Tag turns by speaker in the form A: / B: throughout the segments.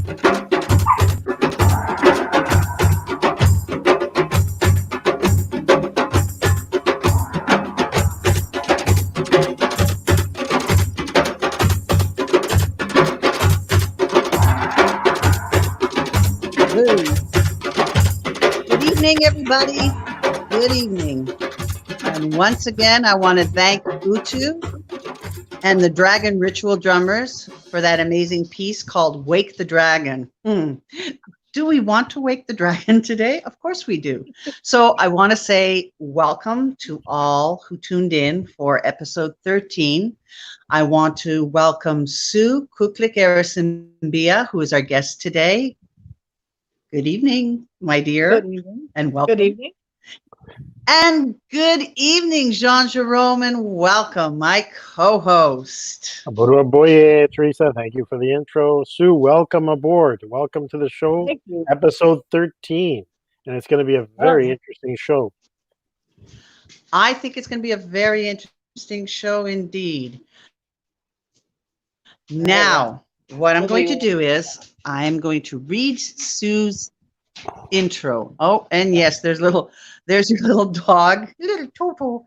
A: Good evening, everybody. Good evening. And once again, I want to thank Utu and the Dragon Ritual Drummers for that amazing piece called Wake the Dragon. Do we want to wake the dragon today? Of course we do. So I want to say welcome to all who tuned in for episode 13. I want to welcome Sue Arencibia, who is our guest today. Good evening, my dear.
B: Good evening.
A: And welcome.
B: Good evening.
A: And good evening, Jean Jerome, and welcome, my co-host.
C: Aboye, Teresa, thank you for the intro. Sue, welcome aboard. Welcome to the show,
B: Thank you.
C: episode 13. And it's going to be a very interesting show.
A: I think it's going to be a very interesting show indeed. Now, what I'm going to do is I'm going to read Sue's intro. Oh, and yes, there's your little dog, little Toto.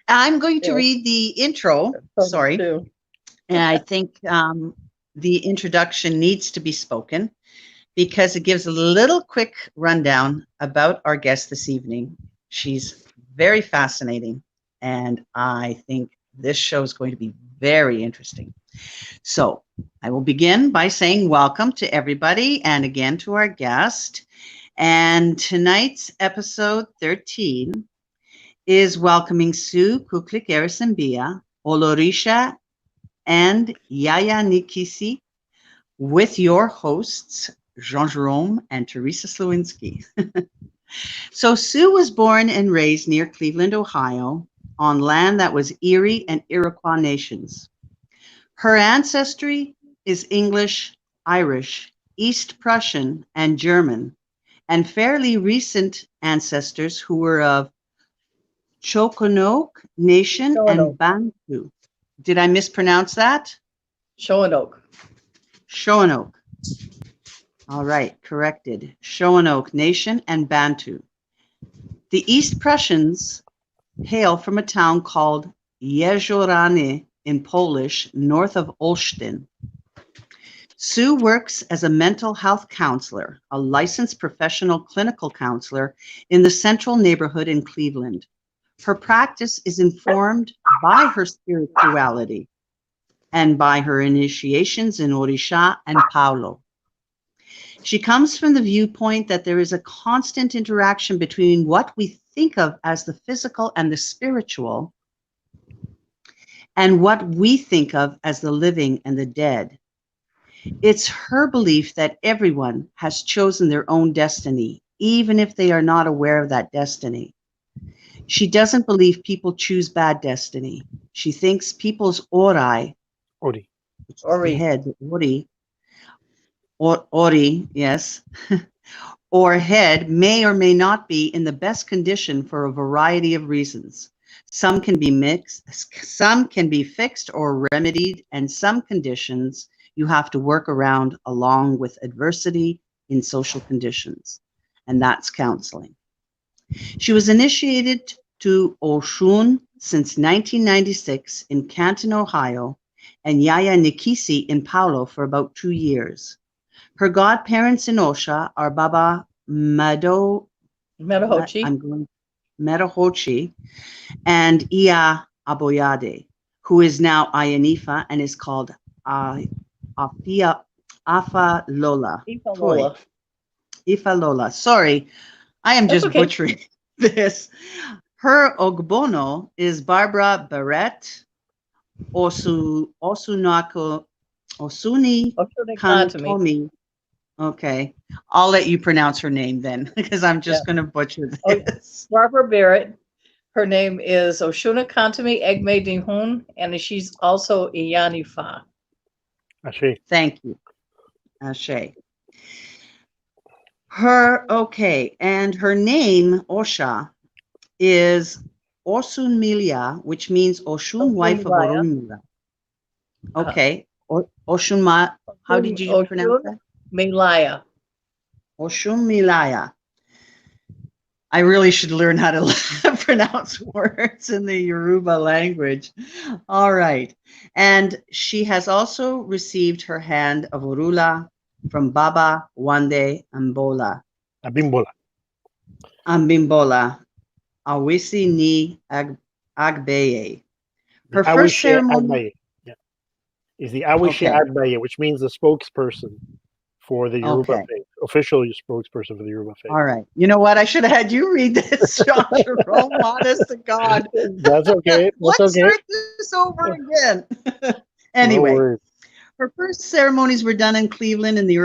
A: I'm going to read the intro. Sorry. And I think the introduction needs to be spoken because it gives a little quick rundown about our guest this evening. She's very fascinating, and I think this show is going to be very interesting. So I will begin by saying welcome to everybody and again to our guest. And tonight's episode 13 is welcoming Sue Arencibia, Iyalorisa, and Iyalorisa with your hosts, Jean Jerome and Teresa Slowinski. So Sue was born and raised near Cleveland, Ohio, on land that was Erie and Iroquois nations. Her ancestry is English, Irish, East Prussian, and German, and fairly recent ancestors who were of Chokonoke Nation and Bantu. Did I mispronounce that?
B: Shoanoke.
A: Shoanoke. All right, corrected. Shoanoke Nation and Bantu. The East Prussians hail from a town called Jeziorany in Polish, north of Olsztyn. Sue works as a mental health counselor, a licensed professional clinical counselor in the Central neighborhood in Cleveland. Her practice is informed by her spirituality and by her initiations in Orisha and Paulo. She comes from the viewpoint that there is a constant interaction between what we think of as the physical and the spiritual and what we think of as the living and the dead. It's her belief that everyone has chosen their own destiny, even if they are not aware of that destiny. She doesn't believe people choose bad destiny. She thinks people's ori, head, ori, yes, or head may or may not be in the best condition for a variety of reasons. Some can be mixed, some can be fixed or remedied, and some conditions you have to work around along with adversity in social conditions, and that's counseling. She was initiated to Oshun since 1996 in Canton, Ohio, and Iyalorisa in Paulo for about 2 years. Her godparents in Osha are Baba Madahochi and Iya Aboyade, who is now Iyanifa and is called Afa Lola. Ifa Lola. Sorry, I am just butchering this. Her Ogbono is Barbara Barrett Osuni Kantomi. Okay, I'll let you pronounce her name then, because I'm just going to butcher this.
B: Barbara Barrett. Her name is Oshuna Kantomi Egme Dihun, and she's also Iyanifa.
C: Ashe.
A: Thank you. Ashe. And her name, Osha, is Osunmilia, which means Oshun, wife of Orunmila. Okay. Oshunma, how did you pronounce that?
B: Milaya.
A: Oshun Milaya. I really should learn how to pronounce words in the Yoruba language. All right. And she has also received her hand of Orula from Baba Wande Ambola.
C: Abimbola.
A: Ambimbola. Awisi ni Agbeye. Her first
C: Awishe
A: ceremony.
C: Agbaye. Yeah. Is the Awishe
A: Okay.
C: Agbaye, which means the spokesperson for the Yoruba
A: Okay.
C: faith, official spokesperson for the Yoruba faith.
A: All right. You know what? I should have had you read this, John Jerome. Honest to God.
C: That's okay. That's
A: Let's
C: okay.
A: start this over again.
C: No
A: Anyway,
C: worries.
A: her first ceremonies were done in Cleveland in the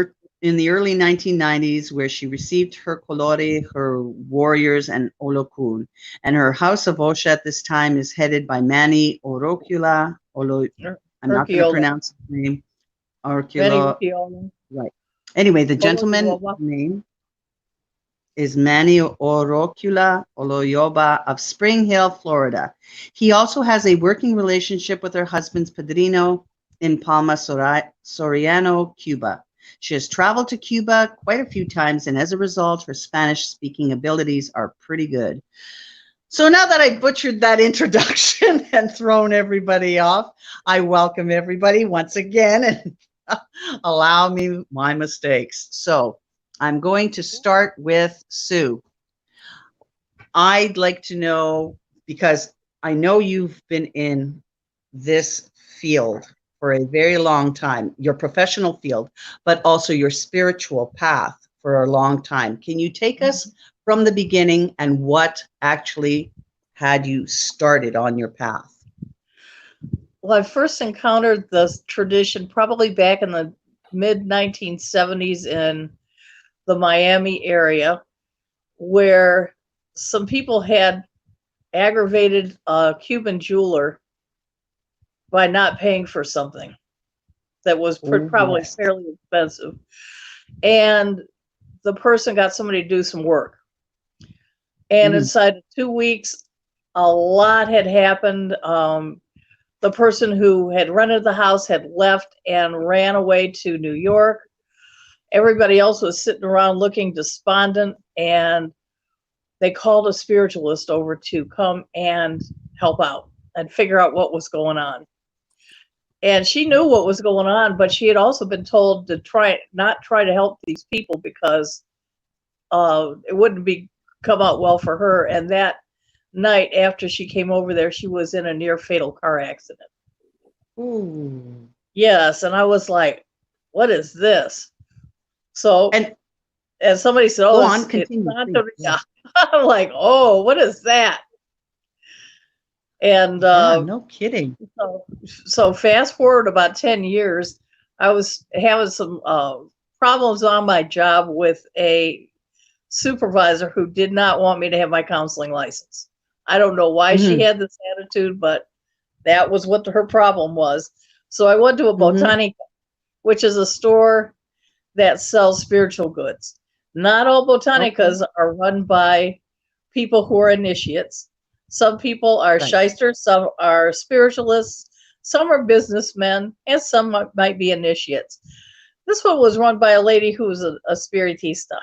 A: early 1990s, where she received her kolore, her warriors, and olokun. And her house of Osha at this time is headed by Manny Orokula. I'm not going to
B: Urquiola.
A: pronounce his name.
B: Manny
A: Orokula.
B: Urquiola.
A: Right. Anyway, the gentleman's
B: Oloyoba.
A: name is Manny Orokula Oloyoba of Spring Hill, Florida. He also has a working relationship with her husband's padrino in Palma Soriano, Cuba. She has traveled to Cuba quite a few times, and as a result, her Spanish-speaking abilities are pretty good. So now that I butchered that introduction and thrown everybody off, I welcome everybody once again and allow me my mistakes. So I'm going to start with Sue. I'd like to know, because I know you've been in this field for a very long time, your professional field, but also your spiritual path for a long time. Can you take us from the beginning and what actually had you started on your path?
B: Well, I first encountered this tradition probably back in the mid-1970s in the Miami area, where some people had aggravated a Cuban jeweler by not paying for something that was probably
A: yes.
B: fairly expensive. And the person got somebody to do some work. And inside of 2 weeks, a lot had happened. The person who had rented the house had left and ran away to New York. Everybody else was sitting around looking despondent, and they called a spiritualist over to come and help out and figure out what was going on. And she knew what was going on, but she had also been told to not try to help these people because it wouldn't come out well for her. And that night after she came over there, she was in a near fatal car accident.
A: Ooh.
B: Yes, and I was like, "What is this?" So, and somebody said, "Oh, it's Santeria." I'm like, "Oh, what is that?" And
A: no kidding.
B: So fast forward about 10 years, I was having some problems on my job with a supervisor who did not want me to have my counseling license. I don't know why she had this attitude, but that was what her problem was. So I went to a Botanica, which is a store that sells spiritual goods. Not all Botanicas are run by people who are initiates. Some people are shysters, some are spiritualists, some are businessmen, and some might be initiates. This one was run by a lady who was a spiritista.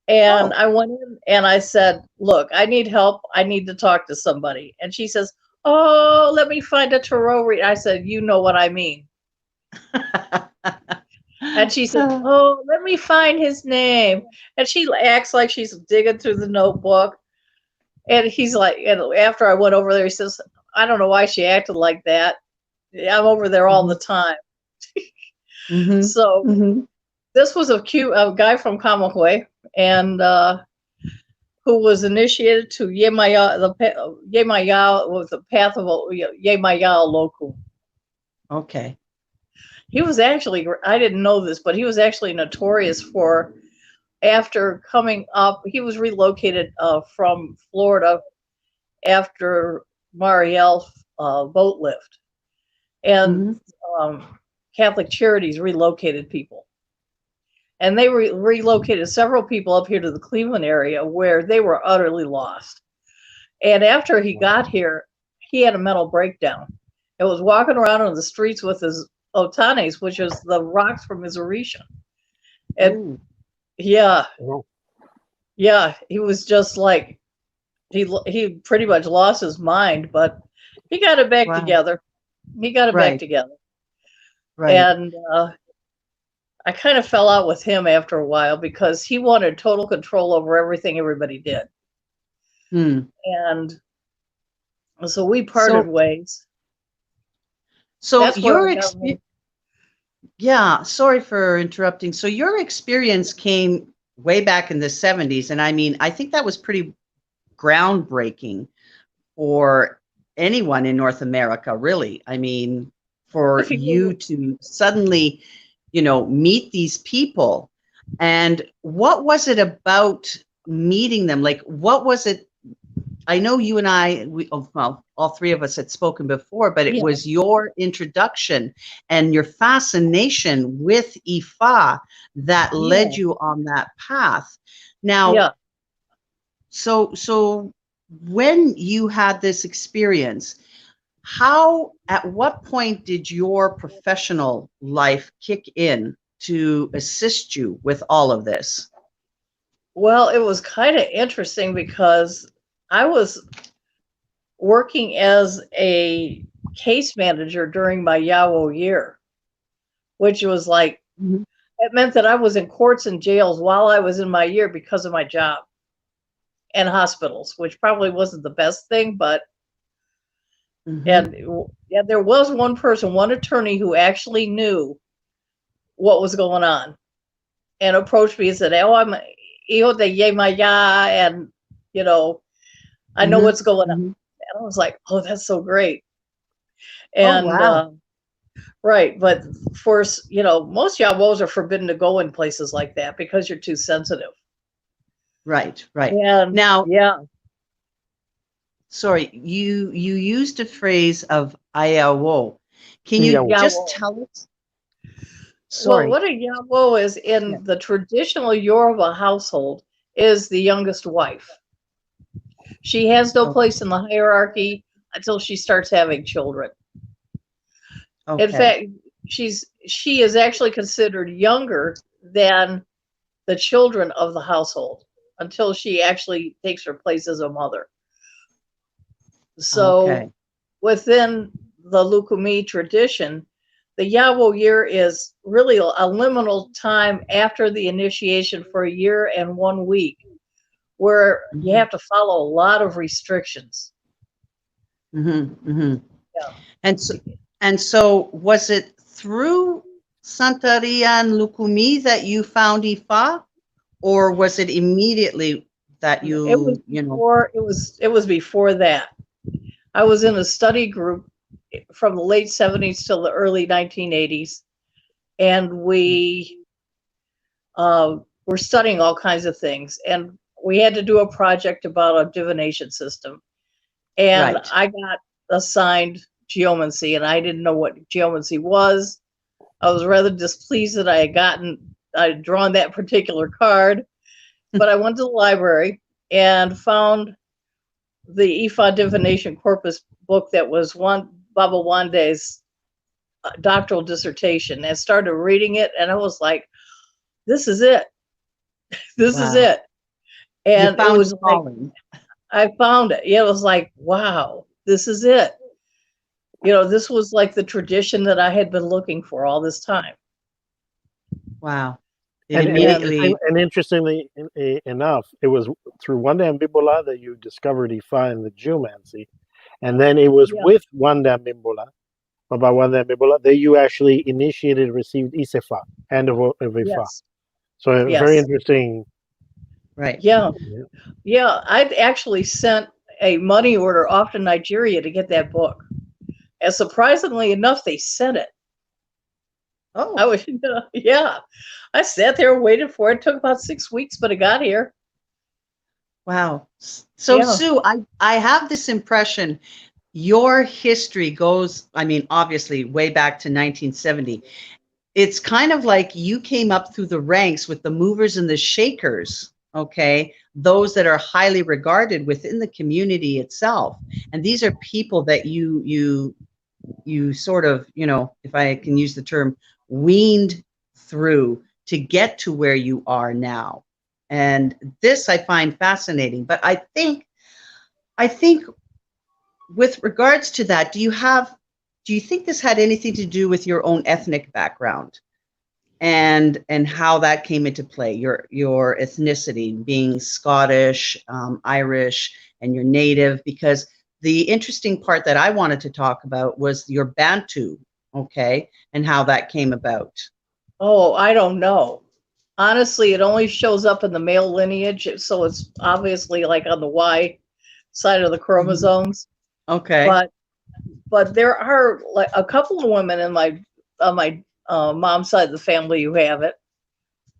B: And I went in and I said, "Look, I need help. I need to talk to somebody." And she says, "Oh, let me find a tarot reader." I said, "You know what I mean." And she said, "Oh, let me find his name." And she acts like she's digging through the notebook. And he's like, and after I went over there, he says, "I don't know why she acted like that. I'm over there all the time." So this was a guy from Camagüey, and who was initiated to Yemaya, with the path of Yemaya Loku.
A: Okay.
B: He was actually, I didn't know this, but he was actually notorious for, after coming up, he was relocated from Florida after Mariel boat lift. And Catholic Charities relocated people. And they relocated several people up here to the Cleveland area where they were utterly lost. And after he got here, he had a mental breakdown. And was walking around on the streets with his otanes, which is the rocks from his Orisha. And
A: Ooh.
B: yeah,
C: Oh,
B: yeah, he was just like, he pretty much lost his mind, but he got it back
A: Wow.
B: together. He got it back
A: Right.
B: together.
A: Right.
B: And I kind of fell out with him after a while because he wanted total control over everything everybody did.
A: Hmm.
B: And so we parted
A: So,
B: ways.
A: so
B: That's where
A: your
B: I got
A: experience, yeah, sorry for interrupting. So your experience came way back in the 70s. And I mean, I think that was pretty groundbreaking for anyone in North America, really. I mean, for
B: if you
A: you
B: go,
A: to suddenly, meet these people. And what was it about meeting them? Like, what was it? I know you and well, all three of us had spoken before, but it
B: yeah,
A: was your introduction and your fascination with Ifa that led
B: yeah,
A: you on that path. Now,
B: yeah.
A: so when you had this experience, at what point did your professional life kick in to assist you with all of this?
B: Well, it was kind of interesting because I was working as a case manager during my Yawo year, which was like,
A: Mhm.
B: it meant that I was in courts and jails while I was in my year because of my job, and hospitals, which probably wasn't the best thing, but
A: Mhm.
B: and yeah, there was one person, one attorney who actually knew what was going on and approached me and said, "Oh, I'm hijo de Yemaya, and you know, I know
A: Mhm.
B: what's going on."
A: Mhm.
B: And I was like, "Oh, that's so great."
A: Oh,
B: And
A: wow.
B: right, but for most Yawos are forbidden to go in places like that because you're too sensitive.
A: Right, right.
B: And
A: Now,
B: yeah,
A: sorry, you used a phrase of ayawo. Can you
C: Yawo.
A: just
B: Yawo.
A: tell us?
B: Well,
A: Sorry.
B: what a Yawo is
A: Yeah.
B: in the traditional Yoruba household is the youngest wife. She has no
A: Okay.
B: place in the hierarchy until she starts having children. In
A: Okay.
B: fact, she is actually considered younger than the children of the household until she actually takes her place as a mother. So
A: Okay.
B: within the Lukumi tradition, the Yawo year is really a liminal time after the initiation for a year and 1 week, where you
A: Mhm.
B: have to follow a lot of restrictions.
A: Mhm. Mhm.
B: Yeah.
A: And so, and so, was it through Santeria and Lukumi that you found Ifa, or was it immediately that
B: It was
A: you know?
B: before it was before that. I was in a study group from the late 70s till the early 1980s, and we were studying all kinds of things. And we had to do a project about a divination system. And
A: Right.
B: I got assigned geomancy, and I didn't know what geomancy was. I was rather displeased that I'd drawn that particular card, but I went to the library and found the Ifa divination corpus book that was one Baba Wande's doctoral dissertation, and started reading it, and I was like, this is it. This is
A: Wow.
B: it.
A: You
B: And it
A: found
B: was
A: your
B: like,
A: calling.
B: I found it. Yeah, it was like, wow, this is it. This was like the tradition that I had been looking for all this time.
A: Wow. It
B: And
A: immediately.
C: And interestingly enough, it was through Wanda Mbimbola that you discovered Ifa and the geomancy, and then it was
B: yeah,
C: with Wanda Mbimbola, Baba Wanda Mbimbola, that you actually initiated, received Isefa, hand of Ifa.
B: yes,
C: So very
B: yes,
C: interesting.
A: Right.
B: yeah,
C: Yeah.
B: yeah. I'd actually sent a money order off to Nigeria to get that book. And surprisingly enough, they sent it. I
A: Oh,
B: was, yeah. I sat there and waited for it. It took about 6 weeks, but it got here.
A: wow. So,
B: Yeah,
A: Sue, I have this impression your history goes, I mean, obviously way back to 1970. It's kind of like you came up through the ranks with the movers and the shakers, okay? Those that are highly regarded within the community itself. And these are people that you sort of, if I can use the term, weaned through to get to where you are now. And this I find fascinating. But I think with regards to that, do you think this had anything to do with your own ethnic background and how that came into play, your ethnicity, being Scottish, Irish, and your native? Because the interesting part that I wanted to talk about was your Bantu, okay, and how that came about.
B: Oh, I don't know. Honestly, it only shows up in the male lineage, so it's obviously like on the Y side of the chromosomes.
A: Okay.
B: But there are like a couple of women in my mom's side of the family who have it,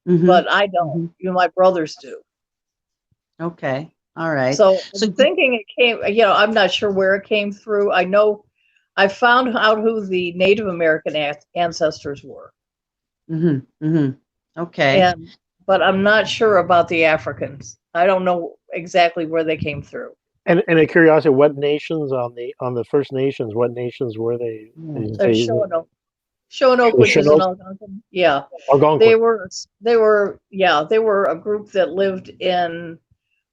B: but I don't. You know, my brothers do.
A: Okay. All right.
B: So I'm thinking it came. You know, I'm not sure where it came through. I know I found out who the Native American ancestors were.
A: Okay.
B: But I'm not sure about the Africans. I don't know exactly where they came through.
C: And a curiosity, what nations on the First Nations? What nations were they?
B: Shawanoke, which is an Algonquin. Yeah,
C: Algonquin.
B: They were a group that lived in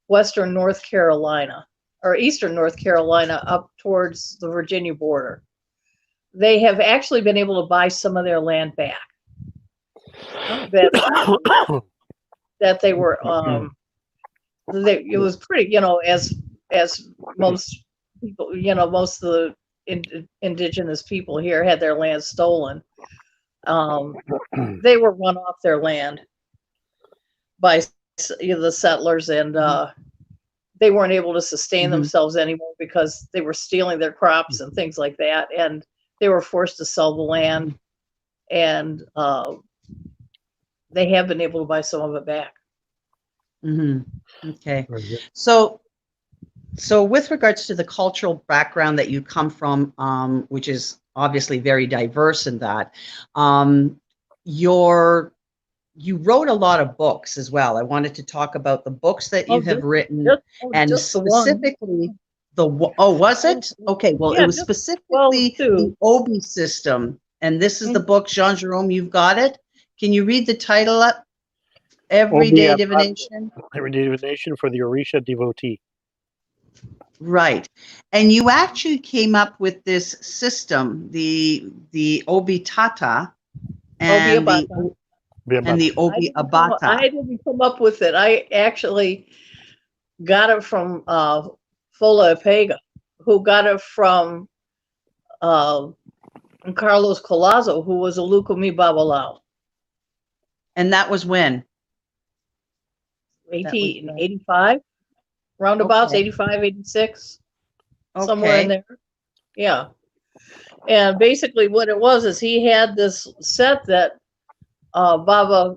B: Western North Carolina or Eastern North Carolina up towards the Virginia border. They have actually been able to buy some of their land back. That they were it was pretty, you know, as most people, you know, most of the indigenous people here had their land stolen. They were run off their land by the settlers, and they weren't able to sustain themselves anymore because they were stealing their crops and things like that, and they were forced to sell the land, and they have been able to buy some of it back.
A: Okay. So with regards to the cultural background that you come from, which is obviously very diverse in that, you wrote a lot of books as well. I wanted to talk about the books that you have written, and specifically was it? Okay, well, it was specifically the Obi system, and this is the book, Jean Jerome, you've got it. Can you read the title up? Everyday Divination.
C: Everyday Divination for the Orisha devotee.
A: Right. And you actually came up with this system, the Obi Tata and the Obi Abata.
B: I didn't come up with it. I actually got it from Fola Ipega, who got it from Carlos Collazo, who was a Lukumi Babalao.
A: And that was when?
B: 1885, roundabouts, 85, 86, somewhere in there. Yeah. And basically what it was is he had this set that Baba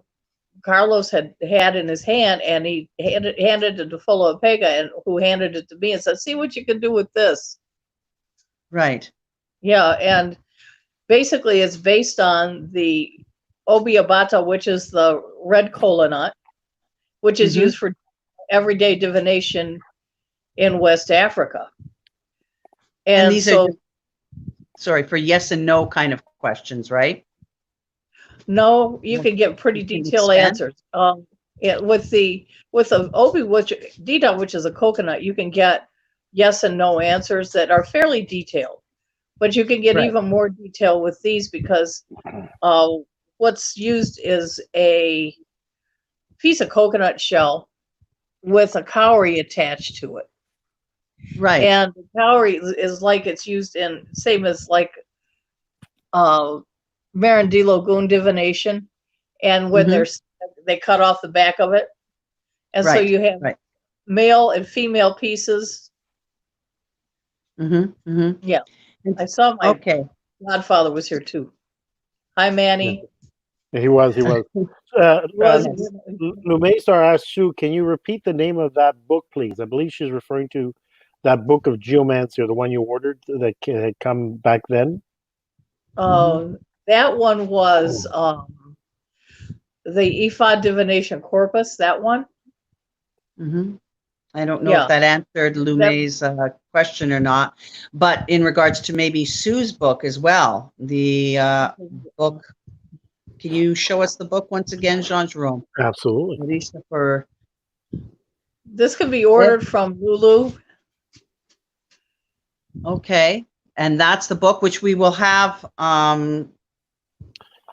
B: Carlos had in his hand, and he handed it to Fola Ipega, and who handed it to me and said, see what you can do with this.
A: Right.
B: Yeah, and basically it's based on the Obi Abata, which is the red kola nut, which is used for everyday divination in West Africa. And these are,
A: for yes and no kind of questions, right?
B: No, you can get pretty detailed answers. With the Obi, Dita, which is a coconut, you can get yes and no answers that are fairly detailed. But you can get even more detail with these because what's used is a piece of coconut shell with a cowrie attached to it.
A: Right.
B: And the cowrie is like it's used in, same as like Marandilo Goon divination. And when they cut off the back of it. And so you have male and female pieces. Yeah. I saw my godfather was here too. Hi, Manny.
C: He was. Lumaystar asked Sue, can you repeat the name of that book, please? I believe she's referring to that book of geomancy, or the one you ordered that had come back then.
B: That one was the Ephod Divination Corpus, that one.
A: I don't know if that answered Lumay's question or not, but in regards to maybe Sue's book as well, the book, Can you show us the book once again, Jean Jerome?
C: Absolutely.
A: Lisa, for
B: This can be ordered from Lulu.
A: okay, and that's the book which we will have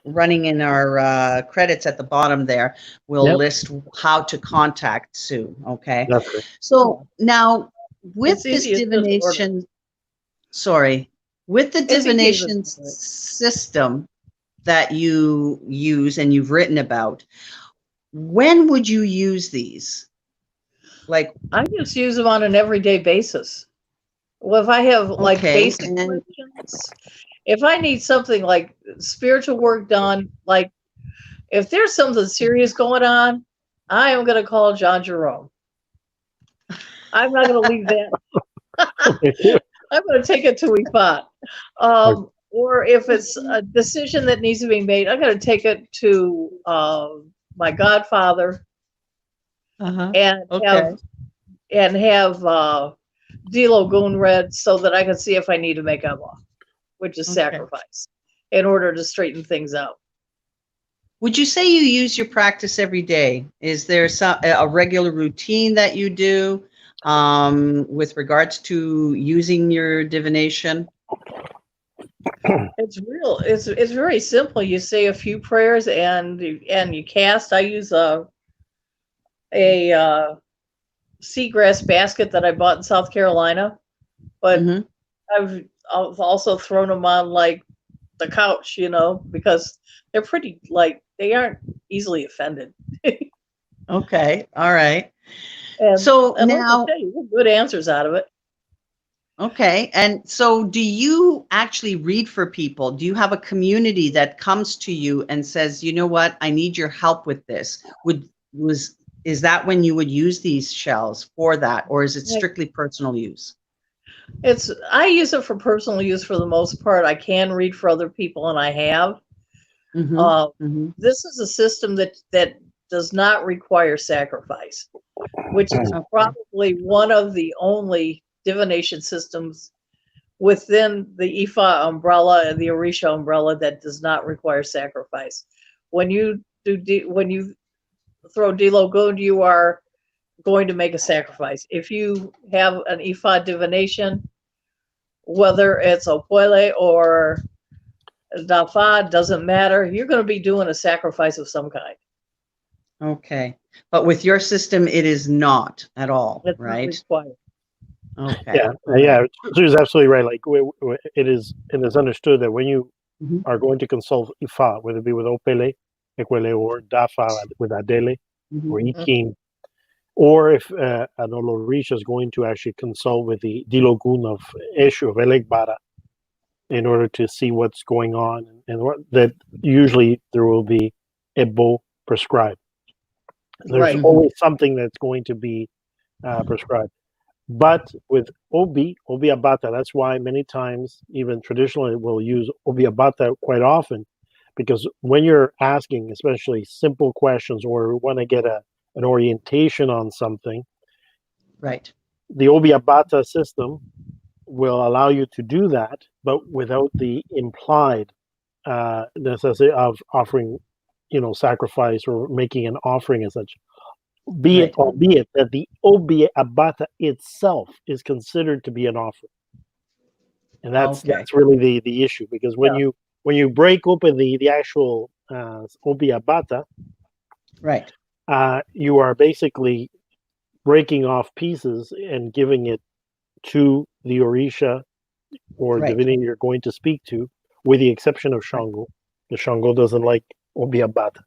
A: running in our credits at the bottom there. We'll list how to contact Sue. Okay.
C: That's right.
A: So now with
B: It's
A: this
B: easy as just order.
A: divination, sorry, with the
B: It's easy as
A: divination
B: just order.
A: system that you use and you've written about, when would you use these? Like,
B: I just use them on an everyday basis. Well, if I have like
A: okay,
B: basic
A: and
B: questions, if I need something like spiritual work done, like if there's something serious going on, I am going to call John Jerome. I'm not going to leave that. I'm going to take it to Ifat. Or if it's a decision that needs to be made, I'm going to take it to my godfather and
A: okay,
B: have Dilo Goon read so that I can see if I need to make Emma, which is sacrifice, in order to straighten things out.
A: Would you say you use your practice every day? Is there a regular routine that you do with regards to using your divination?
B: It's very simple. You say a few prayers and you cast. I use a seagrass basket that I bought in South Carolina, but I've also thrown them on like the couch, because they're pretty light. They aren't easily offended.
A: Okay, all right.
B: And
A: so
B: now,
A: now,
B: you get good answers out of it.
A: okay, and so do you actually read for people? Do you have a community that comes to you and says, you know what, I need your help with this? Is that when you would use these shells for that, or is it strictly personal use?
B: I use it for personal use for the most part. I can read for other people, and I have. This is a system that does not require sacrifice, which is probably one of the only divination systems within the Ifa umbrella and the Orisha umbrella that does not require sacrifice. When you throw Dilo Goon, you are going to make a sacrifice. If you have an Ifa divination, whether it's Opwele or Dafa, doesn't matter. You're going to be doing a sacrifice of some kind.
A: Okay, but with your system, it is not at all,
B: It's
A: right?
B: not required.
A: Okay.
C: Yeah. Sue's absolutely right. Like it is understood that when you are going to consult Ifa, whether it be with Opele, Ekwele, or Dafa with Adele or Ikin, or if an Olorisha is going to actually consult with the Dilogun of Eshu of Elegbara in order to see what's going on, and that usually there will be Ebo prescribed. There's always something that's going to be prescribed. But with Obi Abata, that's why many times, even traditionally, we'll use Obi Abata quite often, because when you're asking, especially simple questions, or want to get an orientation on something,
A: right,
C: the Obi Abata system will allow you to do that, but without the implied necessity of offering, sacrifice or making an offering as such. Albeit that the Obi Abata itself is considered to be an offering, and that's really the issue, because when you break open the actual Obi Abata,
A: right,
C: you are basically breaking off pieces and giving it to the Orisha or divinity you're going to speak to, with the exception of Shango. The Shango doesn't like Obi Abata.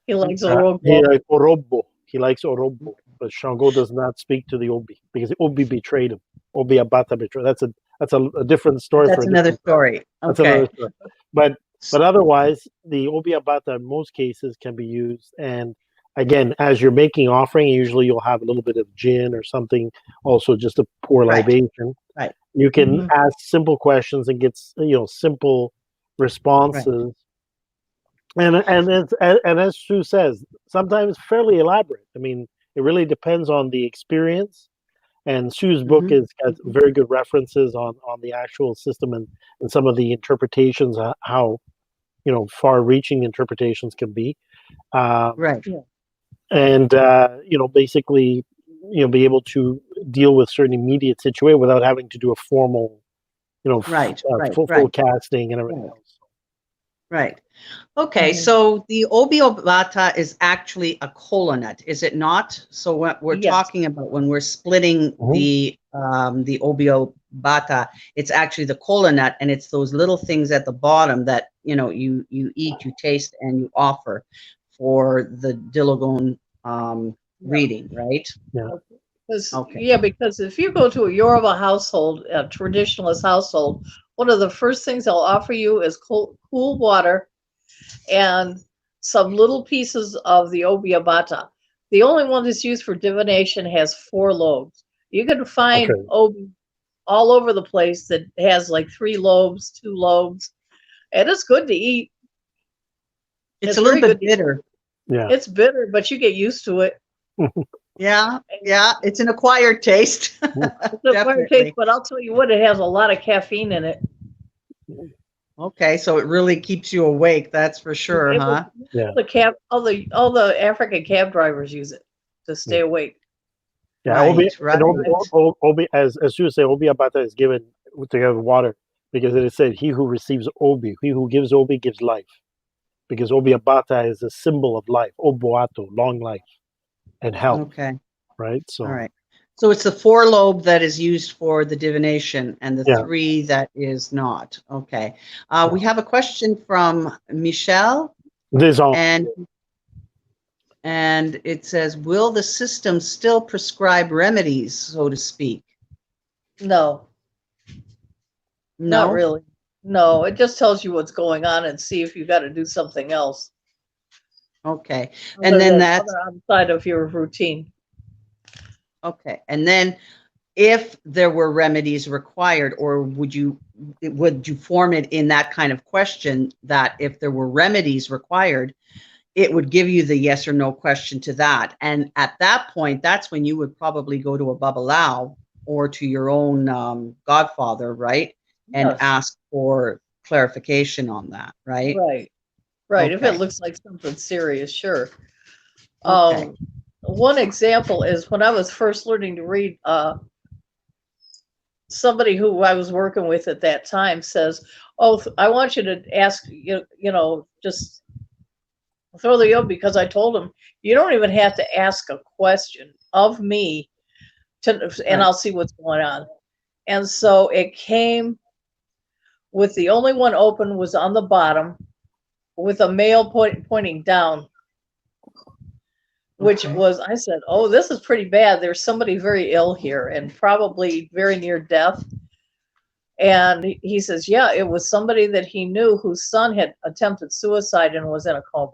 B: He likes Orobo.
C: He likes Orobo, but Shango does not speak to the Obi, because the Obi betrayed him. Obi Abata betrayed. That's a different story.
A: That's another story. Okay.
C: That's another story. But otherwise, the Obi Abata in most cases can be used. And again, as you're making offering, usually you'll have a little bit of gin or something, also just a pour libation.
A: Right.
C: You can ask simple questions and get simple responses. Right. And as Sue says, sometimes fairly elaborate. I mean, it really depends on the experience. And Sue's book has very good references on the actual system and some of the interpretations of how far-reaching interpretations can be.
A: Right.
C: And basically, be able to deal with certain immediate situation without having to do a formal,
A: Right.
C: full casting and everything else.
A: Right. Okay, so the obiobata is actually a kola nut, is it not? So what we're talking about when we're splitting the obiobata, it's actually the kola nut, and it's those little things at the bottom that you eat, you taste, and you offer for the Dilogon reading, right?
C: Yeah.
B: Because if you go to a Yoruba household, a traditionalist household, one of the first things they'll offer you is cool water and some little pieces of the obiobata. The only one that's used for divination has 4 lobes. You can find obi all over the place that has like 3 lobes, 2 lobes, and it's good to eat.
A: It's a little bit bitter.
C: Yeah,
B: it's bitter, but you get used to it.
A: Yeah, it's an acquired taste.
B: It's an acquired taste, but I'll tell you what, it has a lot of caffeine in it.
A: Okay, so it really keeps you awake. That's for sure, huh?
C: Yeah.
B: All the African cab drivers use it to stay awake.
C: Yeah, obi, as you say, obiobata is given together with water because it is said, "He who receives obi, he who gives obi gives life," because obiobata is a symbol of life. Oboato, long life and health.
A: Okay.
C: Right. So.
A: All right. So it's the 4 lobe that is used for the divination, and the 3 that is not. Okay. We have a question from Michelle, and it says, "Will the system still prescribe remedies, so to speak?"
B: No. Not really. No, it just tells you what's going on and see if you got to do something else.
A: Okay, and then that's
B: outside of your routine.
A: Okay, and then if there were remedies required, or would you form it in that kind of question that if there were remedies required, it would give you the yes or no question to that, and at that point, that's when you would probably go to a babalao or to your own godfather, right, and ask for clarification on that, right?
B: Right. Okay. If it looks like something serious, sure.
A: Okay.
B: One example is when I was first learning to read, somebody who I was working with at that time says, "Oh, I want you to ask, just throw the yoke," because I told him, "You don't even have to ask a question of me, and I'll see what's going on." And so it came with the only one open was on the bottom with a male pointing down. Which was, I said, "Oh, this is pretty bad. There's somebody very ill here and probably very near death." And he says, "Yeah, it was somebody that he knew whose son had attempted suicide and was in a coma."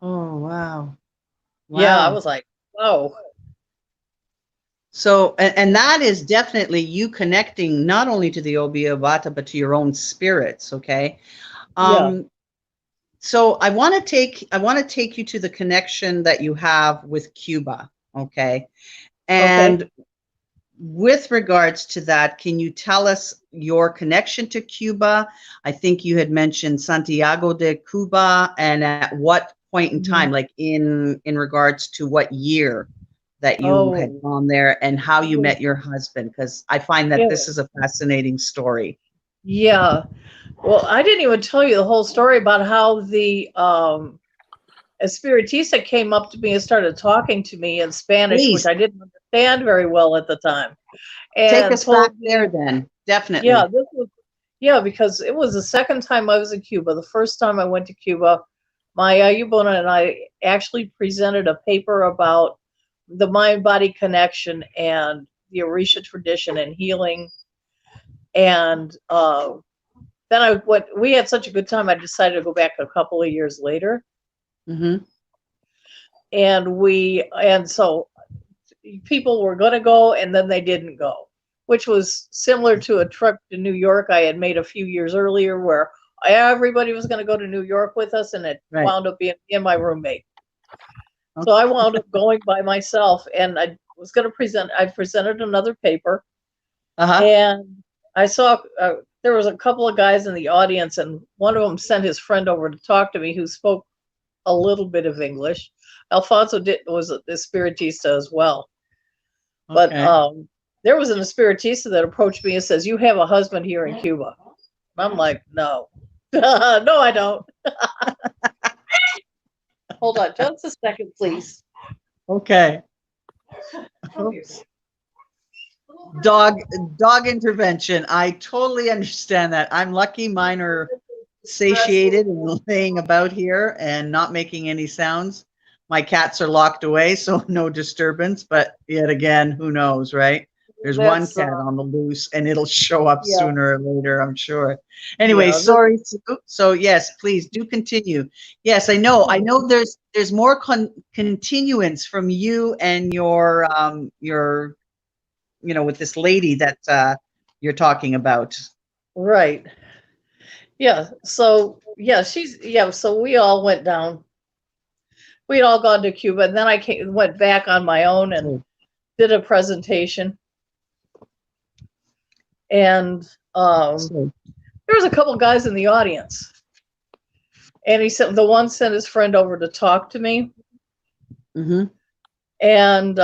A: Oh, wow.
B: Yeah, I was like, whoa.
A: So, and that is definitely you connecting not only to the obiobata, but to your own spirits, okay? So I want to take you to the connection that you have with Cuba, okay? And with regards to that, can you tell us your connection to Cuba? I think you had mentioned Santiago de Cuba, and at what point in time, like in regards to what year that you had gone there and how you met your husband, because I find that this is a fascinating story.
B: Yeah. Well, I didn't even tell you the whole story about how the Espiritista came up to me and started talking to me in Spanish, which I didn't understand very well at the time. And
A: take us back there then, definitely.
B: Yeah, because it was the second time I was in Cuba. The first time I went to Cuba, my Yubona and I actually presented a paper about the mind-body connection and the Orisha tradition and healing. And then we had such a good time, I decided to go back a couple of years later. And so people were going to go, and then they didn't go, which was similar to a trip to New York I had made a few years earlier, where everybody was going to go to New York with us, and it wound up being my roommate. So I wound up going by myself, and I was going to I presented another paper, and I saw there was a couple of guys in the audience, and one of them sent his friend over to talk to me who spoke a little bit of English. Alfonso was a spiritista as well. But there was an spiritista that approached me and says, "You have a husband here in Cuba." I'm like, "No, no, I don't." Hold on just a second, please.
A: Okay. Dog intervention. I totally understand that. I'm lucky mine are satiated and laying about here and not making any sounds. My cats are locked away, so no disturbance. But yet again, who knows, right? There's one cat on the loose, and it'll show up sooner or later, I'm sure. Anyway, sorry, Sue. So yes, please do continue. Yes, I know. There's more continuance from you and your with this lady that you're talking about.
B: Right. Yeah. So so we all went down. We'd all gone to Cuba, and then I went back on my own and did a presentation. And there was a couple guys in the audience, and he said the one sent his friend over to talk to me.
A: Mm-hmm.
B: And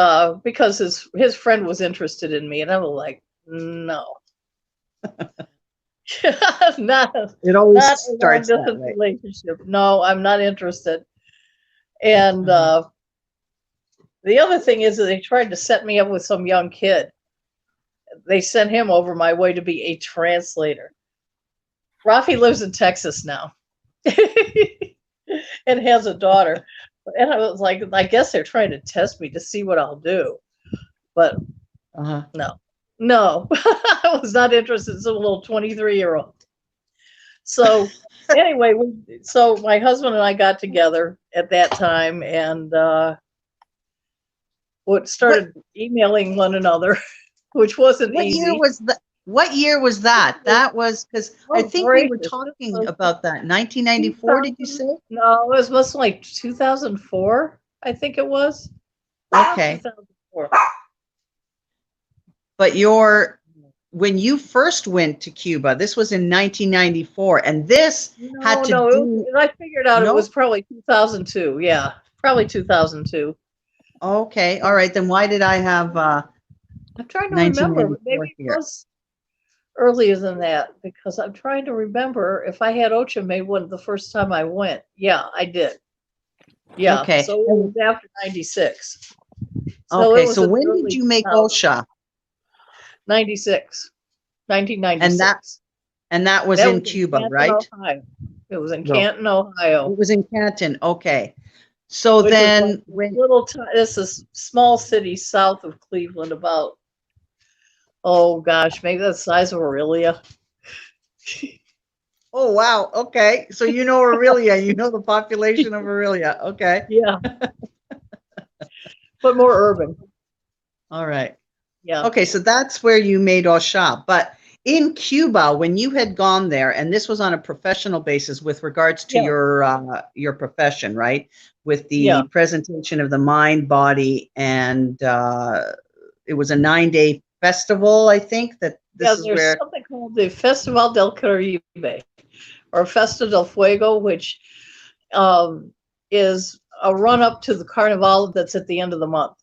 B: because his friend was interested in me, and I was like, no. It always starts that way. Relationship. No, I'm not interested. And the other thing is that they tried to set me up with some young kid. They sent him over my way to be a translator. Rafi lives in Texas now and has a daughter. And I was like, I guess they're trying to test me to see what I'll do. But no, I was not interested in some little 23-year-old. So anyway, so my husband and I got together at that time and started emailing one another, which wasn't easy.
A: What year was that? That was because I think we were talking about that. 1994, did you say?
B: No, it was mostly like 2004, I think it was.
A: Okay. 2004. But when you first went to Cuba, this was in 1994, and this had to do.
B: I figured out it was probably 2002. Yeah, probably 2002.
A: Okay, all right. Then why did I have?
B: I'm trying to remember. Maybe it was earlier than that, because I'm trying to remember if I had Ocha made one the first time I went. Yeah, I did. Yeah.
A: Okay.
B: So it was after 96.
A: Okay. So when did you make Osha?
B: 96. 1996.
A: And that was in Cuba, right?
B: Ohio. It was in Canton, Ohio.
A: It was in Canton. Okay. So then
B: this is small city south of Cleveland, about maybe the size of Aurelia.
A: Oh wow. Okay. So you know Aurelia, you know the population of Aurelia. Okay.
B: Yeah. But more urban.
A: All right.
B: Yeah.
A: Okay, so that's where you made Osha. But in Cuba, when you had gone there, and this was on a professional basis with regards to your profession, right? With the presentation of the mind, body, and it was a 9-day festival, I think. There's
B: something called the Festival del Caribe, or Festa del Fuego, which is a run-up to the Carnival that's at the end of the month.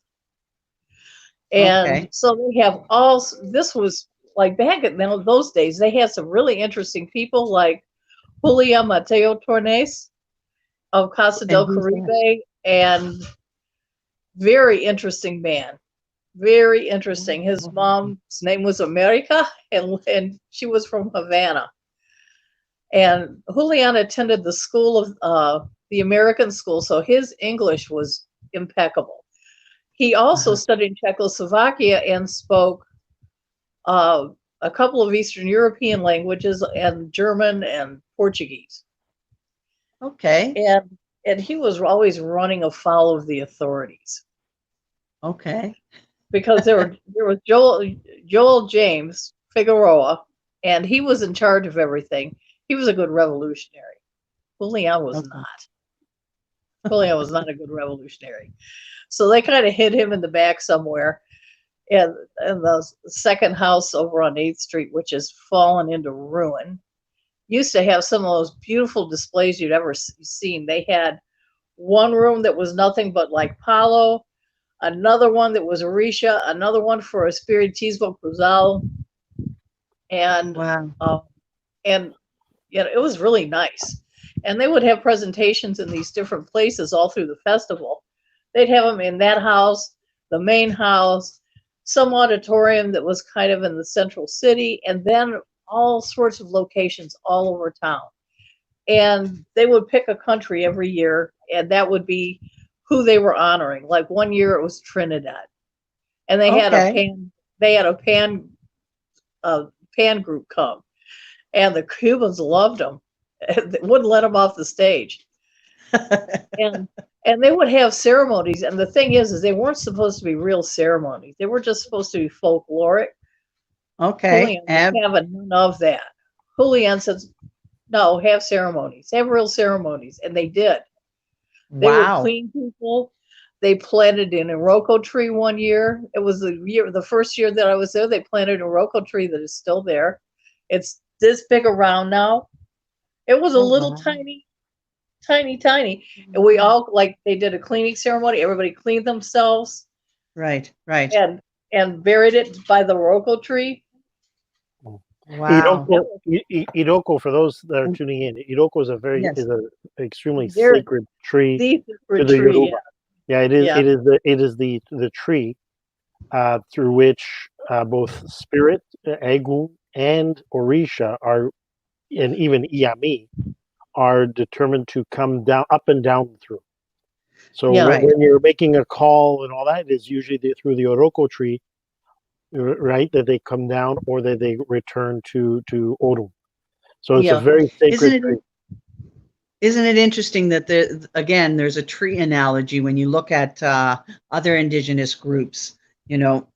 B: And so they have this was like back in those days, they had some really interesting people like Julia Mateo Tornes of Casa del Caribe, and very interesting man. Very interesting. His mom's name was America, and she was from Havana. And Julian attended the school of the American school, so his English was impeccable. He also studied in Czechoslovakia and spoke a couple of Eastern European languages and German and Portuguese.
A: Okay.
B: And he was always running afoul of the authorities.
A: Okay.
B: Because there was Joel James Figueroa, and he was in charge of everything. He was a good revolutionary. Julian was not. Julian was not a good revolutionary. So they kind of hid him in the back somewhere. and the second house over on 8th Street, which has fallen into ruin, used to have some of those beautiful displays you'd ever seen. They had one room that was nothing but like Palo, another one that was Orisha, another one for Espiritismo Cruzal, and
A: Wow.
B: and you know, it was really nice. And they would have presentations in these different places all through the festival. They'd have them in that house, the main house, some auditorium that was kind of in the central city, and then all sorts of locations all over town. And they would pick a country every year, and that would be who they were honoring. Like one year it was Trinidad, and they had a
A: Okay.
B: pan group come, and the Cubans loved them. They wouldn't let them off the stage, and they would have ceremonies. And the thing is they weren't supposed to be real ceremonies. They were just supposed to be folkloric.
A: Okay.
B: Julian was having none of that. Julian says, "No, have ceremonies, have real ceremonies," and they did. They would
A: Wow.
B: clean people. They planted an Iroko tree one year. It was the first year that I was there. They planted an Iroko tree that is still there. It's this big around now. It was a
A: Oh,
B: little
A: wow.
B: tiny, and we all like they did a cleaning ceremony. Everybody cleaned themselves
A: Right. Right.
B: and buried it by the Iroko tree.
A: Wow.
C: Iroko, for those that are tuning in, Iroko is
A: Yes.
C: is an extremely
B: They're
C: sacred tree
B: the
C: to
B: sacred
C: the
B: tree.
C: Yoruba. Yeah, it is.
B: Yeah.
C: It is the tree through which both spirit, Egun, and Orisha are, and even Iyami, are determined to come down, up and down through. So
B: Yeah.
A: Right.
C: when you're making a call and all that, it is usually through the Oroko tree, right, that they come down, or that they return to Orum. So it's a
B: Yeah.
C: very sacred
A: Isn't
C: tree.
A: Isn't it interesting that there's a tree analogy when you look at other indigenous groups, you know,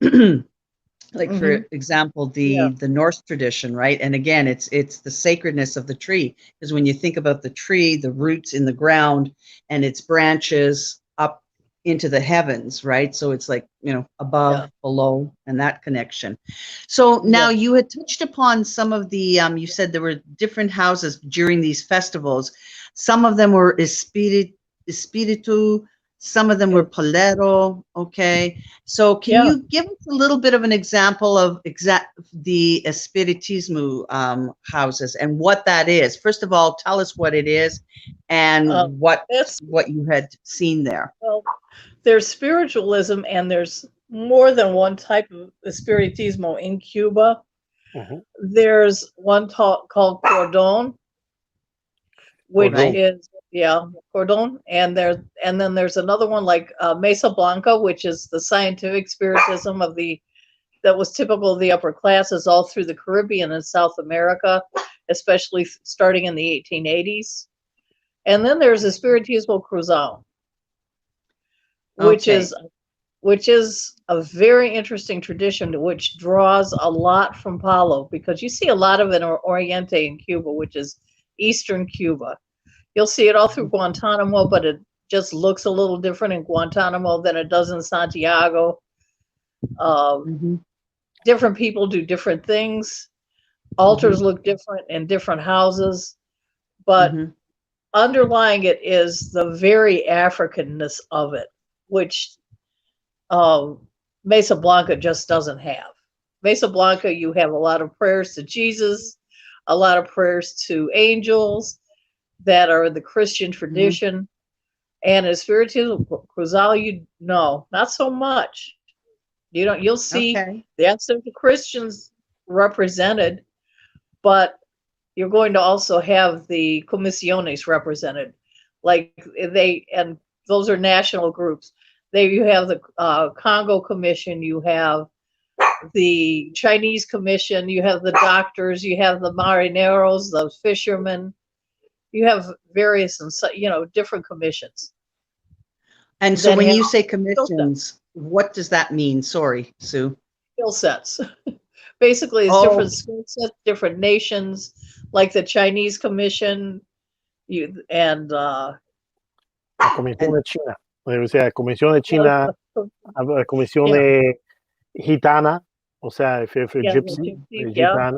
A: like for example,
B: Yeah.
A: the Norse tradition, right? And again, it's the sacredness of the tree, because when you think about the tree, the roots in the ground and its branches up into the heavens, right? So it's like, you know, above,
B: Yeah.
A: below, and that connection. So now
B: Yeah.
A: you had touched upon some of the you said there were different houses during these festivals. Some of them were espiritu, some of them were palero. Okay. So can
B: Yeah.
A: you give us a little bit of an example of the espiritismo houses and what that is? First of all, tell us what it is and what
B: That's
A: you had seen there.
B: well, there's spiritualism, and there's more than one type of spiritismo in Cuba.
C: Mhm.
B: There's one called cordon, which
C: Cordon.
B: is cordon, and then there's another one like Mesa Blanca, which is the scientific spiritism that was typical of the upper classes all through the Caribbean and South America, especially starting in the 1880s. And then there's the Spiritismo Cruzal, which is a very interesting tradition, which draws a lot from Palo, because you see a lot of it in Oriente in Cuba, which is Eastern Cuba. You'll see it all through Guantanamo, but it just looks a little different in Guantanamo than it does in Santiago. Different people do different things. Altars look different in different houses, but underlying it is the very Africanness of it, which Mesa Blanca just doesn't have. Mesa Blanca, you have a lot of prayers to Jesus, a lot of prayers to angels that are the Christian tradition. And as Spiritismo Cruzal, not so much. You'll see the Ancestral Christians represented, but you're going to also have the comisiones represented. Like and those are national groups. You have the Congo Commission, you have the Chinese Commission, you have the doctors, you have the marineros, the fishermen. You have various, different commissions.
A: And so when you say commissions, what does that mean? Sorry, Sue.
B: Skill sets. Basically, it's different skill sets, different nations, like the Chinese Commission, and
C: La Comisión de China. O sea, Comisión de China, Comisión gitana, o sea, if
B: Yeah, the
C: gypsy,
B: gypsy, yeah.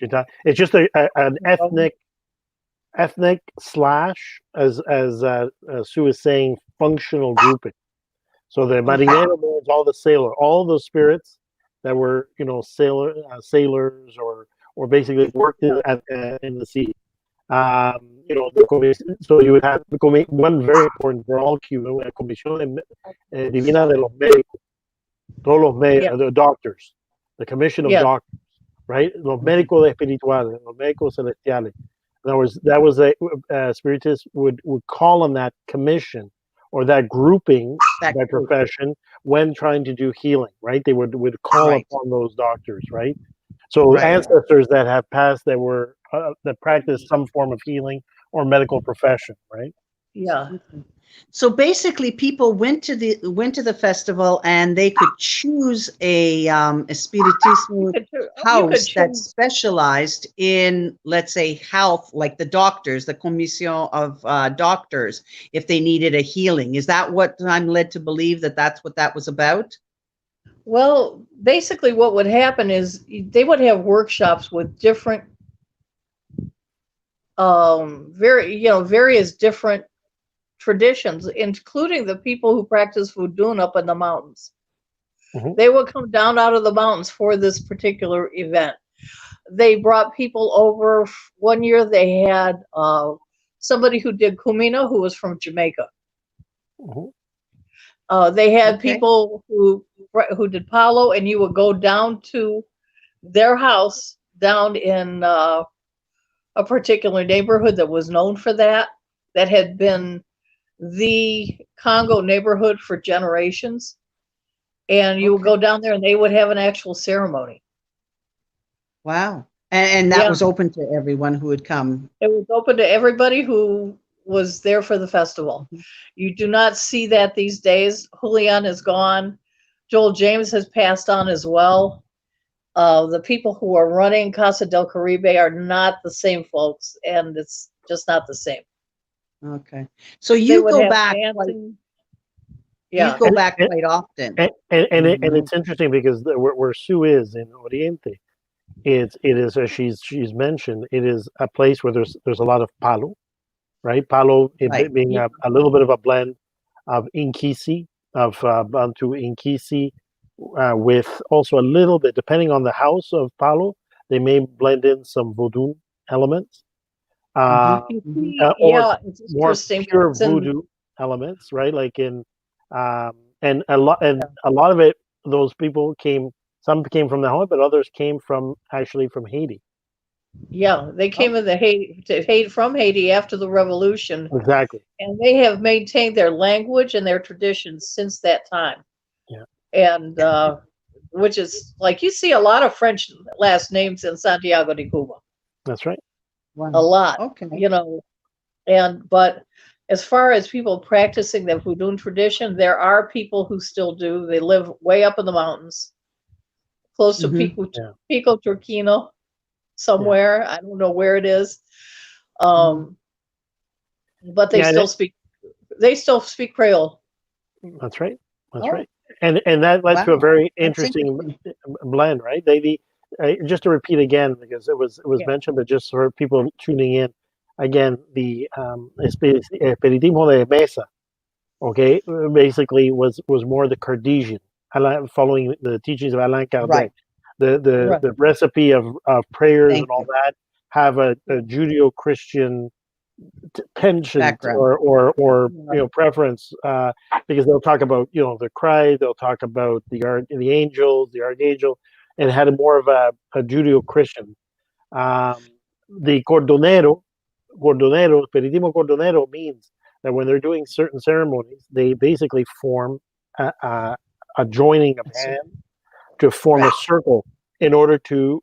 C: gitana. It's just an ethnic slash, as Sue is saying, functional grouping. So the marinero means all the sailor, all those spirits that were, sailors or basically worked in the sea. So you would have one very important for all Cuban, la Comisión Divina de los Médicos, todos los
B: Yeah.
C: the doctors, the commission of
B: Yeah.
C: doctors, right? Los médicos espirituales, los médicos celestiales. In other words, that was a Spiritists would call on that commission or that grouping by profession when trying to do healing, right? They would call upon those doctors, right? So ancestors that have passed that were that practiced some form of healing or medical profession, right?
B: Yeah.
A: So basically, people went to the festival and they could choose a spiritismo house that specialized in, let's say, health, like the doctors, the commission of doctors, if they needed a healing. Is that what I'm led to believe, that's what that was about?
B: Well, basically what would happen is they would have workshops with different various different traditions, including the people who practice voodoo up in the mountains. Mm-hmm. They would come down out of the mountains for this particular event. They brought people over. One year they had somebody who did Kumina, who was from Jamaica. Mm-hmm. They had people who did Palo, and you would go down to their house down in a particular neighborhood that was known for that had been the Congo neighborhood for generations. And you would go down there and they would have an actual ceremony.
A: Wow. And that was open to everyone who would come.
B: It was open to everybody who was there for the festival. Mm-hmm. You do not see that these days. Julian is gone. Joel James has passed on as well. The people who are running Casa del Caribe are not the same folks, and it's just not the same.
A: Okay. So you go back. You go back quite often.
C: And it's interesting because where Sue is in Oriente, it is, as she's mentioned, it is a place where there's a lot of palo, right? Palo being a little bit of a blend of Inkisi, of Bantu Inkisi, with also a little bit, depending on the house of palo, they may blend in some voodoo elements. Or more pure voodoo elements, right? Like in and a lot of it, those people some came from the Hawaii, but others came from Haiti.
B: Yeah, they came from Haiti after the revolution.
C: Exactly.
B: And they have maintained their language and their traditions since that time.
C: Yeah.
B: And which is, like, you see a lot of French last names in Santiago de Cuba.
C: That's right.
A: Wow.
B: A lot.
A: Okay.
B: But as far as people practicing the voodoo tradition, there are people who still do. They live way up in the mountains, close to Pico Turquino, somewhere. Yeah. I don't know where it is. But they still speak. They still speak Creole.
C: That's right. That's right. And that led to a very interesting blend, right? They just to repeat again, because it was mentioned, but just for people tuning in. Again, the Espiritismo de Mesa, basically was more the Cartesian, following the teachings of Alain Kardec.
A: Right.
C: The recipe of prayers and all that have a Judeo-Christian penchant or preference, because they'll talk about the Christ, they'll talk about the angels, the archangel, and had more of a Judeo-Christian. The Espiritismo Cordonero means that when they're doing certain ceremonies, they basically form a joining of hands to form a circle in order to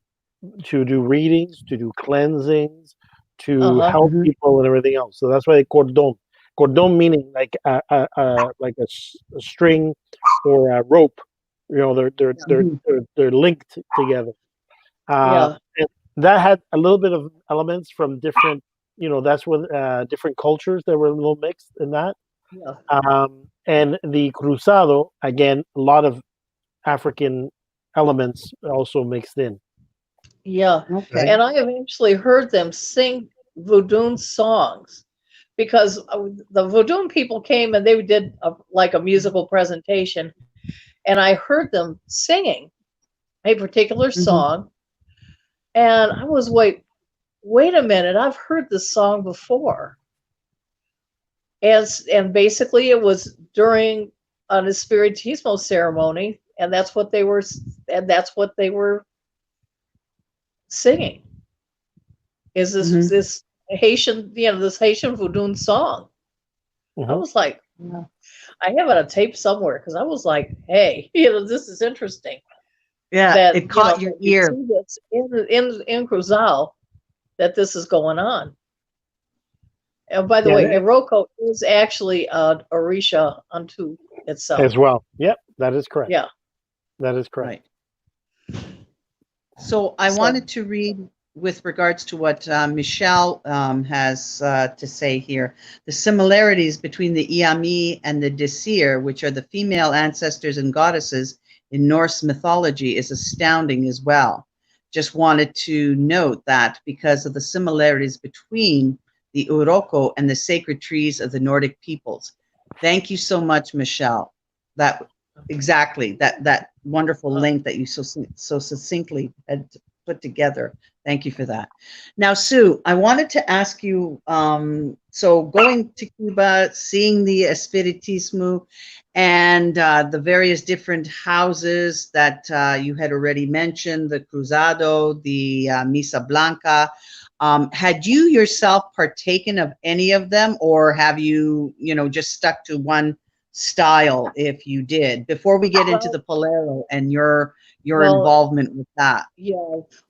C: do readings, to do cleansings, to help people and everything else. So that's why cordon meaning like a string or a rope. They're linked together. And that had a little bit of elements from different. That's when different cultures that were a little mixed in that. Yeah. And the cruzado, again, a lot of African elements also mixed in.
B: Yeah.
A: Okay.
B: And I have actually heard them sing Vodun songs because the Vodun people came and they did like a musical presentation, and I heard them singing a particular song, and I was wait a minute, I've heard this song before. And basically it was during an Espiritismo ceremony, and that's what they were singing. Is this Haitian, this Haitian Vodun song. I was like, I have it on tape somewhere because I was like, hey, this is interesting.
A: Yeah,
B: that
A: it caught your ear.
B: See this in Cruzal, that this is going on. And by the way, Iroko is actually Orisha unto itself
C: as well. Yep, that is correct.
B: Yeah,
C: that is correct.
A: Right. So I wanted to read with regards to what Michelle has to say here. The similarities between the Iami and the Disir, which are the female ancestors and goddesses in Norse mythology, is astounding as well. Just wanted to note that because of the similarities between the Uroko and the sacred trees of the Nordic peoples. Thank you so much, Michelle. That exactly that wonderful link that you so succinctly had put together. Thank you for that. Now, Sue, I wanted to ask you, so going to Cuba, seeing the Espiritismo and the various different houses that you had already mentioned, the Cruzado, the Misa Blanca, had you yourself partaken of any of them, or have you, just stuck to one style if you did, before we get into the Polero and your involvement with that?
B: Yeah.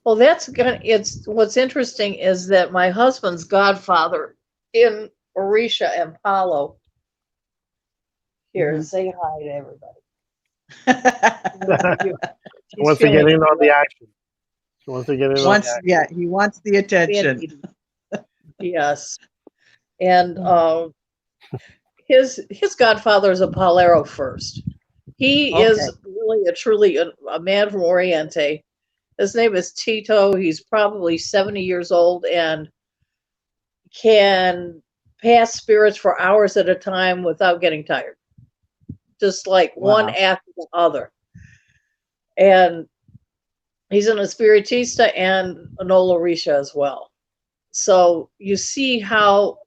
B: Well, it's what's interesting is that my husband's godfather in Orisha and Palo. Here, say hi to everybody.
C: Wants to get in on the action.
A: Yeah, he wants the attention.
B: Yes. And his godfather is a Palero first. He is really truly a man from Oriente. His name is Tito. He's probably 70 years old and can pass spirits for hours at a time without getting tired. Just like one after the other. And he's an Espiritista and an Olorisha as well. So you see how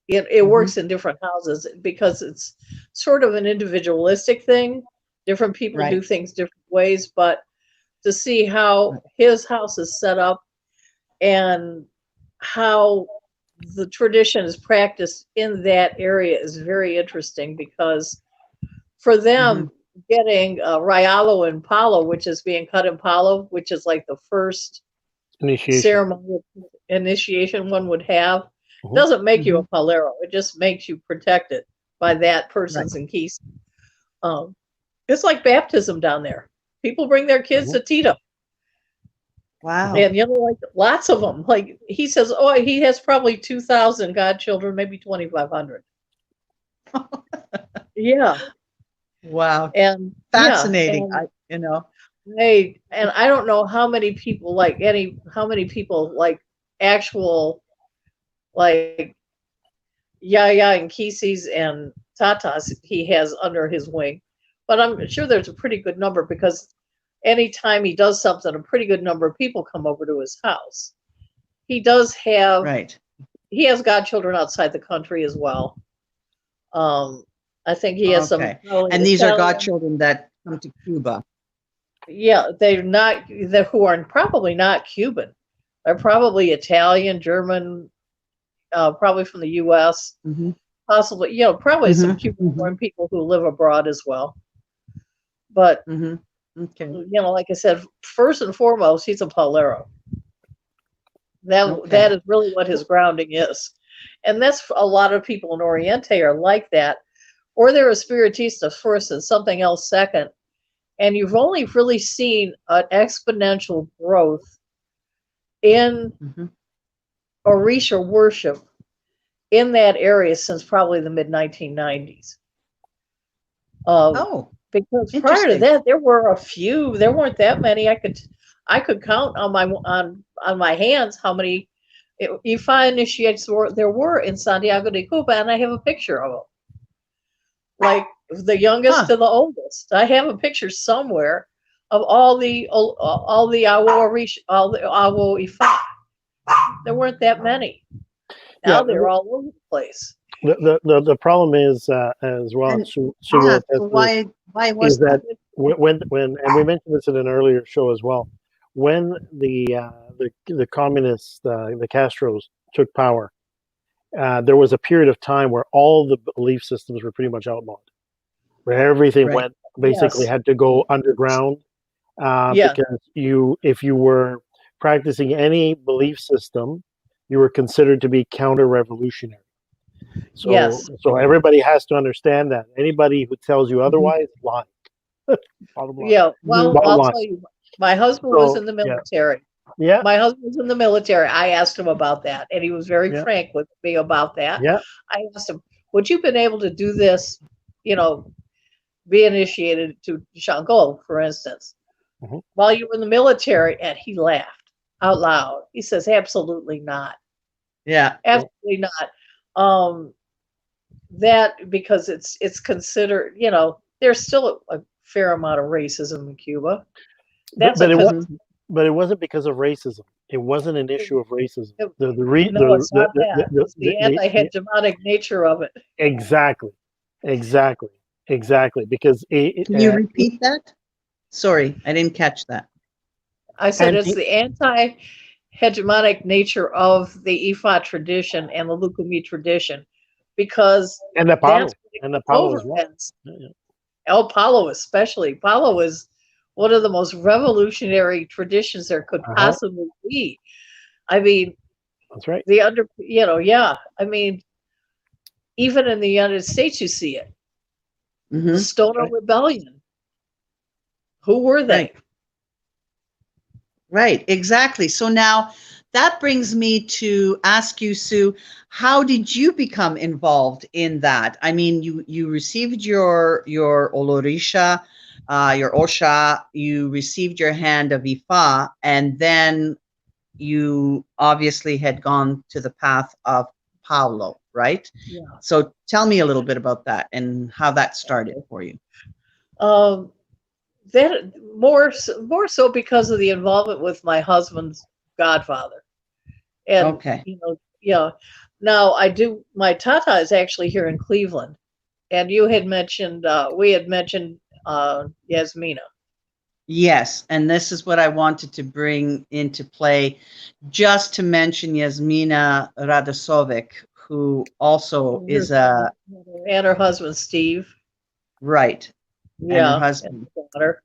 B: it works in different houses because it's sort of an individualistic thing. Different people do things different ways, but to see how his house is set up and how the tradition is practiced in that area is very interesting, because for them, getting Rayalo in Palo, which is being cut in Palo, which is like the first ceremony initiation one would have, doesn't make you a Palero. It just makes you protected by that person's in keys. It's like baptism down there. People bring their kids to Tito.
A: Wow.
B: And like lots of them. Like he says, he has probably 2,000 godchildren, maybe 2,500. Yeah.
A: Wow.
B: And
A: fascinating.
B: And, and I don't know how many people actual like Yaya and Kisis and Tatas he has under his wing, but I'm sure there's a pretty good number, because anytime he does something, a pretty good number of people come over to his house. He does have he has godchildren outside the country as well. I think he has some.
A: And these are godchildren that come to Cuba.
B: Yeah, who are probably not Cuban. They're probably Italian, German, probably from the U.S. Possibly, probably some Cuban-born people who live abroad as well. But like I said, first and foremost, he's a Palero. That is really what his grounding is, and that's a lot of people in Oriente are like that. Or they're a Spiritista first and something else second. And you've only really seen an exponential growth in Orisha worship in that area since probably the mid-1990s. Because prior to that, there were a few. There weren't that many. I could count on my hands how many IFA initiates there were in Santiago de Cuba, and I have a picture of them. Like the youngest to the oldest. I have a picture somewhere of all the Awo Ifa. There weren't that many. Now they're all over the place.
C: The problem is as well.
A: Why was
C: is that when and we mentioned this in an earlier show as well. When the communists, the Castros, took power, there was a period of time where all the belief systems were pretty much outlawed, where everything went basically had to go underground, because if you were practicing any belief system, you were considered to be counter-revolutionary. So everybody has to understand that. Anybody who tells you otherwise is lying.
B: Yeah, well, I'll tell you, my husband was in the military.
C: Yeah.
B: My husband was in the military. I asked him about that, and he was very frank with me about that.
C: Yeah.
B: I asked him, would you been able to do this, be initiated to Shango, for instance, while you were in the military? And he laughed out loud. He says, absolutely not.
A: Yeah.
B: Absolutely not. That because it's considered, there's still a fair amount of racism in Cuba.
C: But it wasn't because of racism. It wasn't an issue of racism.
B: It's not that. It's the anti-hegemonic nature of it.
C: Exactly. Because
A: can you repeat that? Sorry, I didn't catch that.
B: I said it's the anti-hegemonic nature of the Ifa tradition and the Lukumi tradition, because
C: the Palo as well.
B: El Palo especially. Palo is one of the most revolutionary traditions there could possibly be. I mean,
C: that's right.
B: I mean, even in the United States, you see it. The Stoner Rebellion. Who were they?
A: Right, exactly. So now that brings me to ask you, Sue, how did you become involved in that? I mean, you received your Olorisha, your Osha, you received your hand of Ifa, and then you obviously had gone to the path of Paulo, right?
B: Yeah.
A: So tell me a little bit about that and how that started for you.
B: That more so because of the involvement with my husband's godfather. And now I do, my tata is actually here in Cleveland, and you had mentioned we had mentioned Yasmina.
A: Yes, and this is what I wanted to bring into play, just to mention Yasmina Radosovic, who also is
B: and her husband Steve.
A: Right.
B: Yeah,
A: and her husband.
B: And daughter.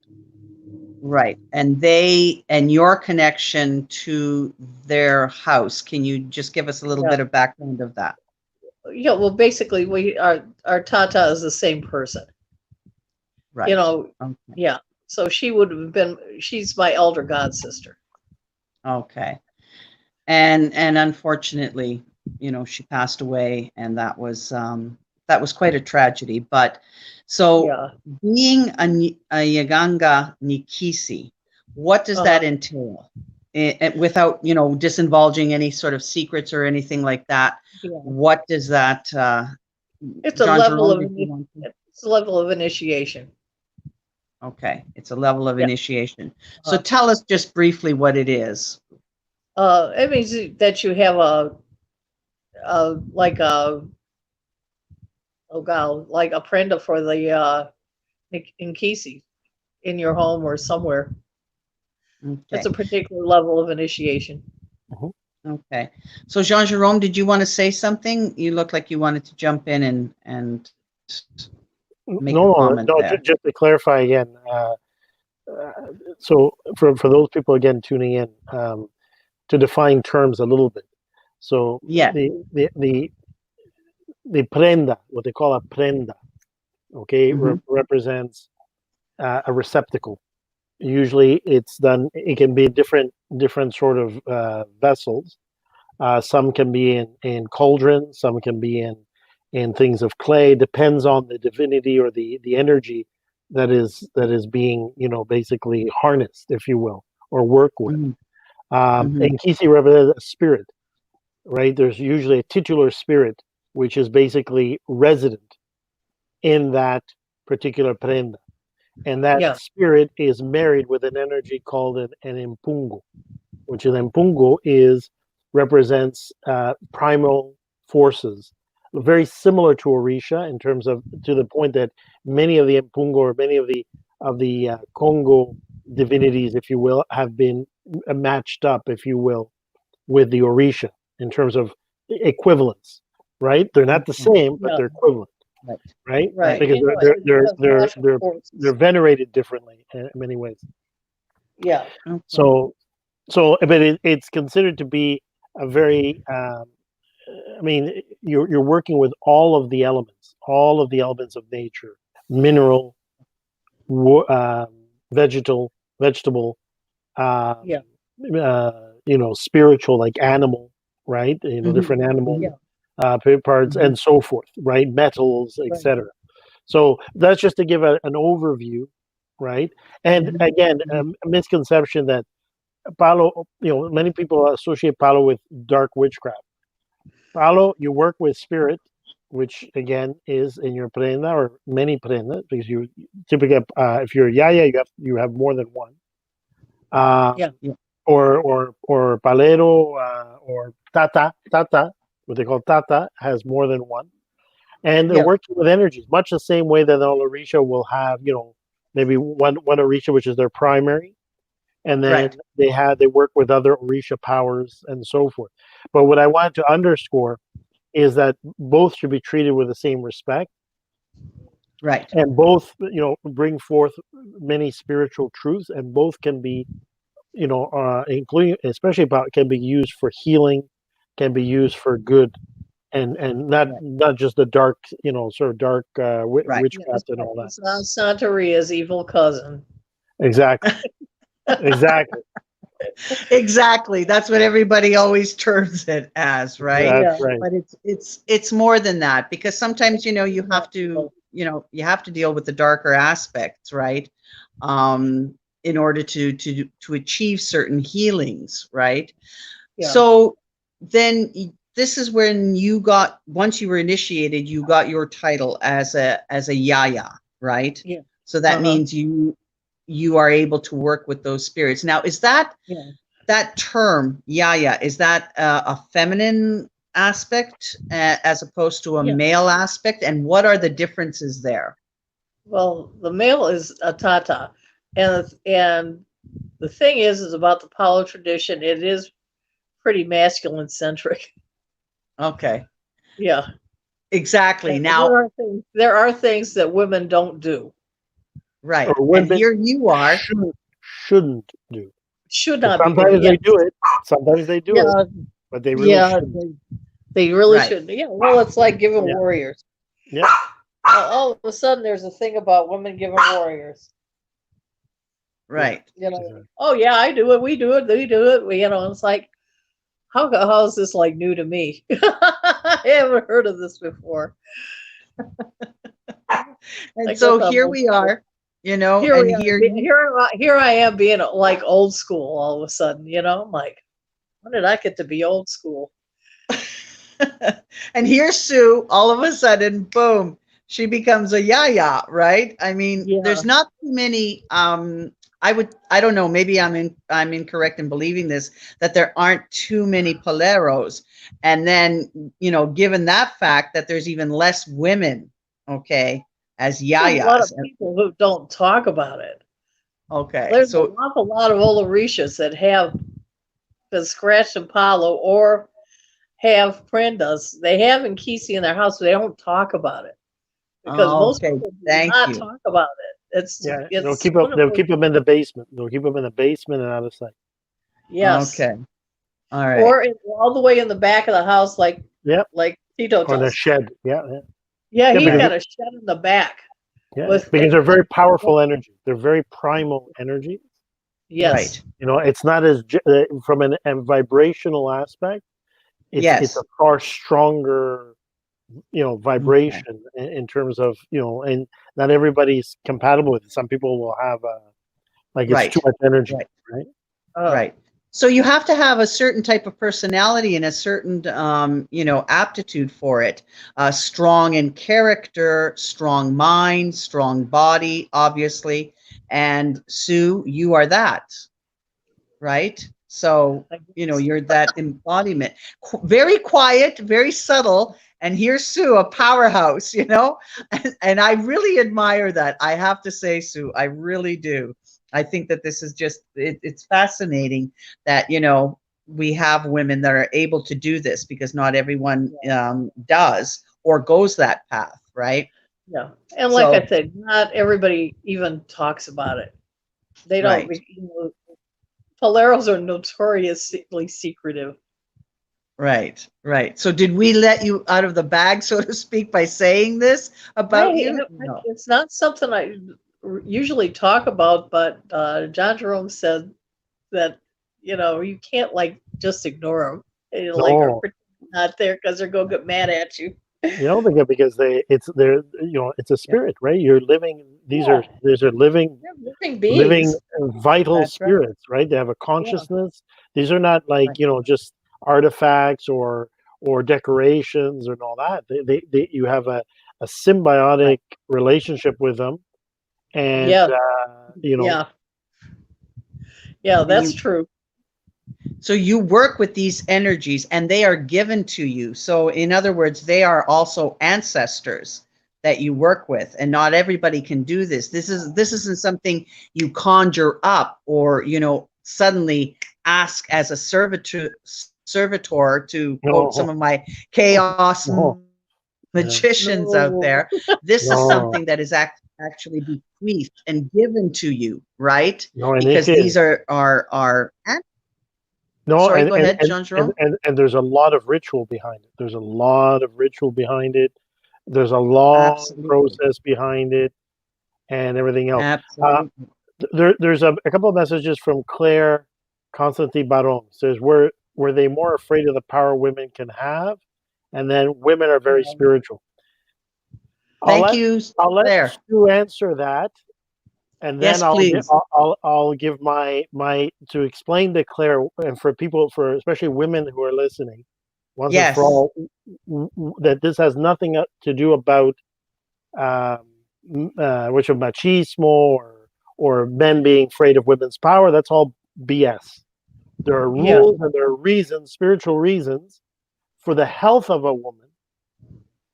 A: Right. And your connection to their house. Can you just give us a little bit of background of that?
B: Yeah, well, basically our tata is the same person.
A: Right.
B: Yeah. So she would have been, she's my elder god sister.
A: Okay. And unfortunately, she passed away, and that was quite a tragedy. But so being a Yaganga Nikisi, what does that entail? Without, disinvulging any sort of secrets or anything like that, what does that?
B: It's a level of initiation.
A: Okay, it's a level of initiation. So tell us just briefly what it is.
B: It means that you have like a prenda for the Nkisi in your home or somewhere. Okay. It's a particular level of initiation.
A: Okay. So Jean-Jerome, did you want to say something? You look like you wanted to jump in and make a comment there.
C: Just to clarify again. So for those people again tuning in, to define terms a little bit. So the prenda, what they call a prenda, okay, represents a receptacle. Usually it's done, it can be different sort of vessels. Some can be in cauldrons, some can be in things of clay. Depends on the divinity or the energy that is being, basically harnessed, if you will, or worked with. And Kisi represents a spirit, right? There's usually a titular spirit, which is basically resident in that particular prenda. And that spirit is married with an energy called an impungo, which an impungo represents primal forces, very similar to Orisha in terms of, to the point that many of the impungo, or many of the Congo divinities, if you will, have been matched up, if you will, with the Orisha in terms of equivalence, right? They're not the same, but they're equivalent, right? Because they're venerated differently in many ways.
B: Yeah.
C: So, but it's considered to be a very, I mean, you're working with all of the elements of nature, mineral, vegetable, spiritual, like animal, right? Different animal parts and so forth, right? Metals, etc. So that's just to give an overview, right? And again, a misconception that Palo, many people associate Palo with dark witchcraft. Palo, you work with spirit, which again is in your prenda or many prendas, because you typically have, if you're a yaya, you have more than one. Or palero, or tata, what they call tata, has more than one. And they're working with energies, much the same way that all Orisha will have, maybe one Orisha, which is their primary. And then they work with other Orisha powers and so forth. But what I wanted to underscore is that both should be treated with the same respect.
A: Right.
C: And both, bring forth many spiritual truths, and both can be, including, especially can be used for healing, can be used for good, and not just the dark, sort of dark witchcraft and all that.
B: It's not Santeria's evil cousin.
C: Exactly.
A: Exactly. That's what everybody always terms it as, right?
C: That's right.
A: But it's more than that, because sometimes you have to deal with the darker aspects, right? In order to achieve certain healings, right? So then this is when once you were initiated, you got your title as a yaya, right?
B: Yeah.
A: So that means you are able to work with those spirits. Now, is that term yaya, is that a feminine aspect as opposed to a male aspect? And what are the differences there?
B: Well, the male is a tata, and the thing is about the Palo tradition, it is pretty masculine centric.
A: Okay.
B: Yeah.
A: Exactly.
B: And
A: now
B: there are things that women don't do.
A: Right. And here you are.
C: Shouldn't do.
B: Should not
C: sometimes
B: be.
C: They do it. Sometimes they do it. But they really shouldn't.
B: They really shouldn't. Yeah. Well, it's like giving warriors.
C: Yeah.
B: All of a sudden, there's a thing about women giving warriors.
A: Right.
B: Oh yeah, I do it. We do it. They do it. It's like, how is this like new to me? I haven't heard of this before.
A: And so here we are, here
B: I am being like old school all of a sudden, I'm like, when did I get to be old school?
A: And here's Sue, all of a sudden, boom, she becomes a yaya, right? I mean, there's not too many, I don't know, maybe I'm incorrect in believing this, that there aren't too many paleros. And then, given that fact that there's even less women, okay, as yayas.
B: There's a lot of people who don't talk about it.
A: Okay.
B: There's an awful lot of Olorishas that have been scratched in Palo or have prendas. They have Nkisi in their house, but they don't talk about it. Because most people do not talk about it.
C: They'll keep them in the basement. They'll keep them in the basement and out of sight.
B: Yes.
A: Okay. All right.
B: Or all the way in the back of the house, like Tito does.
C: Or the shed.
B: Yeah, he's got a shed in the back.
C: Yeah, because they're very powerful energy. They're very primal energy.
B: Yes.
A: Right.
C: It's not as from a vibrational aspect. It's a far stronger vibration in terms of, and not everybody's compatible with it. Some people will have it's too much energy, right?
A: Right. So you have to have a certain type of personality and a certain, aptitude for it. Strong in character, strong mind, strong body, obviously. And Sue, you are that, right? So, you're that embodiment. Very quiet, very subtle. And here's Sue, a powerhouse, and I really admire that. I have to say, Sue, I really do. I think that this is just, it's fascinating that, we have women that are able to do this, because not everyone does or goes that path, right?
B: Yeah. And like I said, not everybody even talks about it. They don't, Paleros are notoriously secretive.
A: Right, right. So did we let you out of the bag, so to speak, by saying this about you?
B: No. It's not something I usually talk about, but John Jerome said that, you can't just ignore them. Or pretend not there, because they're going to get mad at you.
C: Because it's a spirit, right? You're living. These are living
B: beings,
C: living vital spirits, right? They have a consciousness. These are not just artifacts or decorations and all that. They you have a symbiotic relationship with them, and
B: that's true.
A: So you work with these energies, and they are given to you. So in other words, they are also ancestors that you work with, and not everybody can do this. This isn't something you conjure up or suddenly ask as a servitor to quote some of my chaos magicians out there. This is something that is actually bequeathed and given to you, right? Because these are Sorry, go ahead, Jean-Jerome.
C: And there's a lot of ritual behind it. There's a lot of ritual behind it. There's a long process behind it, and everything else.
A: Absolutely.
C: There's a couple of messages from Claire Constantine Baron. Says, were they more afraid of the power women can have? And then women are very spiritual.
A: Thank you.
C: I'll let Stu answer that. And then I'll give my to explain to Claire, and for people, for especially women who are listening, once and for all, that this has nothing to do about which of machismo or men being afraid of women's power. That's all BS. There are rules and there are reasons, spiritual reasons, for the health of a woman,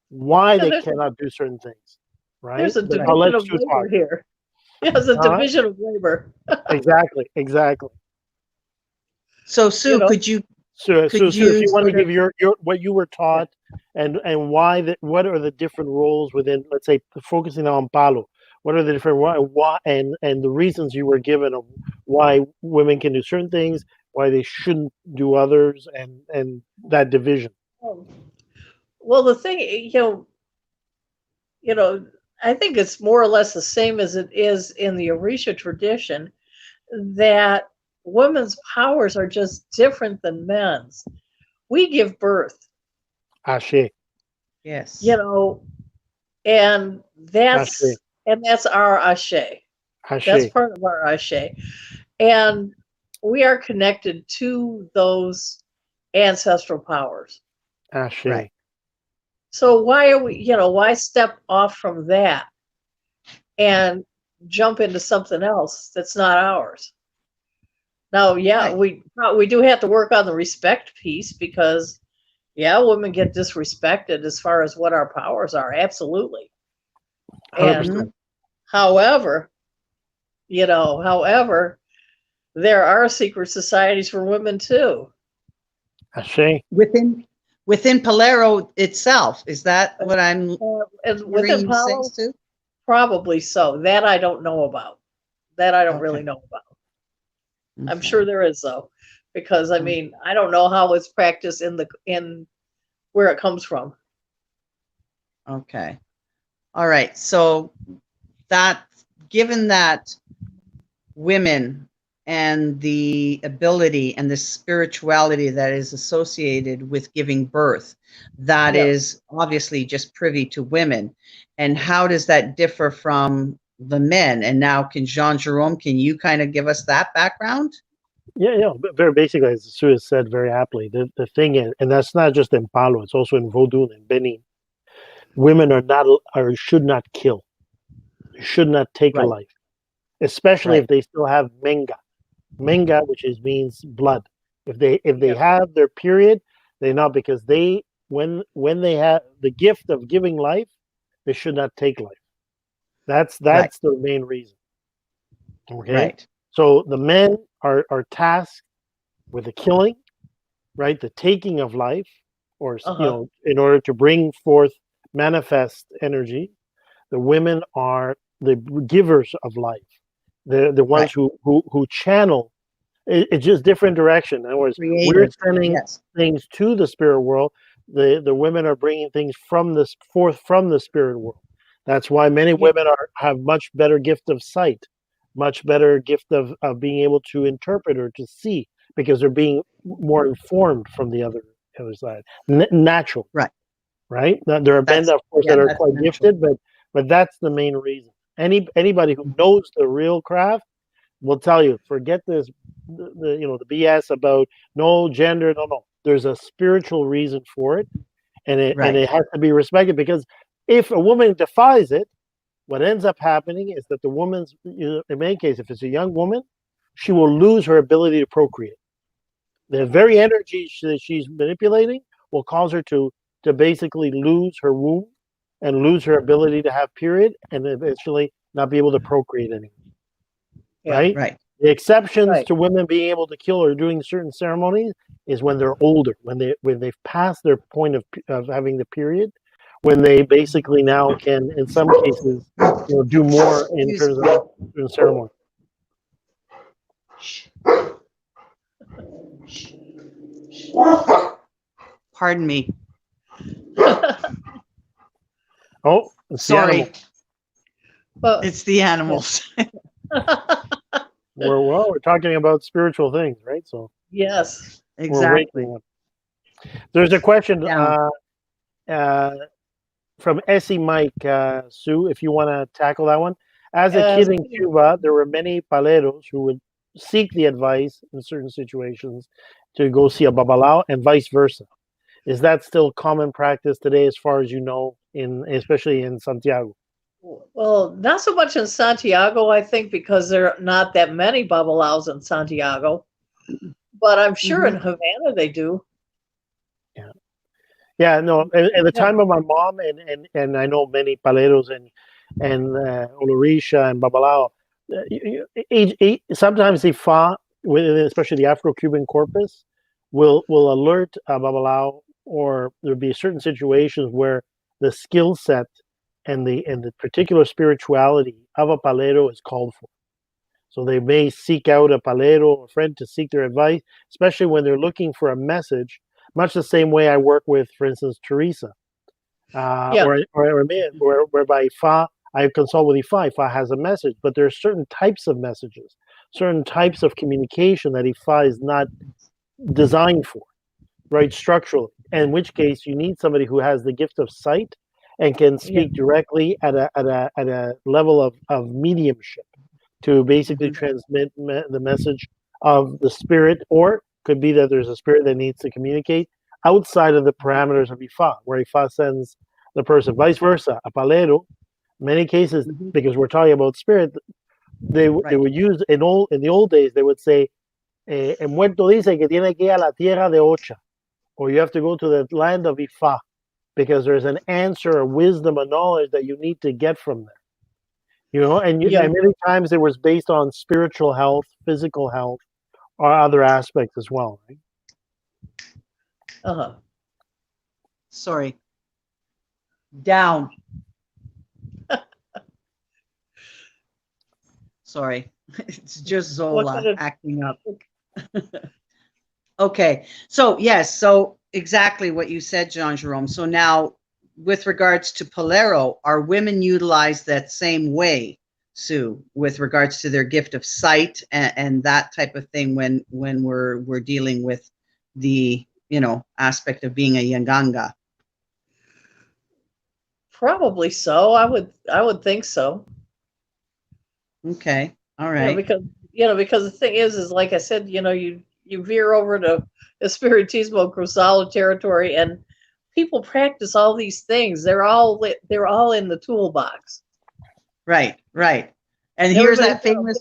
C: why they cannot do certain things. Right?
B: There's a division of labor here. There's a division of labor.
C: Exactly.
A: So Sue, could you?
C: So if you want to give your what you were taught, and why what are the different roles within, let's say, focusing on Palo, what are the different why and the reasons you were given of why women can do certain things, why they shouldn't do others, and that division.
B: Well, the thing, I think it's more or less the same as it is in the Orisha tradition, that women's powers are just different than men's. We give birth.
C: Ashe.
A: Yes.
B: And that's our Ashe. That's part of our Ashe. And we are connected to those ancestral powers.
C: Ashe.
B: Right. So why are we, why step off from that and jump into something else that's not ours? Now, we do have to work on the respect piece, because, women get disrespected as far as what our powers are. Absolutely.
C: 100%.
B: And however, there are secret societies for women too.
C: Ashe.
A: Within Palero itself, is that what I'm
B: within Palo? Probably so. That I don't know about. That I don't really know about. Okay. I'm sure there is, though, because I mean, I don't know how it's practiced in where it comes from.
A: Okay. All right. So given that women and the ability and the spirituality that is associated with giving birth, that is obviously just privy to women. And how does that differ from the men? And now can Jean-Jerome, can you kind of give us that background?
C: Yeah. But very basically, as Sue has said very aptly, the thing is, and that's not just in Palo, it's also in Vodou and Benin. Women are not, or should not kill, should not take a life, especially if they still have menga, which means blood. If they have their period, they're not, because when they have the gift of giving life, they should not take life. That's the main reason. Okay.
A: Right.
C: So the men are tasked with the killing, right? The taking of life, or in order to bring forth manifest energy. The women are the givers of life. They're the ones who channel. It's just different direction. In other words, we're sending things to the spirit world. The women are bringing things forth from the spirit world. That's why many women have much better gift of sight, much better gift of being able to interpret or to see, because they're being more informed from the other side. Natural. Right. Now, there are men, of course, that are quite gifted, but that's the main reason. Anybody who knows the real craft will tell you, forget this, the BS about no gender, no. There's a spiritual reason for it, and it has to be respected, because if a woman defies it, what ends up happening is that the woman's, in many cases, if it's a young woman, she will lose her ability to procreate. The very energy that she's manipulating will cause her to basically lose her womb and lose her ability to have period, and eventually not be able to procreate anymore. Right. The exceptions to women being able to kill or doing certain ceremonies is when they're older, when they've passed their point of having the period, when they basically now can, in some cases, do more in terms of ceremony.
A: Pardon me.
C: Oh,
A: sorry. It's the animals.
C: We're talking about spiritual things, right? So
B: yes,
A: exactly.
C: There's a question from Essie Mike, Sue, if you want to tackle that one. As a kid in Cuba, there were many paleros who would seek the advice in certain situations to go see a babalao, and vice versa. Is that still common practice today, as far as you know, especially in Santiago?
B: Well, not so much in Santiago, I think, because there are not that many babalaos in Santiago. But I'm sure in Havana they do.
C: Yeah. No. At the time of my mom, and I know many paleros and Iyalorisa and babalao. Sometimes the Fa, especially the Afro-Cuban corpus, will alert a babalao, or there'll be certain situations where the skill set and the particular spirituality of a palero is called for. So they may seek out a palero or a friend to seek their advice, especially when they're looking for a message, much the same way I work with, for instance, Teresa, or whereby Ifa, I consult with Ifa. Ifa has a message, but there are certain types of messages, certain types of communication that Ifa is not designed for, right, structurally, in which case you need somebody who has the gift of sight and can speak directly at a level of mediumship to basically transmit the message of the spirit, or could be that there's a spirit that needs to communicate outside of the parameters of Ifa, where Ifa sends the person. Vice versa, a palero, many cases, because we're talking about spirit, they would use in the old days, they would say, el muerto dice que tiene que ir a la tierra de Ocha, or you have to go to the land of Ifa, because there's an answer, a wisdom, a knowledge that you need to get from there. And many times it was based on spiritual health, physical health, or other aspects as well, right?
A: Sorry. Down. Sorry. It's just Zola acting up. Okay. So, yes. So exactly what you said, Jean-Jerome. So now, with regards to Palero, are women utilized that same way? Sue, with regards to their gift of sight and that type of thing when we're dealing with the aspect of being a Yanganga?
B: Probably so. I would think so.
A: Okay. All right.
B: Because the thing is like I said, you veer over to Espiritismo Cruzado territory, and people practice all these things. They're all in the toolbox.
A: Right. And here's that famous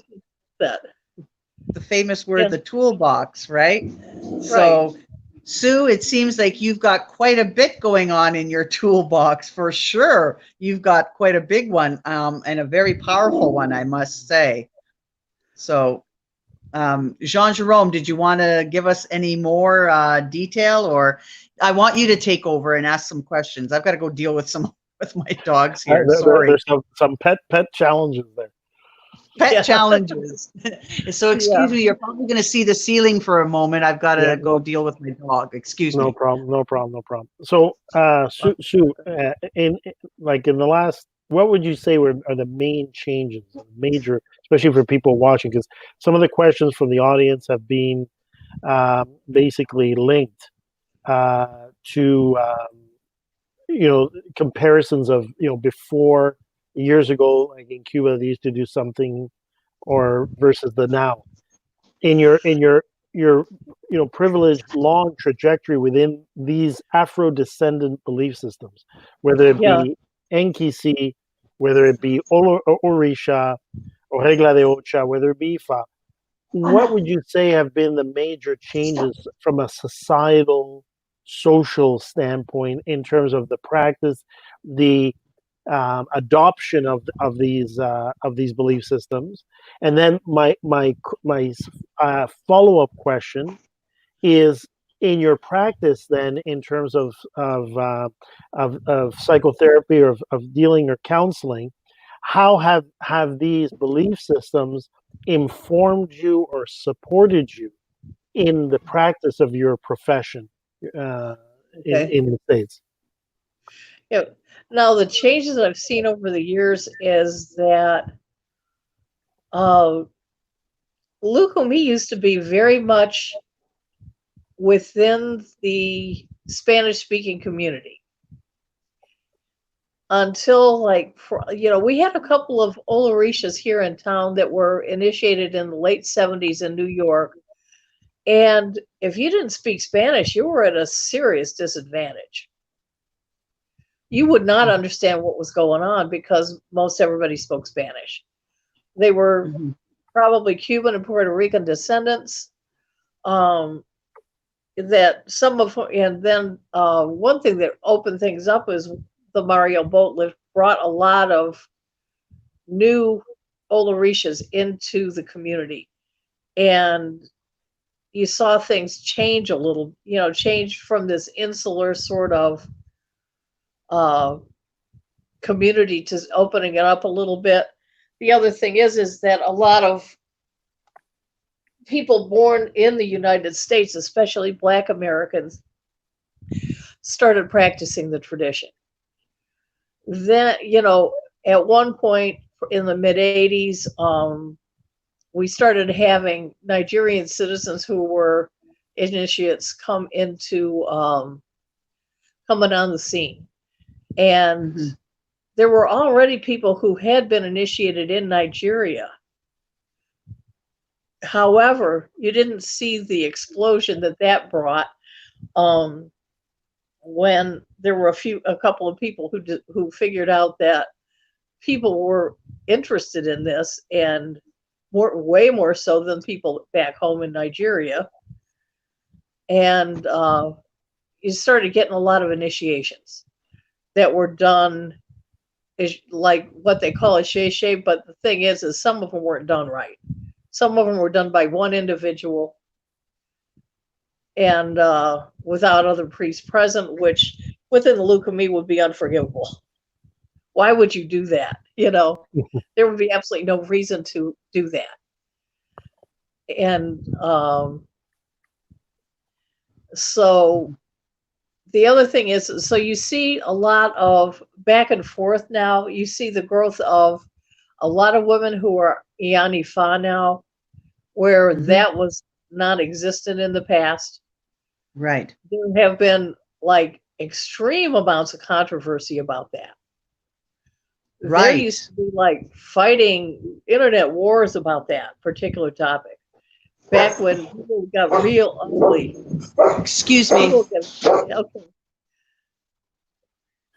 B: the
A: famous word,
B: yeah.
A: the toolbox, right? So, right. Sue, it seems like you've got quite a bit going on in your toolbox for sure. You've got quite a big one, and a very powerful one, I must say. So, Jean Jerome, did you want to give us any more detail, or I want you to take over and ask some questions? I've got to go deal with my dogs here. Sorry,
C: there's some pet challenges there.
A: Pet challenges. So excuse me, you're probably going to see the ceiling for a moment. I've got to go deal with my dog. Excuse me.
C: No problem. So, Sue, in the last, what would you say are the main changes, major, especially for people watching? Because some of the questions from the audience have been basically linked to comparisons of before, years ago, like in Cuba, they used to do something, or versus the now. In your privileged long trajectory within these Afro-descendant belief systems, whether it be Enkisi, whether it be Orisha, or Regla de Ocha, whether it be Ifa, what would you say have been the major changes from a societal, social standpoint in terms of the practice, the adoption of these belief systems? And then my follow-up question is, in your practice then, in terms of psychotherapy, or of dealing or counseling, how have these belief systems informed you or supported you in the practice of your profession in the States?
B: Yeah. Now, the changes that I've seen over the years is that Lukumi used to be very much within the Spanish-speaking community until, we had a couple of Iyalorishas here in town that were initiated in the late 70s in New York. And if you didn't speak Spanish, you were at a serious disadvantage. You would not understand what was going on because most everybody spoke Spanish. They were probably Cuban and Puerto Rican descendants. That some of, and then one thing that opened things up is the Mario boat lift brought a lot of new Iyalorishas into the community, and you saw things change a little. Change from this insular sort of community to opening it up a little bit. The other thing is that a lot of people born in the United States, especially Black Americans, started practicing the tradition. Then, at one point in the mid 80s, we started having Nigerian citizens who were initiates coming on the scene. And there were already people who had been initiated in Nigeria. However, you didn't see the explosion that brought when there were a couple of people who figured out that people were interested in this, and way more so than people back home in Nigeria. And you started getting a lot of initiations that were done, is like what they call a sheshe, but the thing is some of them weren't done right. Some of them were done by one individual and without other priests present, which within the Lukumi would be unforgivable. Why would you do that? There would be absolutely no reason to do that. And so the other thing is, so you see a lot of back and forth now. You see the growth of A lot of women who are Ianifa now, where that was non-existent in the past.
A: Right.
B: There have been like extreme amounts of controversy about that.
A: Right.
B: There used to be like fighting internet wars about that particular topic. Back when people got real ugly.
A: Excuse me.
B: Okay.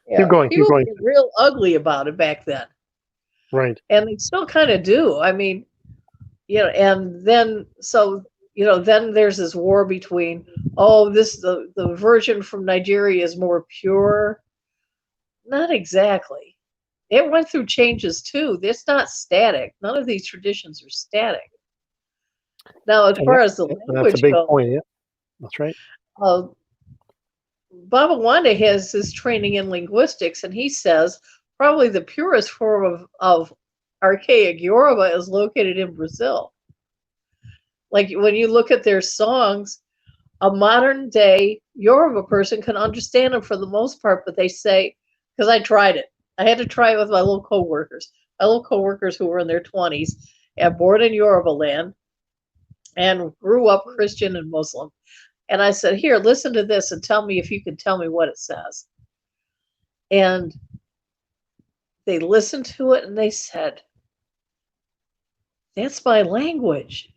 B: Yeah,
C: Keep going.
B: people get real ugly about it back then.
C: Right.
B: And they still kind of do. I mean, you know, and then so you know, then there's this war between, oh, the version from Nigeria is more pure. Not exactly. It went through changes too. It's not static. None of these traditions are static. Now, as far as the
C: That's a
B: language
C: big
B: goes,
C: point. Yeah, that's right.
B: Baba Wanda has his training in linguistics, and he says probably the purest form of archaic Yoruba is located in Brazil. Like when you look at their songs, a modern day Yoruba person can understand them for the most part, but they say, because I tried it, I had to try it with my little coworkers. My little coworkers who were in their 20s and born in Yoruba land and grew up Christian and Muslim. And I said, here, listen to this and tell me if you can tell me what it says. And they listened to it and they said, that's my language,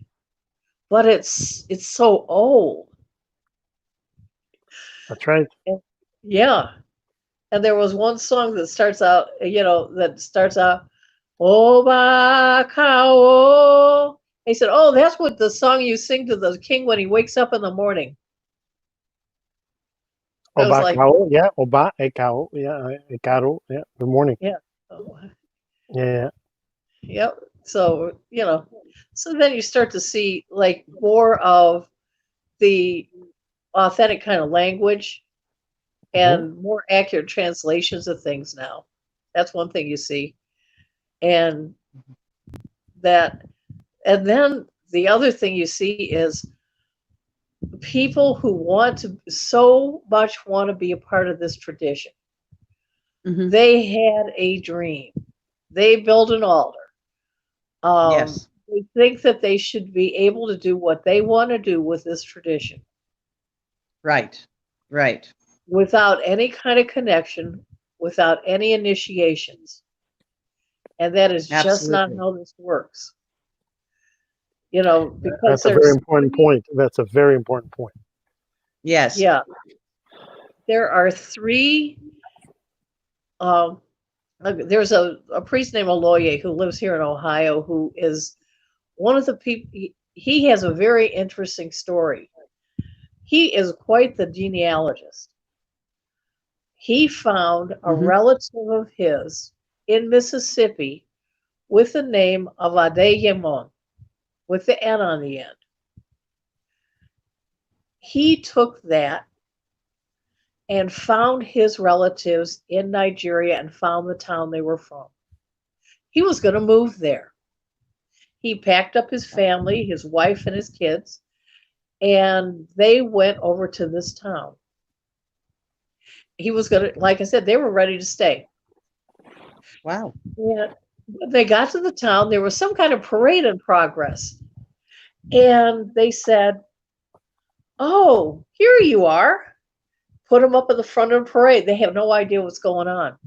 B: but it's so old.
C: That's right.
B: And, yeah. And there was one song that starts out, Oba Kao. He said, oh, that's what the song you sing to the king when he wakes up in the morning.
C: Oba Kao, yeah. Oba Ekao, yeah. Ekaro, yeah. Good morning.
B: Yeah.
C: Yeah.
B: Yep. So, you know, so then you start to see like more of the authentic kind of language and more accurate translations of things now. That's one thing you see. And then the other thing you see is people who want to be a part of this tradition. They had a dream. They built an altar.
A: Yes.
B: They think that they should be able to do what they want to do with this tradition.
A: Right. Right.
B: Without any kind of connection, without any initiations. And that is just not how this works. You know, because
C: that's a very important point. That's a very important point.
A: Yes.
B: Yeah. There are three. There's a priest named Oloye who lives here in Ohio who is one of the people. He has a very interesting story. He is quite the genealogist. He found a relative of his in Mississippi with the name of Adeyemon, with the N on the end. He took that and found his relatives in Nigeria and found the town they were from. He was going to move there. He packed up his family, his wife and his kids, and they went over to this town. He was going to, like I said, they were ready to stay.
A: Wow.
B: And when they got to the town, there was some kind of parade in progress. And they said, oh, here you are. Put them up at the front of the parade. They have no idea what's going on.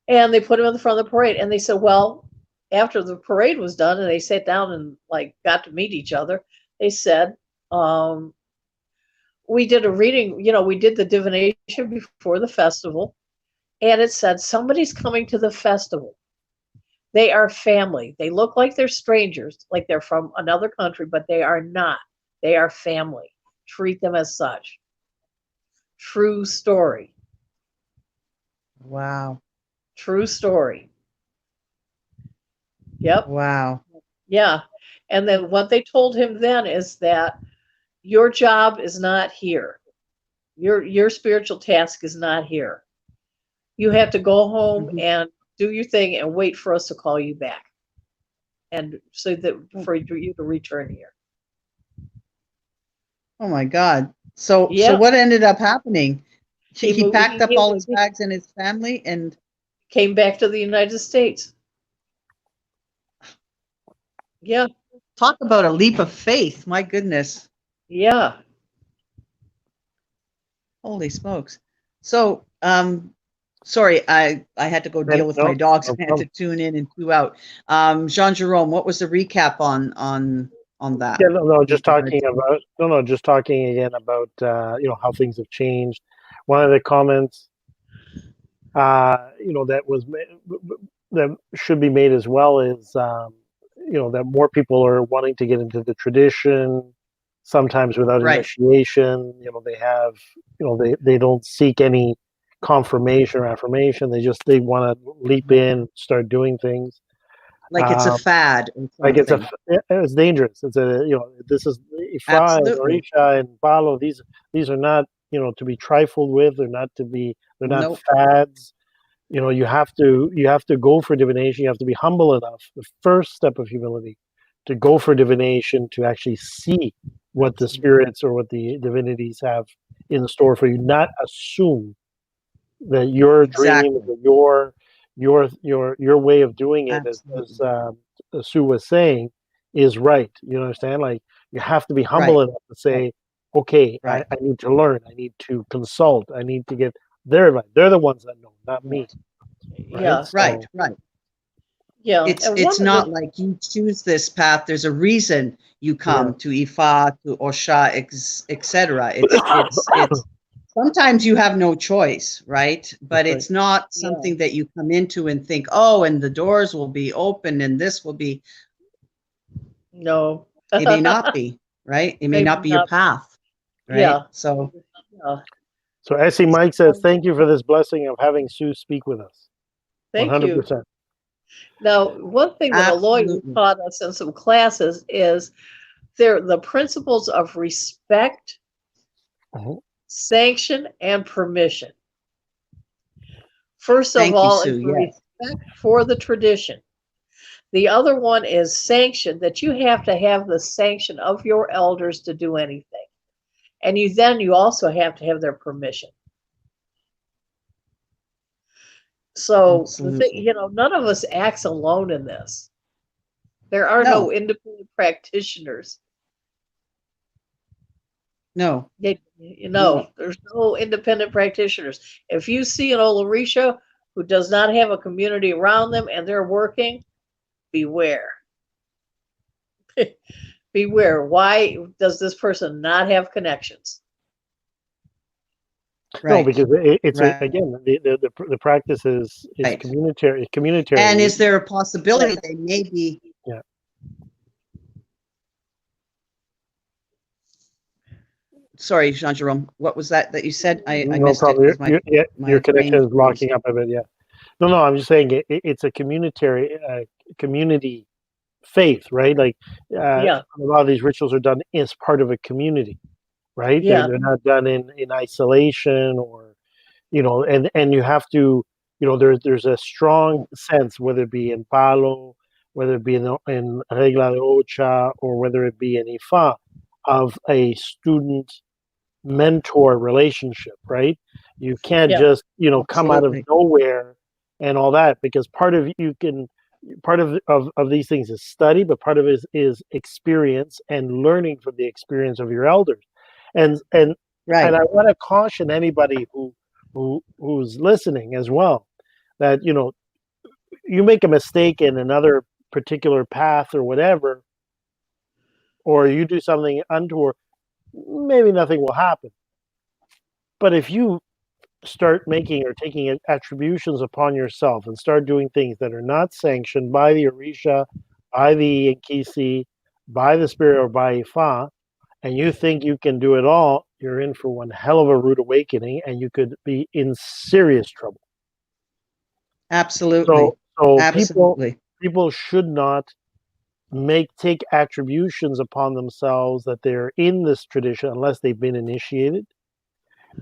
B: And they put him in the front of the parade. And they said, well, after the parade was done and they sat down and like got to meet each other, they said, we did a reading, we did the divination before the festival. And it said, somebody's coming to the festival. They are family. They look like they're strangers, like they're from another country, but they are not. They are family. Treat them as such. True story.
A: Wow.
B: True story. Yep.
A: Wow.
B: Yeah. And then what they told him then is that your job is not here. Your spiritual task is not here. You have to go home and do your thing and wait for us to call you back. And so that for you to return here.
A: Oh my God. So
B: Yeah.
A: so what ended up happening? He
B: moved-
A: packed up
B: he-
A: all his bags and his family and
B: came back to the United States. Yeah.
A: Talk about a leap of faith. My goodness.
B: Yeah.
A: Holy smokes. So, sorry, I had to go deal with my dogs. I had to tune in and tune out. Jean Jerome, what was the recap on that?
C: Yeah, just talking again about how things have changed. One of the comments that should be made as well is that more people are wanting to get into the tradition, sometimes without initiation. They have they don't seek any confirmation or affirmation. They want to leap in, start doing things.
A: Like it's a fad.
C: Like it's dangerous. It's this is Ifa and Orisha and Palo. These are not to be trifled with. They're not fads. You have to go for divination. You have to be humble enough. The first step of humility, to go for divination, to actually see what the spirits or what the divinities have in store for you. Not assume that your dream, your way of doing it, as Sue was saying, is right. You understand? Like, you have to be humble enough to say, okay, I need to learn. I need to consult. I need to get their advice. They're the ones that know, not me.
B: Right? Yeah.
A: Right. Yeah. It's not like you choose this path. There's a reason you come to Ifa, to Osha, etc. It's sometimes you have no choice, right? But it's not something that you come into and think, oh, and the doors will be open and this will be.
B: No.
A: It may not be, right? It may not be your path, right?
B: Yeah.
A: So
C: Essie Mike says, thank you for this blessing of having Sue speak with us.
B: Thank
C: 100%.
B: you. Now, one thing that a lawyer taught us in some classes is the principles of respect, sanction, and permission. First of all, is respect for the tradition. The other one is sanction, that you have to have the sanction of your elders to do anything. And you also have to have their permission. So, none of us acts alone in this. There are no independent practitioners.
A: No.
B: There's no independent practitioners. If you see an Iyalorisa who does not have a community around them and they're working, beware. Beware. Why does this person not have connections?
C: No, because it's again, the practice is communitarian.
A: And is there a possibility they may be?
C: Yeah.
A: Sorry, Jean Jerome. What was that you said? I missed
C: it. Your connection is blocking up a bit. Yeah. No. I'm just saying it's a community faith, right? Like a lot of these rituals are done as part of a community, right?
B: Yeah.
C: They're not done in isolation, or and you have to, there's a strong sense, whether it be in Palo, whether it be in Regla de Ocha, or whether it be in Ifa, of a student mentor relationship, right? You can't just come out of nowhere and all that, because part of these things is study, but part of it is experience and learning from the experience of your elders. And I want to caution anybody who's listening as well, that you make a mistake in another particular path or whatever, or you do something untoward, maybe nothing will happen. But if you start making or taking attributions upon yourself and start doing things that are not sanctioned by the Orisha, by the Nkisi, by the spirit, or by Ifa, and you think you can do it all, you're in for one hell of a rude awakening, and you could be in serious trouble.
A: Absolutely.
C: So
A: absolutely.
C: People should not take attributions upon themselves that they're in this tradition unless they've been initiated.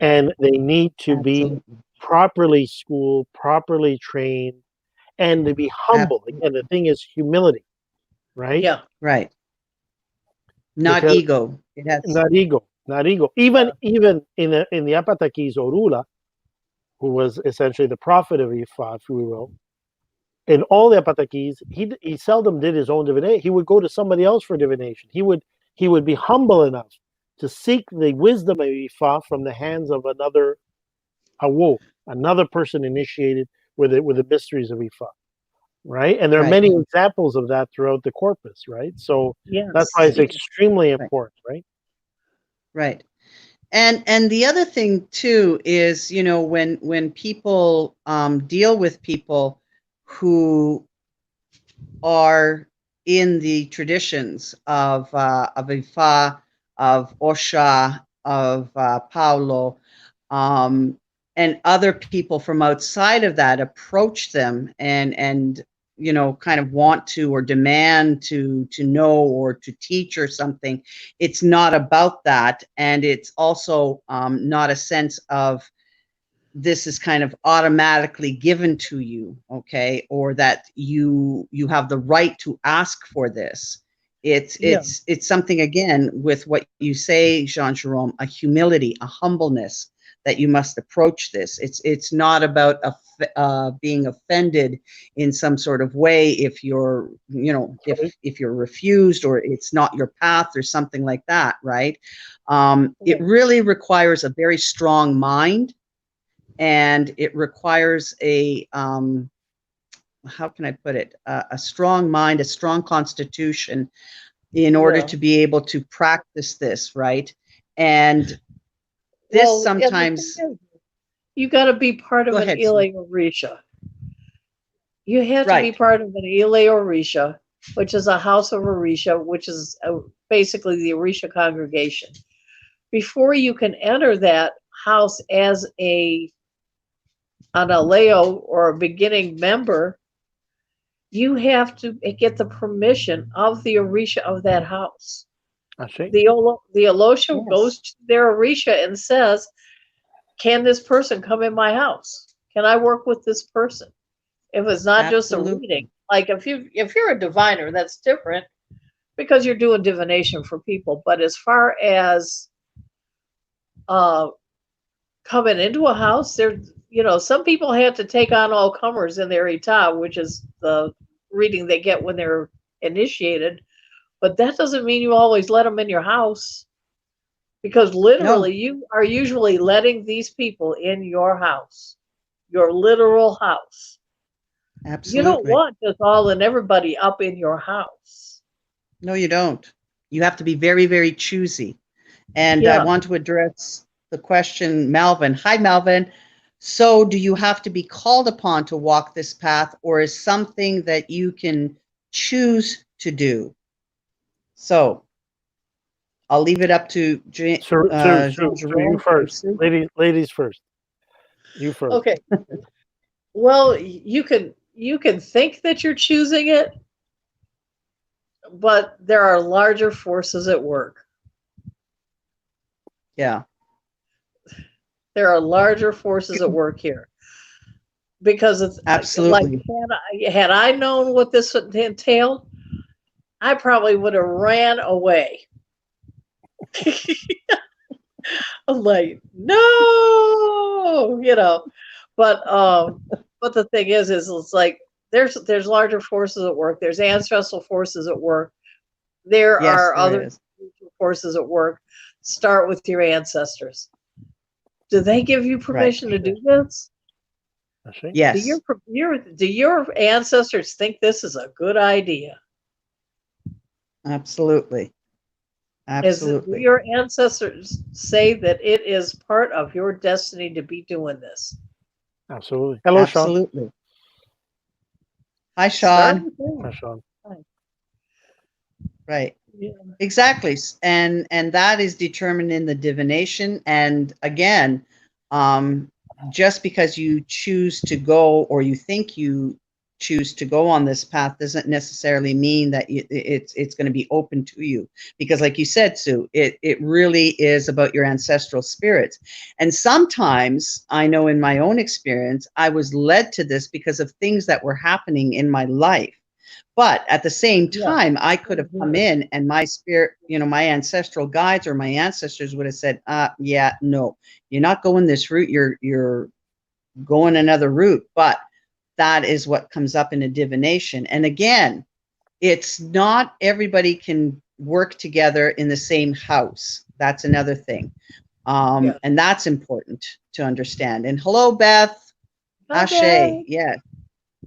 C: And they need to be properly schooled, properly trained, and to be humble. Again, the thing is humility, right?
B: Yeah.
A: Right. Not ego.
C: Not ego. Even in the Apataki's Orula, who was essentially the prophet of Ifa, if we will, in all the Apatakis, he seldom did his own divination. He would go to somebody else for divination. He would be humble enough to seek the wisdom of Ifa from the hands of another Awo, another person initiated with the mysteries of Ifa, right? And there are many examples of that throughout the corpus, right? So that's why it's extremely important, right?
A: Right. And the other thing too is, you know, when people deal with people who are in the traditions of Ifa, of Osha, of Paulo, and other people from outside of that approach them and you know, kind of want to or demand to know or to teach or something. It's not about that, and it's also not a sense of this is kind of automatically given to you, okay, or that you have the right to ask for this. It's something, again, with what you say, Jean Jerome, a humility, a humbleness that you must approach this. It's not about being offended in some sort of way if you're, you know, if you're refused or it's not your path or something like that, right? It really requires a very strong mind, and it requires a how can I put it, a strong mind, a strong constitution, in order to be able to practice this, right? And this sometimes
B: you got to be part of an Iyalorisa. You have to be part of an Iyalorisa, which is a house of Orisha, which is basically the Orisha congregation. Before you can enter that house as an aleo or a beginning member, you have to get the permission of the Orisha of that house. The Alosha goes to their Orisha and says, can this person come in my house? Can I work with this person? If it's not just a reading, like if you're a diviner, that's different because you're doing divination for people. But as far as coming into a house, there, you know, some people have to take on all comers in their Ita, which is the reading they get when they're initiated. But that doesn't mean you always let them in your house, because literally you are usually letting these people in your house, your literal house.
A: Absolutely.
B: You don't want just all and everybody up in your house.
A: No, you don't. You have to be very, very choosy. And I want to address the question, Melvin. Hi, Melvin. So do you have to be called upon to walk this path, or is something that you can choose to do? So I'll leave it up to
C: you first. Ladies first. You first.
B: Okay. Well, you can think that you're choosing it, but there are larger forces at work.
A: Yeah.
B: There are larger forces at work here. Because it's
A: absolutely
B: like, had I known what this entailed, I probably would have ran away. I'm like, no, you know. But the thing is it's like there's larger forces at work. There's ancestral forces at work. There are other forces at work. Start with your ancestors. Do they give you permission to do this?
A: Yes.
B: Do your ancestors think this is a good idea?
A: Absolutely. Absolutely.
B: Do your ancestors say that it is part of your destiny to be doing this?
C: Absolutely. Hello,
A: absolutely.
C: Sean.
A: Hi, Sean.
C: Hi, Sean.
B: Hi.
A: Right. Yeah. Exactly. And that is determined in the divination. And again, just because you choose to go, or you think you choose to go on this path, doesn't necessarily mean that it's going to be open to you, because like you said, Sue, it really is about your ancestral spirits. And sometimes, I know in my own experience, I was led to this because of things that were happening in my life. But at the same time, I could have come in and my spirit, you know, my ancestral guides or my ancestors would have said, yeah, no, you're not going this route. You're going another route, but that is what comes up in a divination. And again, it's not everybody can work together in the same house. That's another thing. And that's important to understand. And hello, Beth. Ashe. Yeah.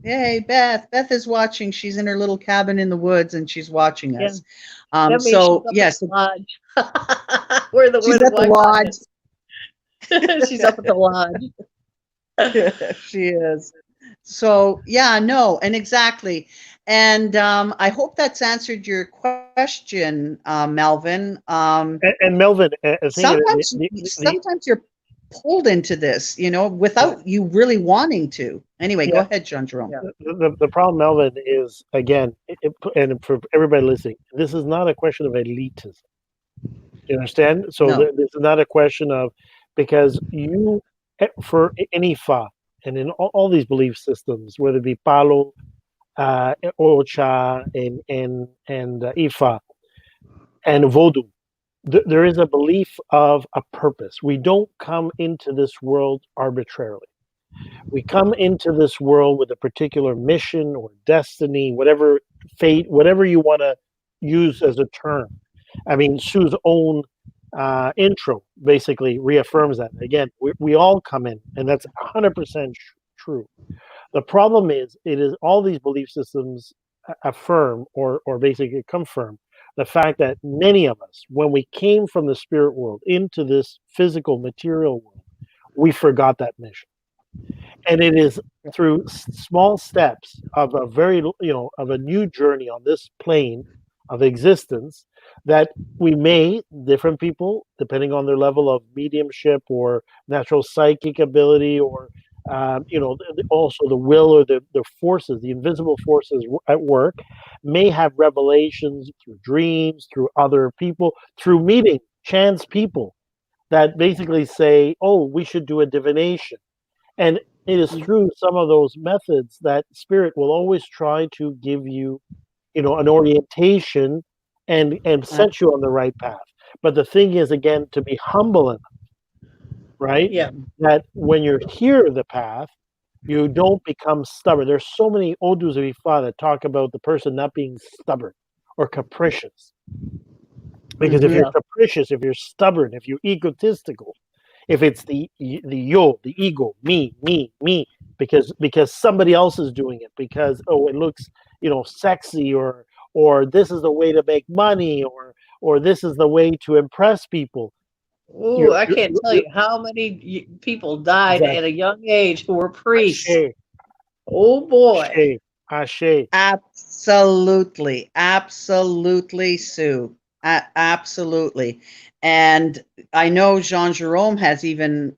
A: Hey, Beth. Beth is watching. She's in her little cabin in the woods and she's watching us. So yes.
B: Lodge. Where the
A: she's at the lodge.
B: She's up at the lodge.
A: She is. So yeah, no, and exactly. And I hope that's answered your question, Melvin.
C: And Melvin,
A: sometimes you're pulled into this, without you really wanting to. Anyway, go ahead, John Jerome.
C: Yeah. The problem, Melvin, is, again, and for everybody listening, this is not a question of elitism. You understand? So this is not a question of, because for any Ifa, and in all these belief systems, whether it be Palo, Ocha, and Ifa, and Vodou, there is a belief of a purpose. We don't come into this world arbitrarily. We come into this world with a particular mission or destiny, whatever fate, whatever you want to use as a term. I mean, Sue's own intro basically reaffirms that. Again, we all come in, and that's 100% true. The problem is, it is all these belief systems affirm or basically confirm the fact that many of us, when we came from the spirit world into this physical material world, we forgot that mission. And it is through small steps of a of a new journey on this plane of existence that we may, different people, depending on their level of mediumship or natural psychic ability, or also the will or the forces, the invisible forces at work, may have revelations through dreams, through other people, through meeting chance people that basically say, oh, we should do a divination. And it is through some of those methods that spirit will always try to give you, an orientation and set you on the right path. But the thing is, again, to be humble enough, right?
B: Yeah.
C: That when you hear the path, you don't become stubborn. There's so many Odus of Ifa that talk about the person not being stubborn or capricious. Because if you're capricious, if you're stubborn, if you're egotistical, if it's the yo, the ego, me, because somebody else is doing it, because it looks sexy, or this is the way to make money, or this is the way to impress people.
B: Ooh, I can't tell you how many people died at a young age who were priests.
C: Ashe.
B: Oh boy.
C: Ashe.
A: Absolutely, Sue. Absolutely. And I know Jean Jerome has even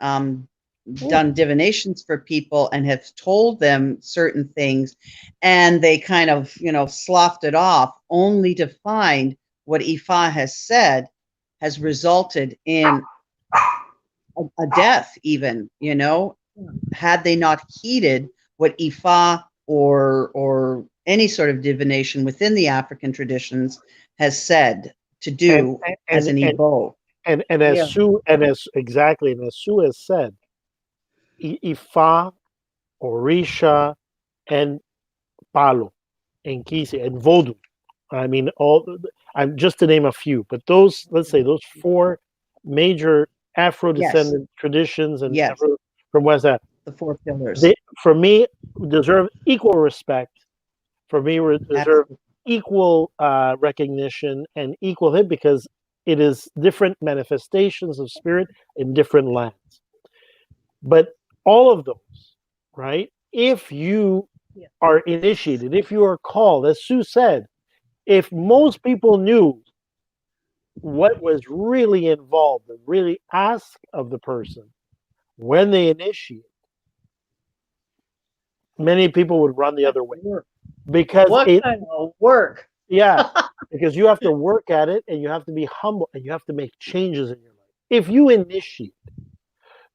A: done divinations for people and have told them certain things, and they kind of, sloughed it off, only to find what Ifa has said has resulted in a death, even, had they not heeded what Ifa or any sort of divination within the African traditions has said to do as an Igbo.
C: And as Sue as Sue has said, Ifa, Orisha, and Palo, and Kisi, and Vodou. I mean, I'm just to name a few, but those 4 major Afro-descendant traditions and from West Africa,
A: the 4 pillars,
C: they, for me, deserve equal respect. For me, deserve equal recognition and equal hit, because it is different manifestations of spirit in different lands. But all of those, right? If you are initiated, if you are called, as Sue said, if most people knew what was really involved and really asked of the person when they initiate, many people would run the other way. Because
B: what kind of work?
C: Yeah, because you have to work at it, and you have to be humble, and you have to make changes in your life. If you initiate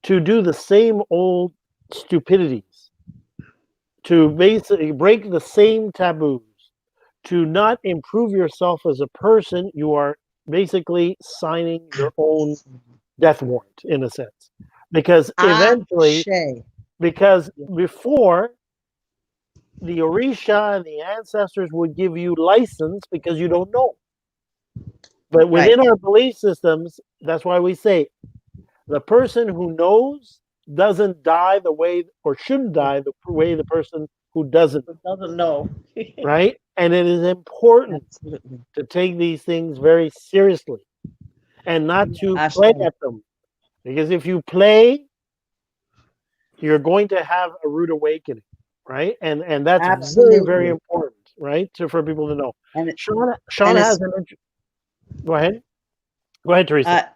C: to do the same old stupidities, to basically break the same taboos, to not improve yourself as a person, you are basically signing your own death warrant, in a sense. Because eventually, because before the Orisha and the ancestors would give you license because you don't know. But within our belief systems, that's why we say the person who knows doesn't die the way, or shouldn't die the way the person who doesn't
B: know.
C: Right? And it is important
A: Absolutely.
C: to take these things very seriously and not to play at them. Because if you play, you're going to have a rude awakening, right? And that's
A: Absolutely.
C: very, very important, right? For people to know.
A: And
C: Sean has an go ahead. Go ahead, Teresa.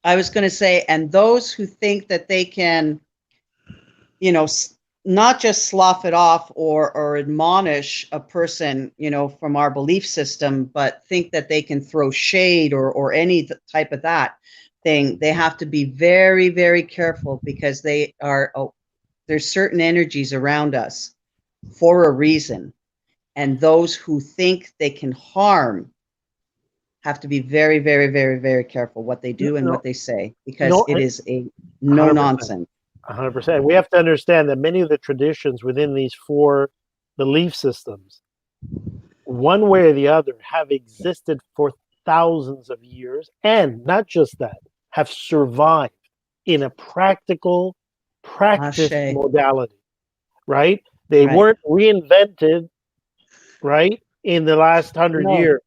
A: I was going to say, and those who think that they can, you know, not just slough it off or admonish a person, you know, from our belief system, but think that they can throw shade or any type of that thing, they have to be very, very careful, because they are, there's certain energies around us for a reason. And those who think they can harm have to be very, very, very, very careful what they do and what they say, because it is a no
C: 100%.
A: nonsense.
C: 100%. We have to understand that many of the traditions within these 4 belief systems, one way or the other, have existed for thousands of years, and not just that, have survived in a practical practice modality, right? They weren't reinvented, right, in the last 100 years.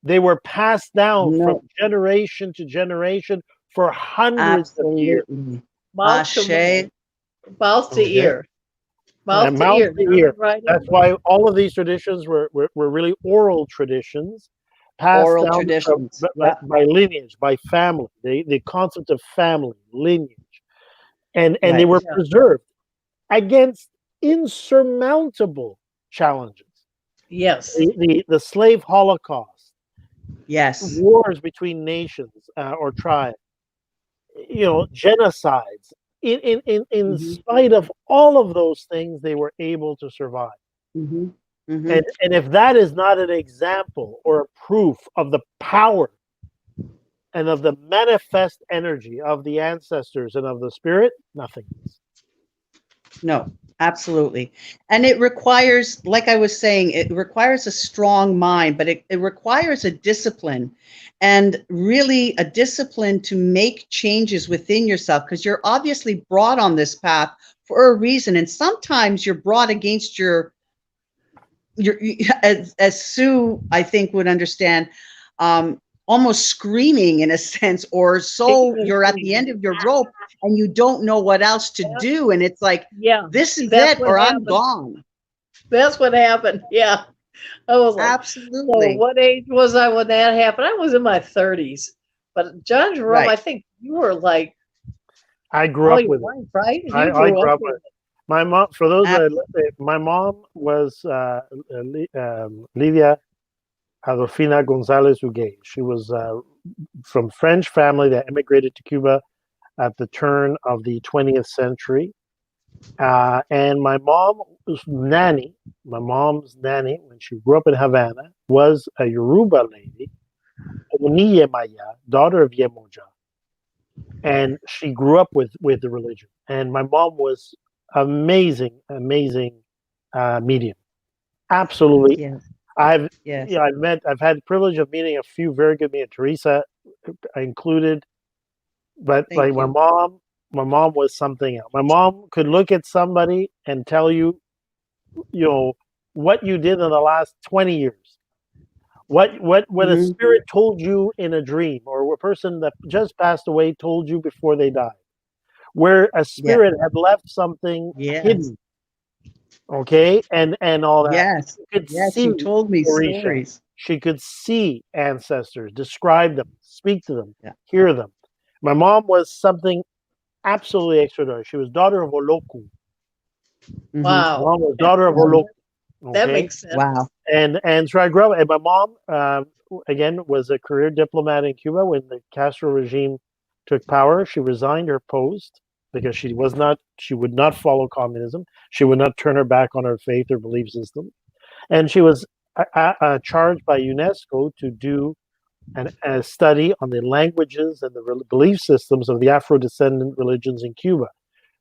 C: They were passed down from generation to generation for hundreds of years.
B: Mouth to ear. Mouth to ear. Right.
C: That's why all of these traditions were really oral traditions, passed down by lineage, by family. The concept of family, lineage. And they were preserved against insurmountable challenges.
B: Yes.
C: The slave holocaust.
A: Yes.
C: Wars between nations or tribes. You know, genocides. In spite of all of those things, they were able to survive. And if that is not an example or a proof of the power and of the manifest energy of the ancestors and of the spirit, nothing is.
A: No, absolutely. And it requires, like I was saying, it requires a strong mind, but it requires a discipline, and really a discipline to make changes within yourself, because you're obviously brought on this path for a reason. And sometimes you're brought against your as Sue, I think, would understand, almost screaming in a sense, or so you're at the end of your rope and you don't know what else to do. And it's like, this is it, or I'm gone.
B: That's what happened. Yeah. I was like,
A: absolutely.
B: So what age was I when that happened? I was in my 30s. But John Jerome, I think you were like,
C: I grew up with it.
B: Right?
C: I grew up with it. My mom, for those my mom was Lidia Adolfina Gonzalez Huguet. She was from French family that immigrated to Cuba at the turn of the 20th century. And my mom's nanny, when she grew up in Havana, was a Yoruba lady, Oniyemaya, daughter of Yemoja. And she grew up with the religion. And my mom was amazing medium. Absolutely.
A: Yes.
C: I've had the privilege of meeting a few very good mediums, Teresa included. But my mom was something else. My mom could look at somebody and tell you, what you did in the last 20 years. What a spirit told you in a dream, or a person that just passed away told you before they died. Where a spirit had left something hidden. Okay, and all that.
A: Yes, she told me stories.
C: She could see ancestors, describe them, speak to them, hear them. My mom was something absolutely extraordinary. She was daughter of Oloku.
B: Wow.
C: My mom was daughter of Oloku. Okay?
B: That makes sense.
A: Wow.
C: And so I grew up, and my mom, again, was a career diplomat in Cuba. When the Castro regime took power, she resigned her post because she would not follow communism. She would not turn her back on her faith or belief system. And she was charged by UNESCO to do a study on the languages and the belief systems of the Afro-descendant religions in Cuba.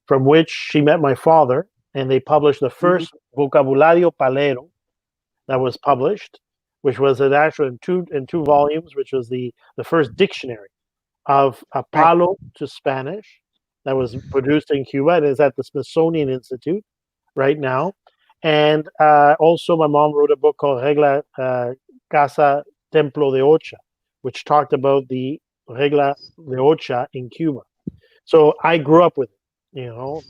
C: from which she met my father, and they published the first Vocabulario Palero that was published, which was an actual in two volumes, which was the first dictionary of a palo to Spanish that was produced in Cuba. It is at the Smithsonian Institute right now. And also my mom wrote a book called Regla Casa Templo de Ocha, which talked about the Regla de Ocha in Cuba. So I grew up with it, you know,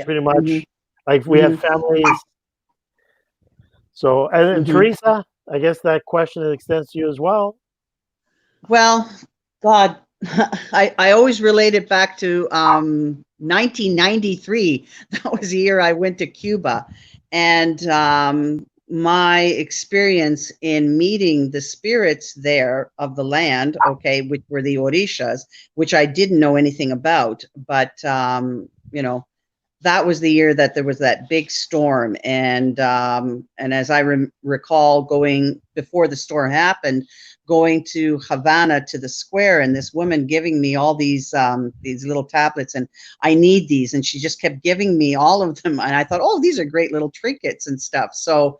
C: pretty much like we have families. So, and Teresa, I guess that question extends to you as well.
A: Well, God, I always relate it back to 1993. That was the year I went to Cuba. And my experience in meeting the spirits there of the land, okay, which were the Orishas, which I didn't know anything about. But, you know, that was the year that there was that big storm. And as I recall going, before the storm happened, going to Havana to the square, and this woman giving me all these little tablets, and I need these, and she just kept giving me all of them, and I thought, oh, these are great little trinkets and stuff. So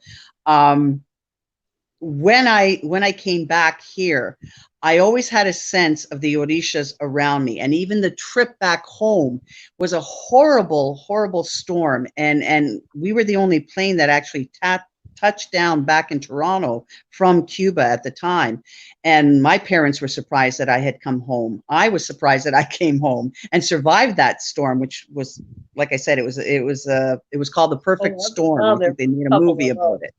A: when I came back here, I always had a sense of the Orishas around me, and even the trip back home was a horrible, horrible storm, and we were the only plane that actually touched down back in Toronto from Cuba at the time. And my parents were surprised that I had come home. I was surprised that I came home and survived that storm, which was, like I said, it was called The Perfect Storm. I think they made a movie about it.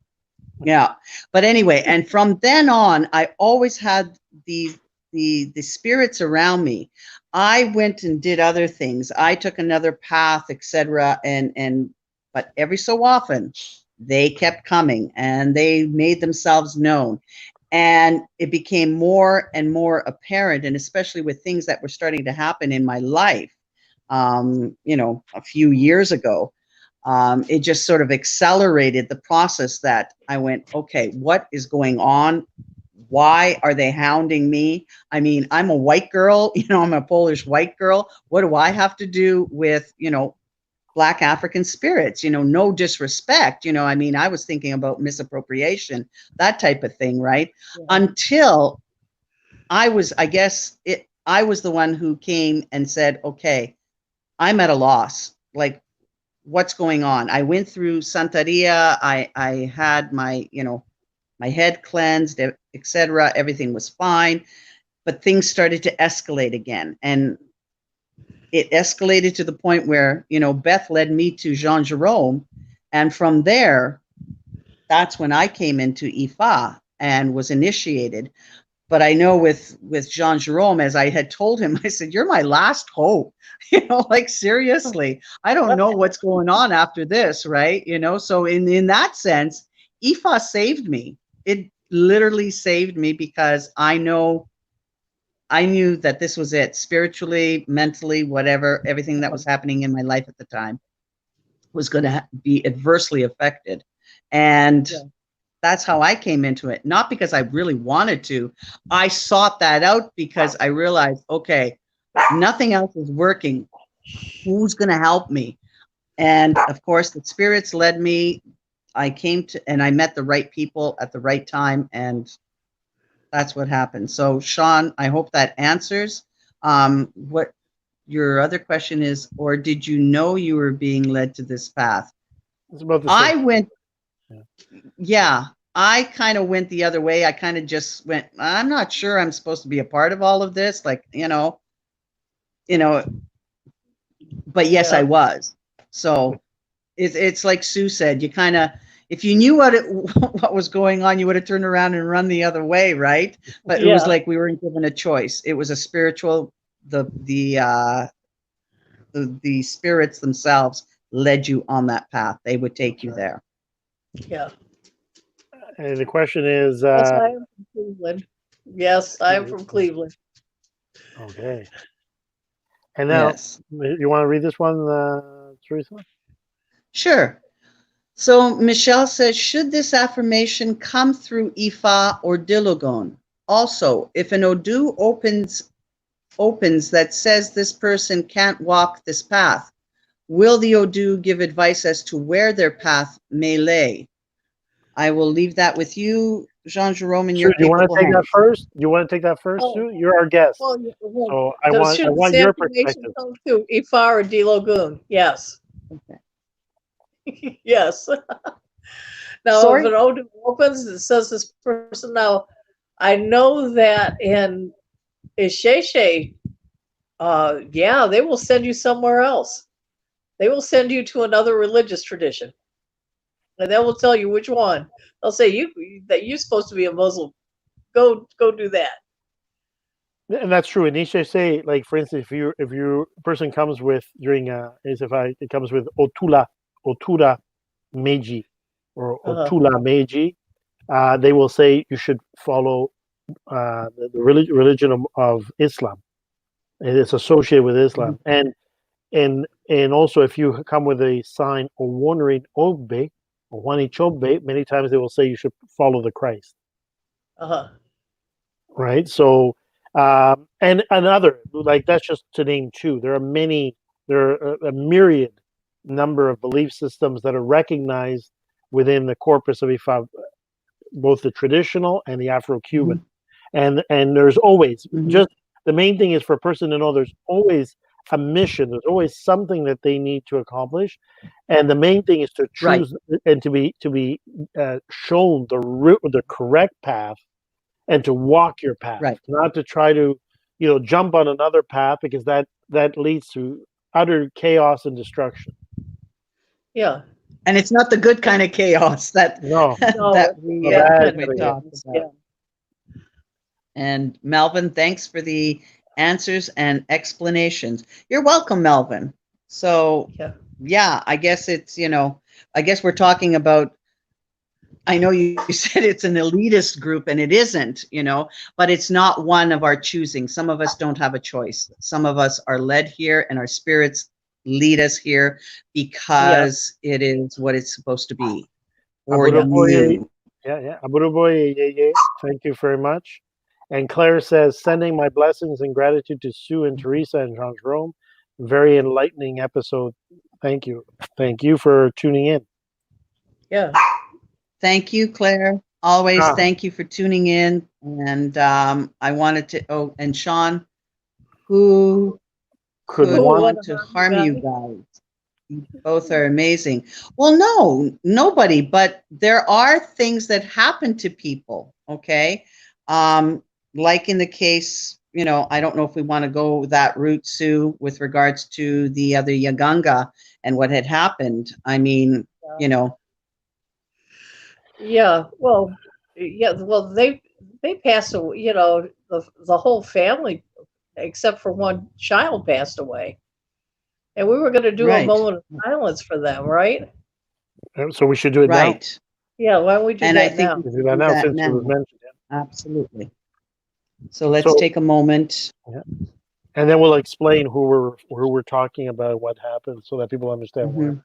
A: Yeah. But anyway, and from then on, I always had the spirits around me. I went and did other things. I took another path, etc. But every so often, they kept coming and they made themselves known. And it became more and more apparent, and especially with things that were starting to happen in my life, you know, a few years ago, it just sort of accelerated the process that I went, okay, what is going on? Why are they hounding me? I mean, I'm a white girl, you know, I'm a Polish white girl. What do I have to do with, you know, Black African spirits? You know, no disrespect, you know, I mean, I was thinking about misappropriation, that type of thing, right? Yeah. Until I was, I guess, I was the one who came and said, okay, I'm at a loss. Like, what's going on? I went through Santeria. I had my, you know, my head cleansed, etc. Everything was fine, but things started to escalate again. And it escalated to the point where, you know, Beth led me to Jean Jerome. And from there, that's when I came into Ifa and was initiated. But I know with Jean Jerome, as I had told him, I said, you're my last hope, you know, like seriously, I don't know what's going on after this, right? You know, so in that sense, Ifa saved me. It literally saved me, because I knew that this was it, spiritually, mentally, whatever, everything that was happening in my life at the time was going to be adversely affected. And that's how I came into it. Not because I really wanted to. I sought that out because I realized, okay, nothing else is working. Who's going to help me? And of course, the spirits led me. I came to, and I met the right people at the right time, and that's what happened. So, Sean, I hope that answers what your other question is, or did you know you were being led to this path?
C: It's about the same.
A: I went, yeah, I kind of went the other way. I kind of just went, I'm not sure I'm supposed to be a part of all of this. Like, you know, but yes, I was. So it's like Sue said, you kind of, if you knew what was going on, you would have turned around and run the other way, right? But it was like we weren't given a choice. It was a spiritual, the spirits themselves led you on that path. They would take you there.
B: Yeah.
C: And the question is,
B: yes, I am from Cleveland. Yes, I'm from Cleveland.
C: Okay. And now, you want to read this one, Teresa?
A: Sure. So Michelle says, should this affirmation come through Ifa or Dilogon? Also, if an Odu opens that says this person can't walk this path, Will the Odu give advice as to where their path may lay? I will leave that with you, Jean-Jerome, and
C: Sue,
A: your
C: do you want
A: capable
C: to take that
A: hands.
C: first? You want to take that first,
B: Oh,
C: Sue? You're our guest,
B: well,
C: so I
B: does
C: want
B: the
C: your
B: information
C: perspective.
B: come to Ifa or D Lagoon? Yes.
A: Okay.
B: Yes. Now,
A: Sorry?
B: if an Odu opens, it says this person. Now, I know that in Isheshe, yeah, they will send you somewhere else. They will send you to another religious tradition, and they will tell you which one. They'll say that you're supposed to be a Muslim. Go do that.
C: And that's true. And Nisha say, like for instance, if your person comes with during it comes with Otura Meiji or Otula Meiji, they will say you should follow the religion of Islam. And it's associated with Islam. And also if you come with a sign Owonerin Ogbe or Wani Chobe, many times they will say you should follow the Christ. Right. So and another, like that's just to name two. There are a myriad number of belief systems that are recognized within the corpus of Ifa, both the traditional and the Afro-Cuban. And there's always just the main thing is for a person to know there's always a mission. There's always something that they need to accomplish, and the main thing is to choose and to be shown the correct path and to walk your path, not to try to jump on another path, because that leads to utter chaos and destruction.
B: Yeah.
A: And it's not the good kind of chaos that that we talk about.
B: Yeah.
A: And Melvin, thanks for the answers and explanations. You're welcome, Melvin. So yeah, I guess it's, I guess we're talking about, I know you said it's an elitist group, and it isn't, but it's not one of our choosing. Some of us don't have a choice. Some of us are led here, and our spirits lead us here because it is what it's supposed to be. Or you.
C: Yeah. Thank you very much. And Claire says, sending my blessings and gratitude to Sue and Teresa and Jean-Jerome. Very enlightening episode. Thank you. Thank you for tuning in.
B: Yeah.
A: Thank you, Claire. Always thank you for tuning in. And I wanted to, and Sean, who could want to harm you guys? You both are amazing. Well, no, nobody, but there are things that happen to people, okay? Like in the case, I don't know if we want to go that route, Sue, with regards to the other Yaganga and what had happened. I mean,
B: Yeah, well, they passed away. The whole family, except for one child, passed away, and we were going to do a moment of silence for them, right?
C: So we should do it now.
B: Yeah, why don't we do that now?
C: We do that now since it was mentioned.
A: Absolutely. So let's take a moment.
C: Yeah. And then we'll explain who we're talking about, what happened, so that people understand why.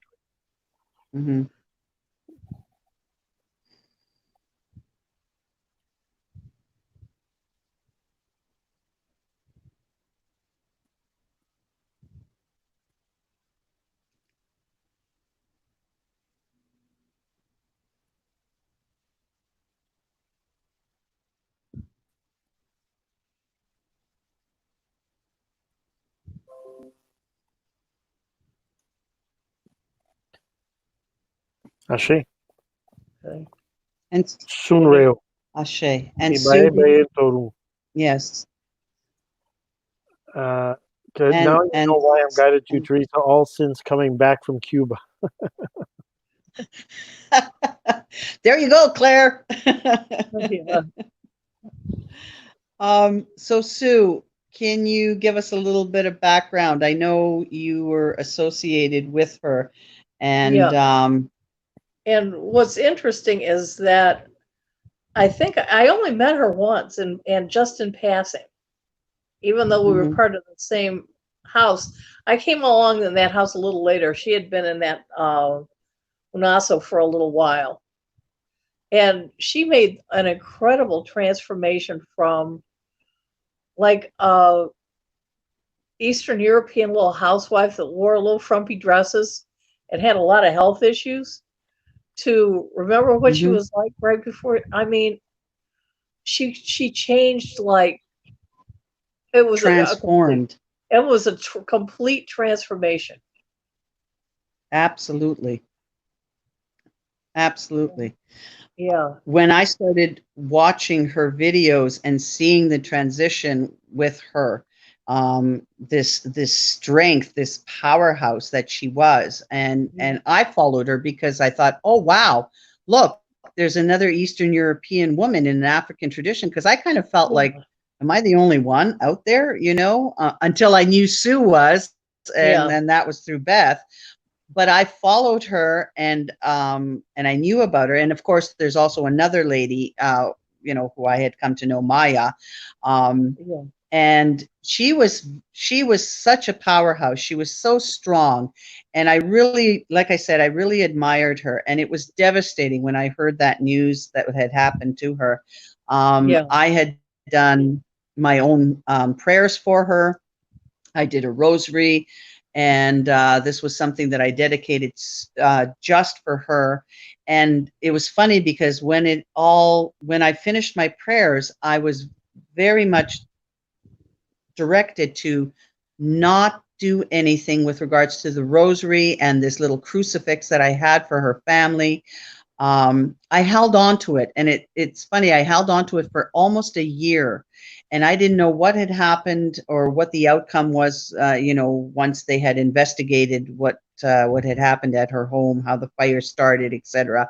C: Ashe.
B: Okay.
A: And
C: Sunreo.
A: Ashe. And Sue. Yes.
C: Now you know why I'm guided to Teresa, all since coming back from Cuba.
A: There you go, Claire. So Sue, can you give us a little bit of background? I know you were associated with her, and
B: and what's interesting is that I think I only met her once, and just in passing, even though we were part of the same house. I came along in that house a little later. She had been in that UNASO for a little while, and she made an incredible transformation from like Eastern European little housewife that wore little frumpy dresses and had a lot of health issues to remember what she
A: Mm-hmm.
B: was like right before. I mean, she changed like it was a complete
A: Transformed.
B: it was a complete transformation.
A: Absolutely. Absolutely.
B: Yeah.
A: When I started watching her videos and seeing the transition with her, this strength, this powerhouse that she was, and I followed her because I thought, oh wow, look, there's another Eastern European woman in an African tradition. Because I kind of felt like,
B: Yeah.
A: am I the only one out there? Until I knew Sue was, and
B: Yeah.
A: then that was through Beth. But I followed her, and I knew about her. And of course, there's also another lady, who I had come to know, Maya,
B: Yeah.
A: and she was such a powerhouse. She was so strong, and I really, like I said, I really admired her. And it was devastating when I heard that news that had happened to her.
B: Yeah.
A: I had done my own prayers for her. I did a rosary, and this was something that I dedicated just for her. And it was funny because when I finished my prayers, I was very much directed to not do anything with regards to the rosary and this little crucifix that I had for her family. I held on to it, and it's funny. I held on to it for almost a year, and I didn't know what had happened or what the outcome was. Once they had investigated what had happened at her home, how the fire started, etc.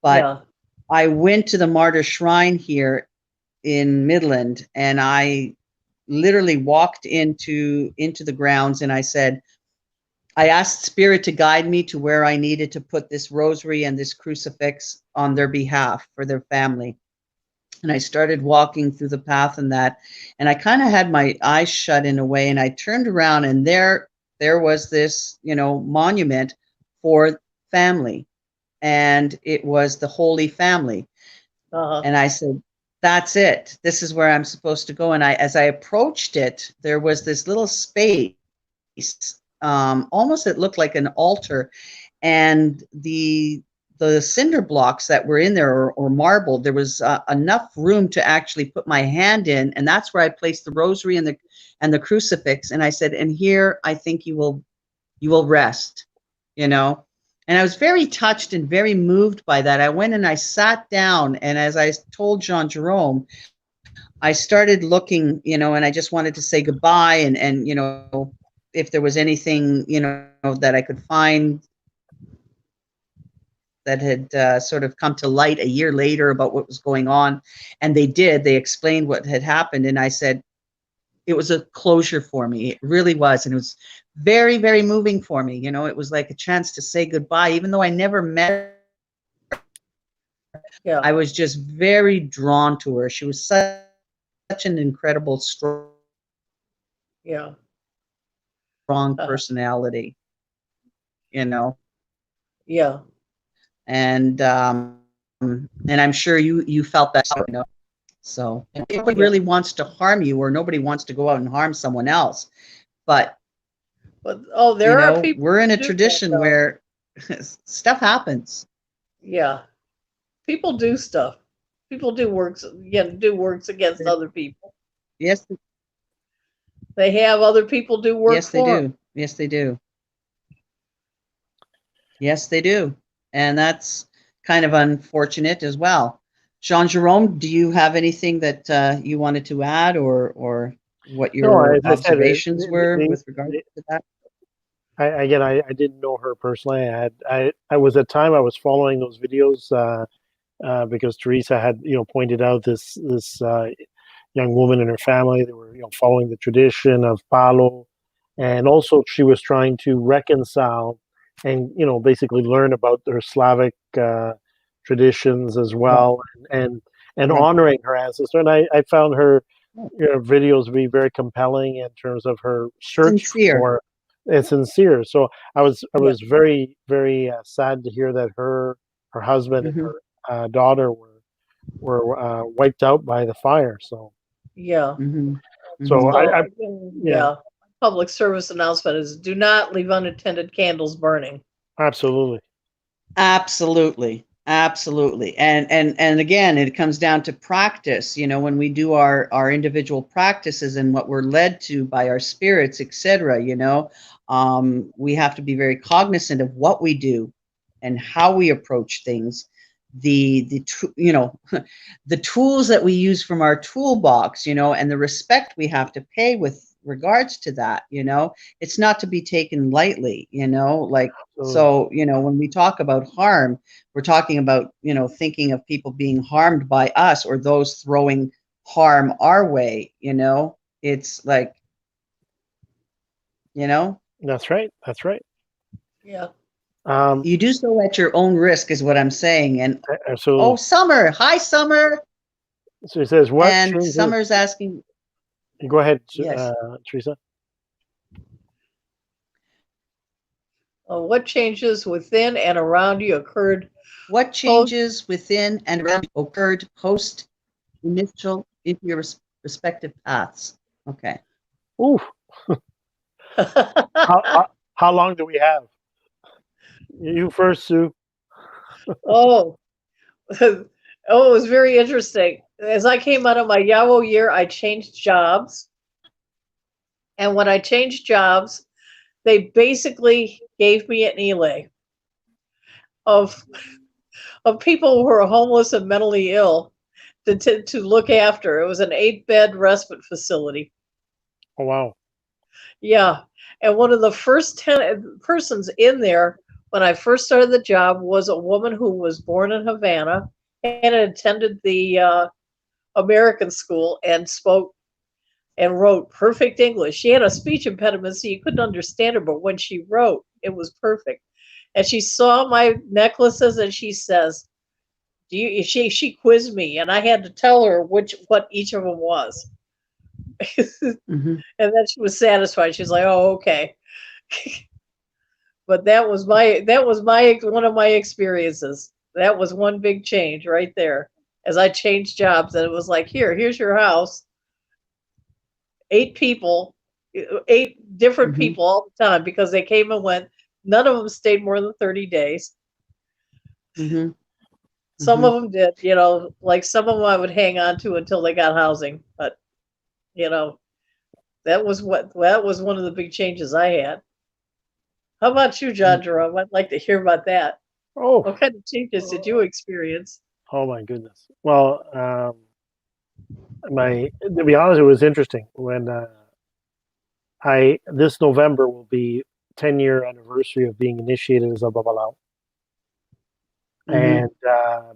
A: But
B: Yeah.
A: I went to the Martyr Shrine here in Midland, and I literally walked into the grounds, and I asked Spirit to guide me to where I needed to put this rosary and this crucifix on their behalf for their family. And I started walking through the path and I kind of had my eyes shut in a way, and I turned around, and there was this, monument for family, and it was the Holy Family.
B: Uh-huh.
A: And I said, that's it. This is where I'm supposed to go. And as I approached it, there was this little space. Almost it looked like an altar, and the cinder blocks that were in there, or marble, there was enough room to actually put my hand in, and that's where I placed the rosary and the crucifix. And I said, and here I think you will rest, you know. And I was very touched and very moved by that. I went and I sat down, and as I told Jean Jerome, I started looking, and I just wanted to say goodbye, and if there was anything, that I could find that had sort of come to light a year later about what was going on. And they explained what had happened. And I said, it was a closure for me. It really was. And it was very, very moving for me. It was like a chance to say goodbye, even though I never met her.
B: Yeah.
A: I was just very drawn to her. She was such an incredible,
B: Yeah.
A: strong personality,
B: Yeah.
A: and I'm sure you felt that, So nobody really wants to harm you, or nobody wants to go out and harm someone else. But
B: there are people
A: we're in
B: who
A: a
B: do
A: tradition
B: that,
A: where stuff happens.
B: yeah. People do stuff. People do works against other people.
A: Yes,
B: They have other people do work
A: yes, they
B: for them.
A: do. Yes, they do. Yes, they do. And that's kind of unfortunate as well. Jean Jerome, do you have anything that you wanted to add, or what
C: No,
A: your
C: as I said,
A: observations were with regard to that?
C: I didn't know her personally. I was at time I was following those videos because Teresa had pointed out this young woman and her family. They were following the tradition of Palo, and also she was trying to reconcile and basically learn about their Slavic traditions as well, and
A: Right.
C: honoring her ancestor. And I found her videos to be very compelling in terms of her search
A: Sincere.
C: for and sincere. So I
B: Yeah.
C: was very very sad to hear that her husband and
A: Mm-hmm.
C: her daughter were wiped out by the fire. So
B: Yeah.
A: Mm-hmm.
C: so
A: Mm-hmm.
B: So
C: I
B: again,
C: yeah.
B: yeah. public service announcement is do not leave unattended candles burning.
C: Absolutely.
A: Absolutely. Absolutely. And again, it comes down to practice. You know, when we do our individual practices and what we're led to by our spirits, etc., you know, we have to be very cognizant of what we do and how we approach things. You know, the tools that we use from our toolbox, you know, and the respect we have to pay with regards to that, you know, it's not to be taken lightly, you know, like, so, you know, when we talk about harm, we're talking about, you know, thinking of people being harmed by us or those throwing harm our way, you know, it's like, you know.
C: That's right. That's right.
B: Yeah.
A: You do so at your own risk is what I'm saying. And
C: absolutely.
A: oh, Summer. Hi, Summer.
C: So it says what?
A: And Summer's asking.
C: Go ahead,
A: yes.
C: Teresa.
B: What changes within and around you occurred?
A: What changes within and around you occurred post initial into your respective paths? Okay.
C: Ooh. how long do we have? You first, Sue.
B: Oh, it was very interesting. As I came out of my Yawo year, I changed jobs. And when I changed jobs, they basically gave me an elay of people who were homeless and mentally ill to look after. It was an 8-bed respite facility.
C: Oh, wow.
B: Yeah. And one of the first persons in there when I first started the job was a woman who was born in Havana and attended the American school and spoke and wrote perfect English. She had a speech impediment, so you couldn't understand her, but when she wrote, it was perfect. And she saw my necklaces and she says, "Do you?" She quizzed me, and I had to tell her what each of them was.
A: Mm-hmm.
B: And then she was satisfied. She's like, "Oh, okay." But that was my one of my experiences. That was one big change right there. As I changed jobs, and it was like, here's your house. 8 people, 8 different people all the time because they came and went. None of them stayed more than 30 days. Some of them did, you know, like some of them I would hang on to until they got housing. But, you know, that was one of the big changes I had. How about you, John Jerome? I'd like to hear about that.
C: Oh,
B: what kind of changes did you experience?
C: Oh my goodness. Well, to be honest, it was interesting when this November will be 10-year anniversary of being initiated as a babalao. And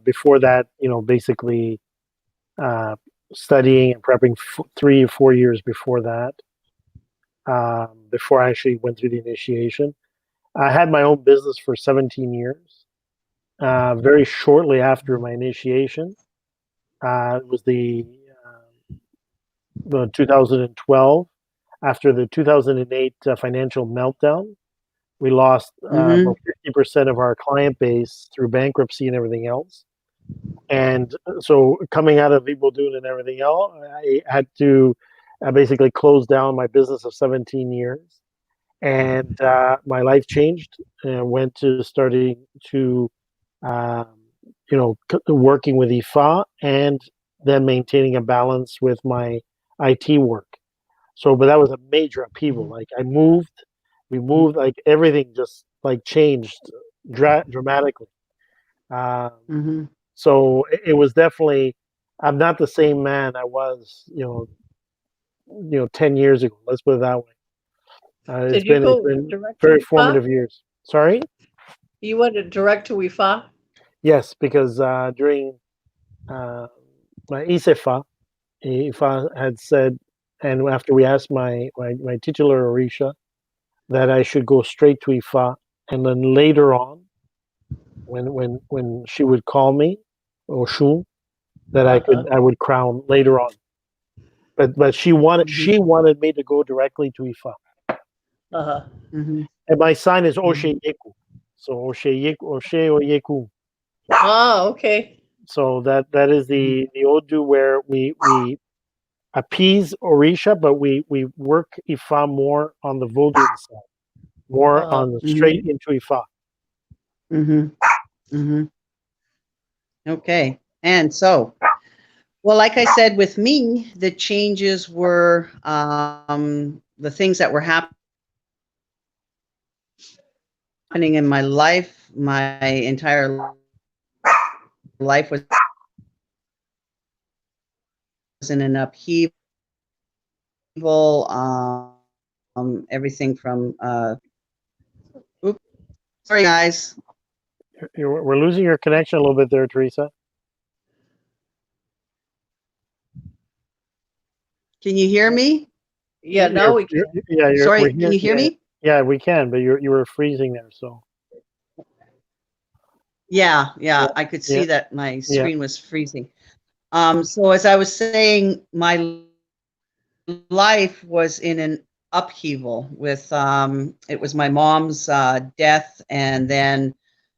C: before that, you know, basically studying and prepping 3 or 4 years before that, before I actually went through the initiation. I had my own business for 17 years. Very shortly after my initiation, it was the 2012, after the 2008 financial meltdown. We lost about 50% of our client base through bankruptcy and everything else. And so coming out of Ibodun and everything else, I had to basically close down my business of 17 years. And my life changed and went to starting to, working with IFA and then maintaining a balance with my IT work. So, but that was a major upheaval. Like we moved, like everything just like changed dramatically. So it was definitely, I'm not the same man I was, 10 years ago. Let's put it that way. It's been very formative years. Sorry?
B: You went direct to IFA?
C: Yes, because during my ISEFA, IFA had said, and after we asked my titular Orisha, that I should go straight to IFA, and then later on, when she would call me, Oshun, that I would crown later on. But she wanted me to go directly to IFA. And my sign is Oshe Yeku. So Oshe Yeku.
B: Oh, okay.
C: So that is the Odu where appease Orisha, but we work Ifa more on the Vodun side, more on the straight into Ifa.
A: Okay. And so, well, like I said, with me, the changes were the things that were happening in my life. My entire life was in an upheaval. Everything from oops, sorry guys.
C: We're losing your connection a little bit there, Teresa.
A: Can you hear me?
B: Yeah, now we can.
A: Sorry, can you hear me?
C: Yeah, we can, but you were freezing there, so.
A: Yeah, I could see that my screen was freezing. So as I was saying, my life was in an upheaval with it was my mom's death, and then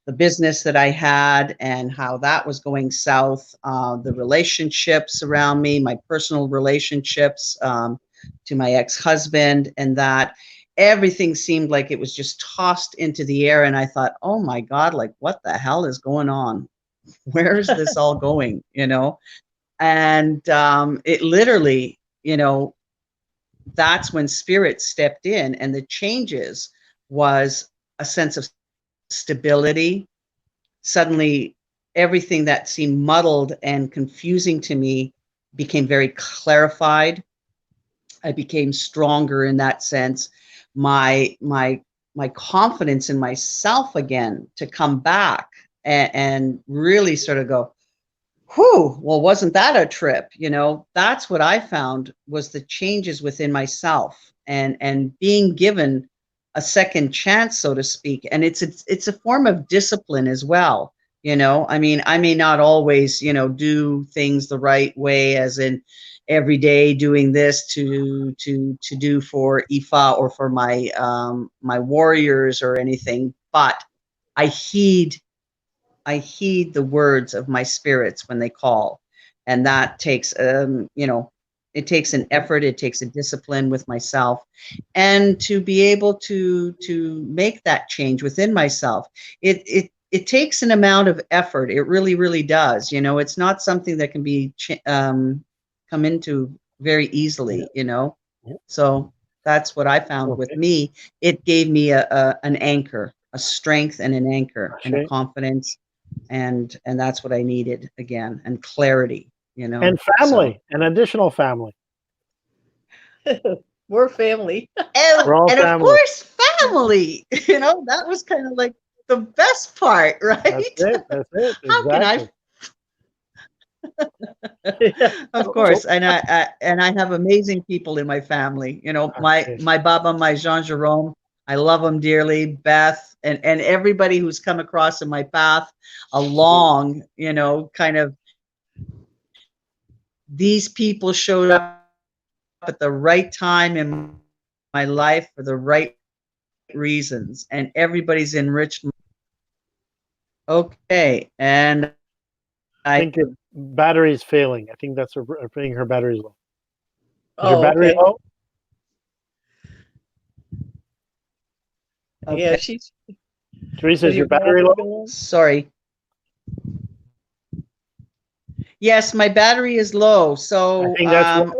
A: the business that I had and how that was going south, the relationships around me, my personal relationships to my ex-husband, and that everything seemed like it was just tossed into the air. And I thought, oh my God, like what the hell is going on? Where is this all going? And it literally, that's when spirit stepped in, and the changes was a sense of stability. Suddenly, everything that seemed muddled and confusing to me became very clarified. I became stronger in that sense. My confidence in myself again to come back and really sort of go, whew, well, wasn't that a trip? That's what I found was the changes within myself and being given a second chance, so to speak. And it's a form of discipline as well. I mean, I may not always, do things the right way, as in every day doing this to do for Ifa or for my my warriors or anything, but I heed the words of my spirits when they call, and that takes it takes an effort, it takes a discipline with myself, and to be able to make that change within myself. It takes an amount of effort. It really does. It's not something that can be come into very easily. So that's what I found with me. It gave me an anchor, a strength and an anchor and a confidence, and that's what I needed again, and clarity,
C: and family, an additional family.
B: We're family.
A: And of course family, that was kind of like the best part, right?
C: That's it.
A: How can I of course, and I have amazing people in my family. My Baba, my Jean Jerome, I love them dearly. Beth, and everybody who's come across in my path along, kind of these people showed up at the right time in my life for the right reasons, and everybody's enriched. Okay, and
C: I think your battery is failing. I think that's bringing her battery low. Is your battery low?
B: Okay. Yeah, she's.
C: Teresa, is your battery low?
A: Sorry. Yes, my battery is low, so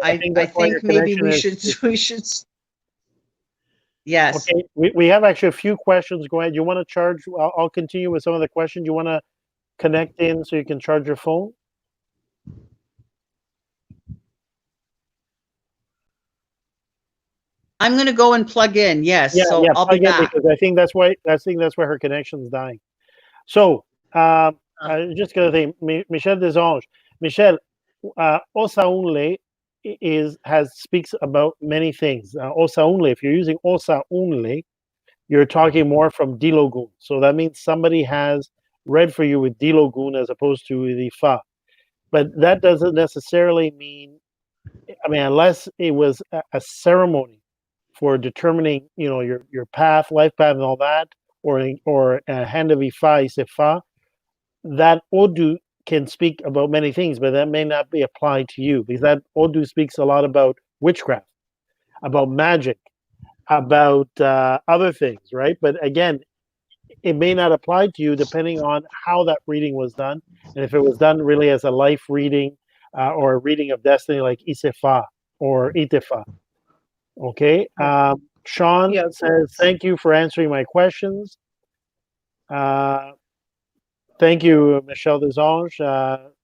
A: I think maybe we should. Yes.
C: Okay, we have actually a few questions. Go ahead. You want to charge? I'll continue with some of the questions. You want to connect in so you can charge your phone?
A: I'm going to go and plug in. Yes.
C: Yeah,
A: so I'll be back
C: because I think that's why her connection's dying. So I'm just going to think, Michel Desanges. Michel, Osa only speaks about many things. Osa only, if you're using Osa only, you're talking more from Dilogun. So that means somebody has read for you with Dilogun as opposed to the Fa. But that doesn't necessarily mean, unless it was a ceremony for determining, your path, life path, and all that, or a hand of Ifa, Isefa, that Odu can speak about many things, but that may not be applied to you, because that Odu speaks a lot about witchcraft, about magic, about other things, right? But again, it may not apply to you depending on how that reading was done, and if it was done really as a life reading or a reading of destiny like Isefa or Itefa. Okay. Sean says, thank you for answering my questions. Thank you, Michelle Desange.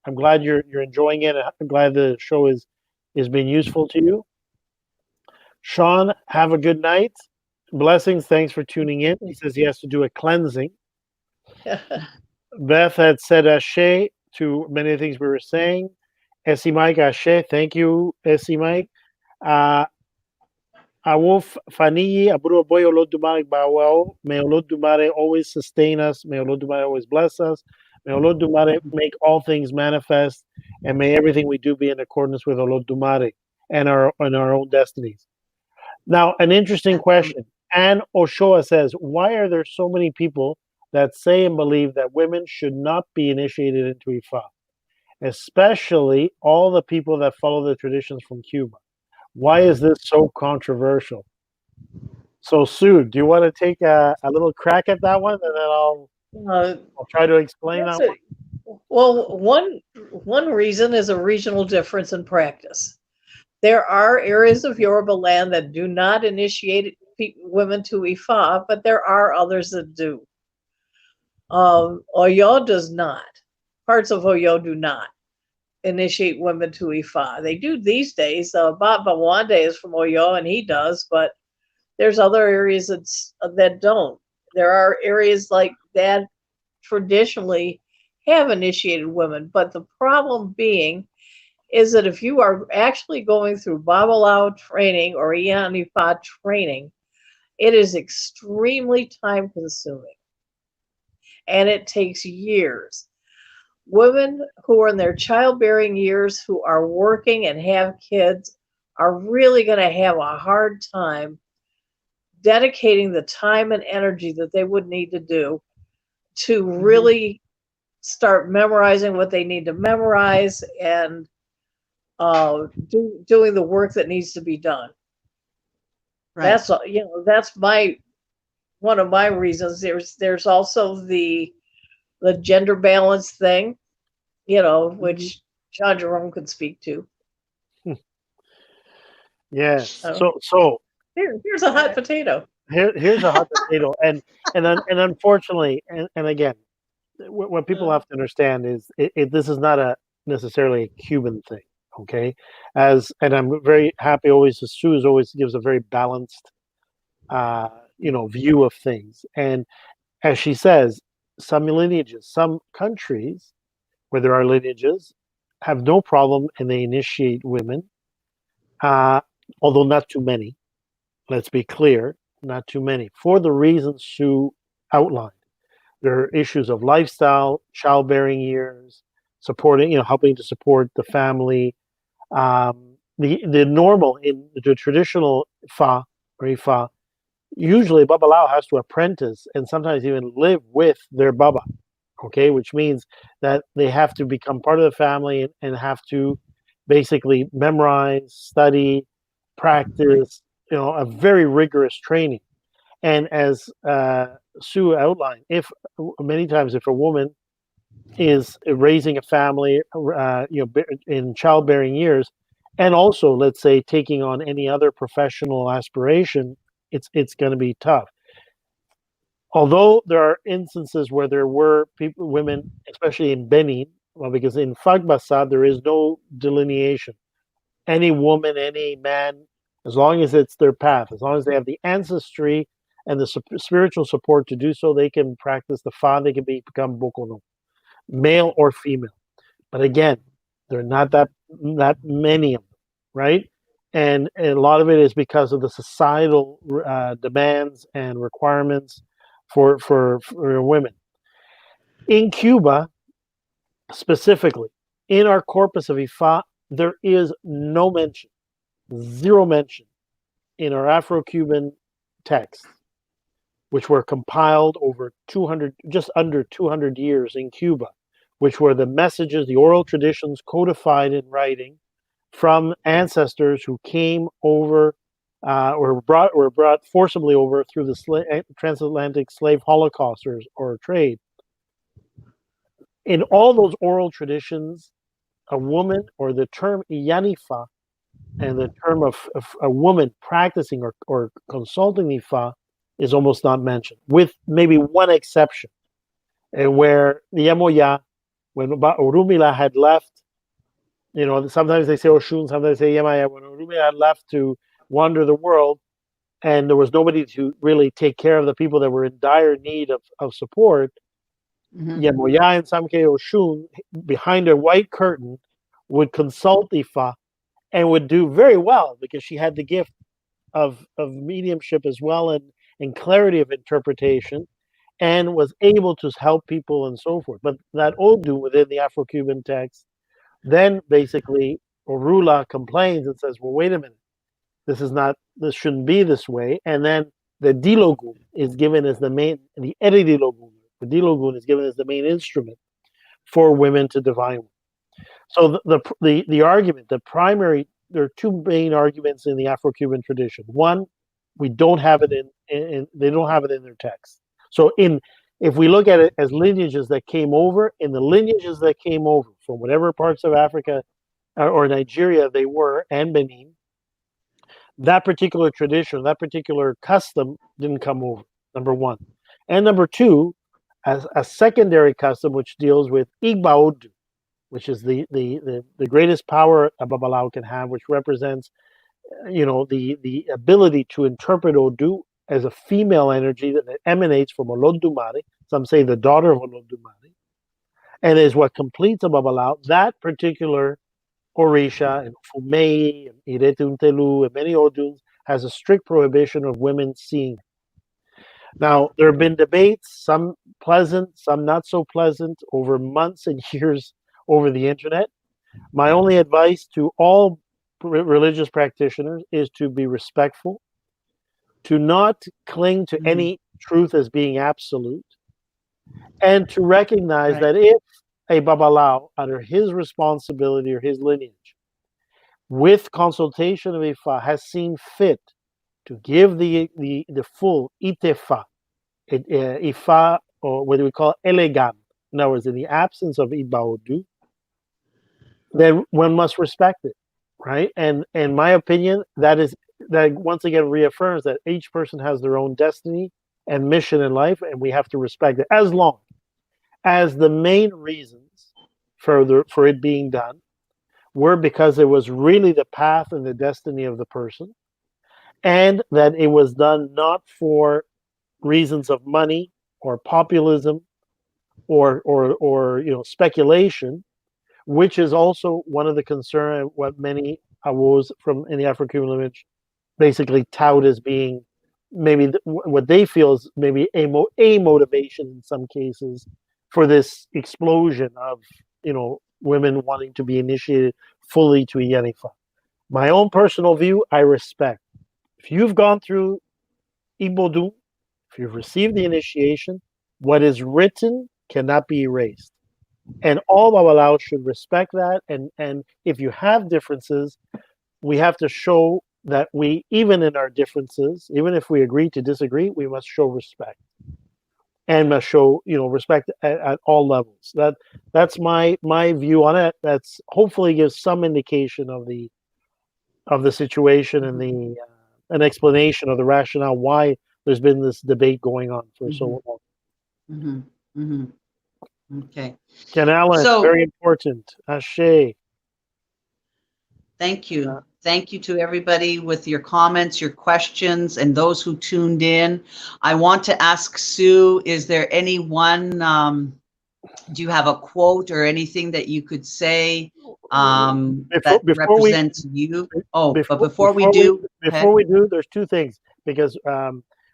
C: I'm glad you're enjoying it. I'm glad the show is being useful to you. Sean, have a good night. Blessings. Thanks for tuning in. He says he has to do a cleansing. Beth had said ashe to many of the things we were saying. Essie Mike, ashe. Thank you, Essie Mike. Awolf Faniyi, Aburo Boy Olodumare Bawao. May Olodumare always sustain us. May Olodumare always bless us. May Olodumare make all things manifest. And may everything we do be in accordance with Olodumare and our own destinies. Now, an interesting question. Anne Oshoa says, why are there so many people that say and believe that women should not be initiated into Ifa, especially all the people that follow the traditions from Cuba? Why is this so controversial? So, Sue, do you want to take a little crack at that one, and then I'll try to explain that one?
B: Well, one reason is a regional difference in practice. There are areas of Yoruba land that do not initiate women to Ifa, but there are others that do. Oyo does not. Parts of Oyo do not initiate women to Ifa. They do these days. Baba Wande is from Oyo, and he does, but there's other areas that don't. There are areas like that traditionally have initiated women, but the problem being is that if you are actually going through Babalao training or Ianifa training, it is extremely time consuming and it takes years. Women who are in their childbearing years who are working and have kids are really going to have a hard time dedicating the time and energy that they would need to do to really start memorizing what they need to memorize and doing the work that needs to be done. Right. That's one of my reasons. There's also the gender balance thing, which John Jerome could speak to.
C: Yes. So
B: here's a hot potato.
C: Here's a hot potato, and unfortunately, and again, what people have to understand is this is not necessarily a Cuban thing. Okay, and I'm very happy always. Sue always gives a very balanced, view of things. And as she says, some lineages, some countries where there are lineages have no problem and they initiate women, although not too many. Let's be clear, not too many, for the reasons Sue outlined. There are issues of lifestyle, childbearing years, supporting, helping to support the family. The normal in the traditional Fa or Ifa, usually Babalao has to apprentice and sometimes even live with their Baba, okay, which means that they have to become part of the family and have to basically memorize, study, practice, a very rigorous training. And as Sue outlined, many times if a woman is raising a family, in childbearing years, and also, let's say, taking on any other professional aspiration, it's going to be tough. Although there are instances where there were women, especially in Benin, because in Fagbasa there is no delineation. Any woman, any man, as long as it's their path, as long as they have the ancestry and the spiritual support to do so, they can practice the Fa, they can become Bokono, male or female. But again, there are not that many of them, right? And a lot of it is because of the societal demands and requirements for women. In Cuba, specifically, in our corpus of Ifa, there is no mention, zero mention, in our Afro-Cuban texts, which were compiled over just under 200 years in Cuba, which were the messages, the oral traditions codified in writing from ancestors who came over or were brought forcibly over through the transatlantic slave holocaust or trade. In all those oral traditions, a woman, or the term Iyanifa, and the term of a woman practicing or consulting Ifa is almost not mentioned, with maybe one exception, and where the Emoya, when Orumila had left, sometimes they say Oshun, sometimes they say Yemaya, when Orumila had left to wander the world, and there was nobody to really take care of the people that were in dire need of support, Yemoya, in some cases Oshun, behind a white curtain, would consult Ifa and would do very well because she had the gift of mediumship as well, and clarity of interpretation, and was able to help people and so forth. But that Odu within the Afro-Cuban text, then basically Orula complains and says, well, wait a minute, this shouldn't be this way. And then the Dilogun is given as the Eridilogun, the Dilogun is given as the main instrument for women to divine. So the argument, there are two main arguments in the Afro-Cuban tradition. One, we don't have it they don't have it in their text. So if we look at it as lineages that came over, in the lineages that came over from whatever parts of Africa or Nigeria they were, and Benin, that particular tradition, that particular custom didn't come over, number one. And number two, as a secondary custom which deals with Igbaodu, which is the greatest power a Babalao can have, which represents, the ability to interpret Odu as a female energy that emanates from Olodumare. Some say the daughter of Olodumare, and is what completes a Babalao. That particular Orisha and Fumei and E13 and many Oduns has a strict prohibition of women seeing. Now, there have been debates, some pleasant, some not so pleasant, over months and years over the internet. My only advice to all religious practitioners is to be respectful, to not cling to any truth as being absolute, and to recognize that if a Babalao, under his responsibility or his lineage, with consultation of Ifa, has seen fit to give the full Itefa, Ifa, or what we call Elegam, in other words, in the absence of Ibaodu, then one must respect it, right? And in my opinion, that once again reaffirms that each person has their own destiny and mission in life, and we have to respect it, as long as the main reasons for it being done were because it was really the path and the destiny of the person, and that it was done not for reasons of money or populism or speculation, which is also one of the concern what many Awos from in the Afro-Cuban lineage basically tout as being maybe what they feel is maybe a motivation in some cases for this explosion of women wanting to be initiated fully to Iyanifa. My own personal view, I respect. If you've gone through Ibodu, if you've received the initiation, what is written cannot be erased. And all Babalaos should respect that. And if you have differences, we have to show that we, even in our differences, even if we agree to disagree, we must show respect. And must show, respect at all levels. That's my view on it. That's hopefully gives some indication of the situation and an explanation of the rationale why there's been this debate going on for so long.
A: Okay.
C: Ken Allen, very important. Ashe.
A: Thank you. Thank you to everybody with your comments, your questions, and those who tuned in. I want to ask Sue, is there anyone, do you have a quote or anything that you could say that represents you? But before we do,
C: there's two things, because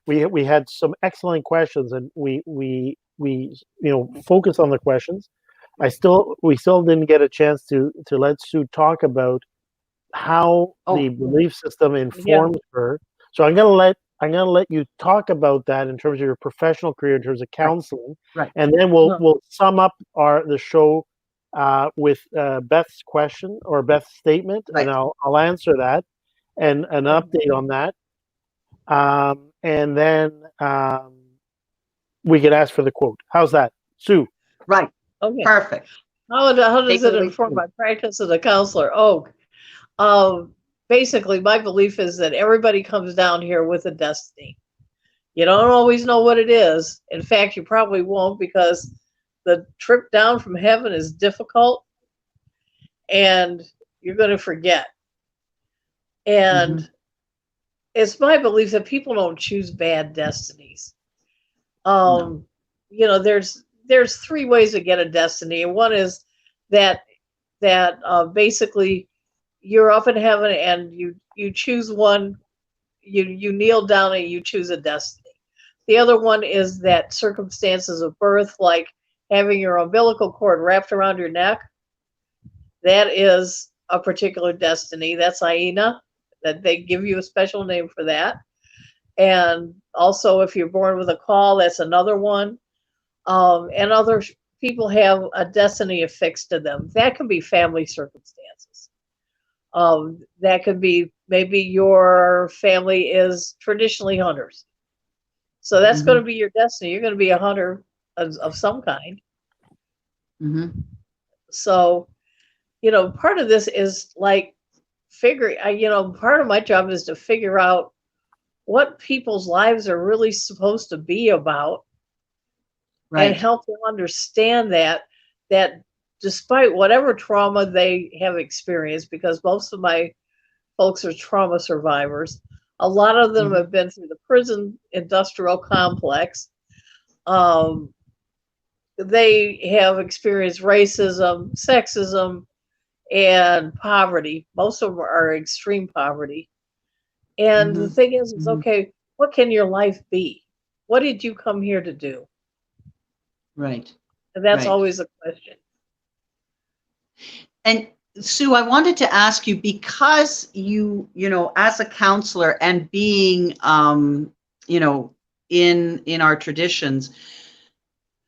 C: we had some excellent questions, and we focus on the questions. We still didn't get a chance to let Sue talk about how the belief system informs her. So I'm going to let I'm gonna let you talk about that in terms of your professional career, in terms of counseling,
A: Right.
C: and then we'll sum up the show with Beth's question or Beth's statement,
A: Right.
C: and I'll answer that and an update on that, and then we can ask for the quote. How's that, Sue?
A: Right.
B: Okay.
A: Perfect.
B: How does
A: Take
B: it
A: it away,
B: inform
A: Sue.
B: my practice as a counselor? Basically, my belief is that everybody comes down here with a destiny. You don't always know what it is. In fact, you probably won't, because the trip down from heaven is difficult and you're going to forget. And it's my belief that people don't choose bad destinies.
A: No.
B: You know, there's three ways to get a destiny, and one is that basically you're up in heaven and you choose one. You kneel down and you choose a destiny. The other one is that circumstances of birth, like having your umbilical cord wrapped around your neck, that is a particular destiny. That's Aina, that they give you a special name for that. And also, if you're born with a call, that's another one. And other people have a destiny affixed to them. That can be family circumstances. That could be maybe your family is traditionally hunters. So that's going to be your destiny. You're going to be a hunter of some kind. So, you know, part of this is like part of my job is to figure out what people's lives are really supposed to be about, and help them understand that despite whatever trauma they have experienced, because most of my folks are trauma survivors, a lot of them have been through the prison industrial complex. They have experienced racism, sexism, and poverty. Most of them are extreme poverty. And the thing is okay, what can your life be? What did you come here to do?
A: Right.
B: And that's always a question.
A: And Sue, I wanted to ask you, because you know, as a counselor and being, you know, in our traditions,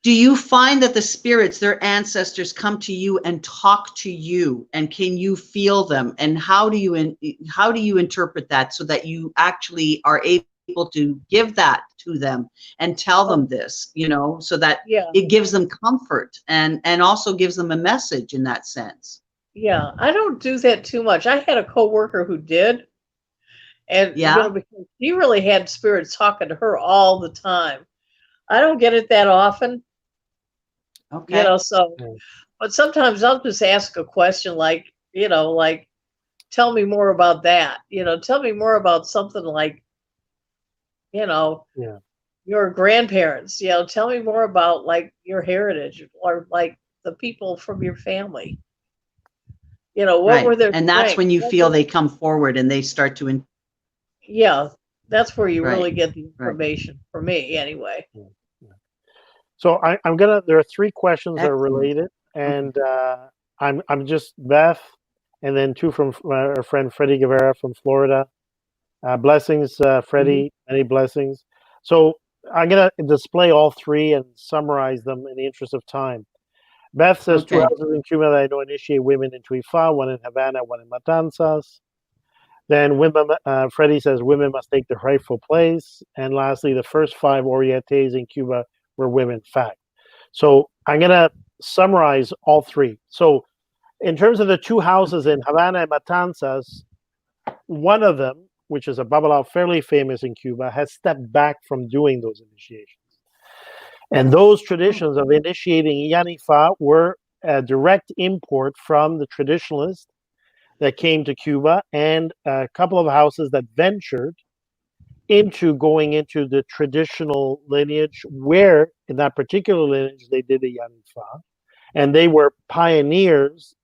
A: do you find that the spirits, their ancestors, come to you and talk to you, and can you feel them? And how do you interpret that so that you actually are able to give that to them and tell them this, you know, so that it gives them comfort and also gives them a message in that sense?
B: Yeah, I don't do that too much. I had a coworker who did, and you know, because she really had spirits talking to her all the time. I don't get it that often.
A: Okay.
B: You know, so, but sometimes I'll just ask a question like, you know, like, tell me more about that. You know, tell me more about something like, you know, your grandparents. You know, tell me more about like your heritage, or like the people from your family. You know, what were their
A: and that's
B: strengths?
A: when you feel they come forward and they start to
B: yeah, that's where you really get the information, for me anyway.
C: So there are three questions that are related, and I'm just Beth, and then two from our friend Freddie Guevara from Florida. Blessings, Freddie, many blessings. So I'm gonna display all three and summarize them in the interest of time. Beth says two houses in Cuba that I know initiate women into Ifa, one in Havana, one in Matanzas. Then Freddie says women must take their rightful place. And lastly, the first 5 Orientes in Cuba were women, fact. So I'm going to summarize all three. So in terms of the two houses in Havana and Matanzas, one of them, which is a Babalao fairly famous in Cuba, has stepped back from doing those initiations. And those traditions of initiating Yanifa were a direct import from the traditionalists that came to Cuba, and a couple of houses that ventured into going into the traditional lineage, where in that particular lineage they did the Yanifa, and they were pioneers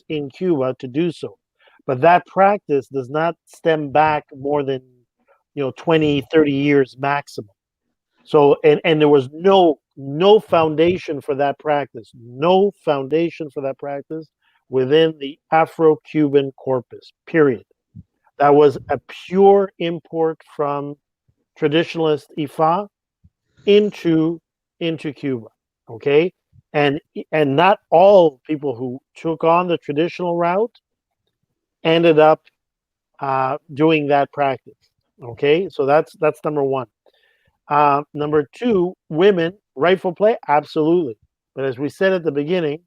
C: in Cuba to do so. But that practice does not stem back more than 20, 30 years maximum. So and there was no foundation for that practice, within the Afro-Cuban corpus, period. that was a pure import from traditionalist Ifa into Cuba. Okay, and not all people who took on the traditional route ended up doing that practice. Okay, so that's number one. Number two, women rightful play, absolutely. But as we said at the beginning,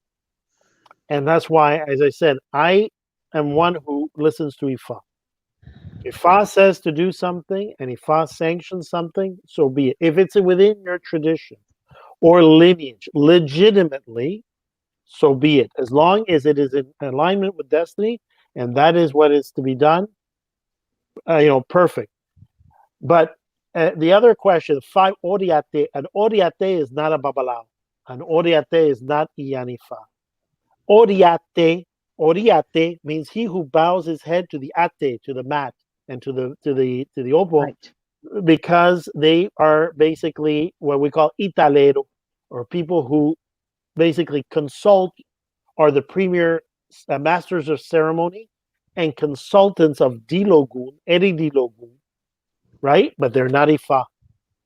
C: and that's why, as I said, I am one who listens to Ifa. Ifa says to do something, and Ifa sanctions something, so be it. If it's within your tradition or lineage, legitimately, so be it. As long as it is in alignment with destiny, and that is what is to be done, perfect. But the other question, five oriate, an oriate is not a babalao. An oriate is not Iyanifa. Oriate means he who bows his head to the ate, to the mat, and to the opo,
A: Right.
C: because they are basically what we call italero, or people who basically consult, are the premier masters of ceremony and consultants of Dilogun, Eri Dilogun, right? But they're not Ifa.